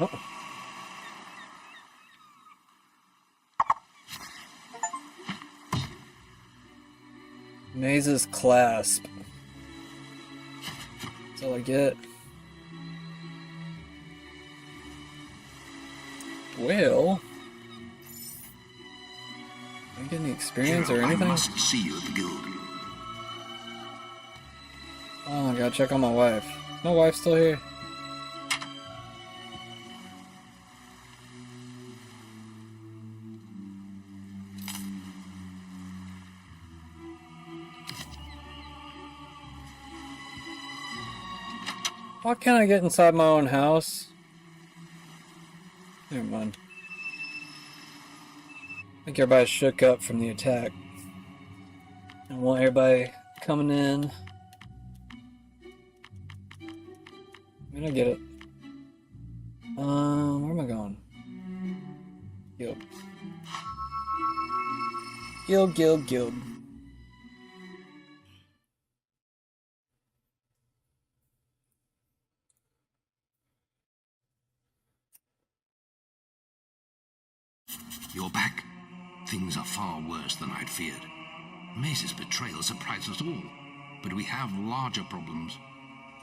Oh. Maze's clasp. That's all I get. Well, do I get any experience or anything? I must see you at the guild. Oh, I gotta check on my wife. Is my wife still here? Why can't I get inside my own house? Never mind. I think everybody's shook up from the attack. I want everybody coming in. I mean, I get it. Where am I going? Guild. Guild. You're back? Things are far worse than I'd feared. Mace's betrayal surprised us all, but we have larger problems.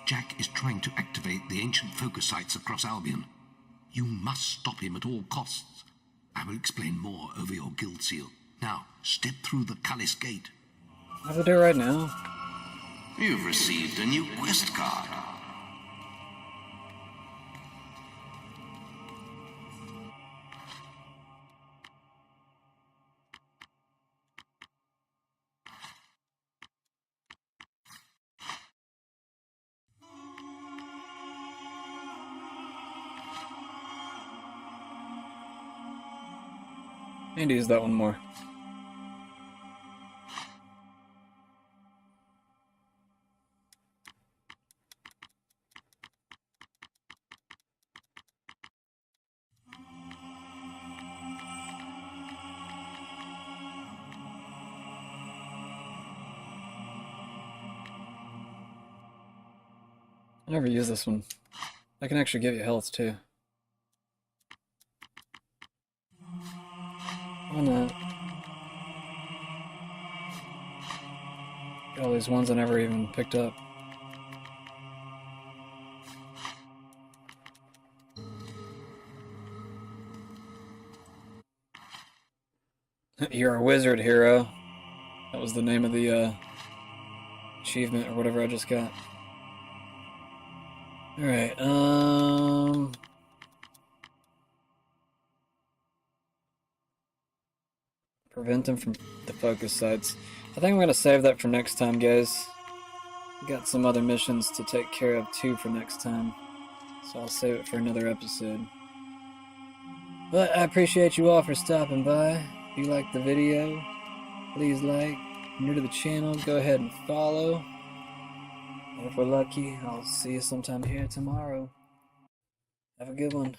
Jack is trying to activate the ancient focus sites across Albion. You must stop him at all costs. I will explain more over your guild seal. Now, step through the Cullis gate. How do I do it right now? You've received a new quest card. I need to use that one more. I never use this one. I can actually give you health too. Why not? Got all these ones I never even picked up. You're a wizard, hero. That was the name of the achievement or whatever I just got. Alright, prevent them from the focus sites. I think I'm going to save that for next time, guys. Got some other missions to take care of too for next time. So I'll save it for another episode. But I appreciate you all for stopping by. If you liked the video, please like. If you're new to the channel, go ahead and follow. And if we're lucky, I'll see you sometime here tomorrow. Have a good one.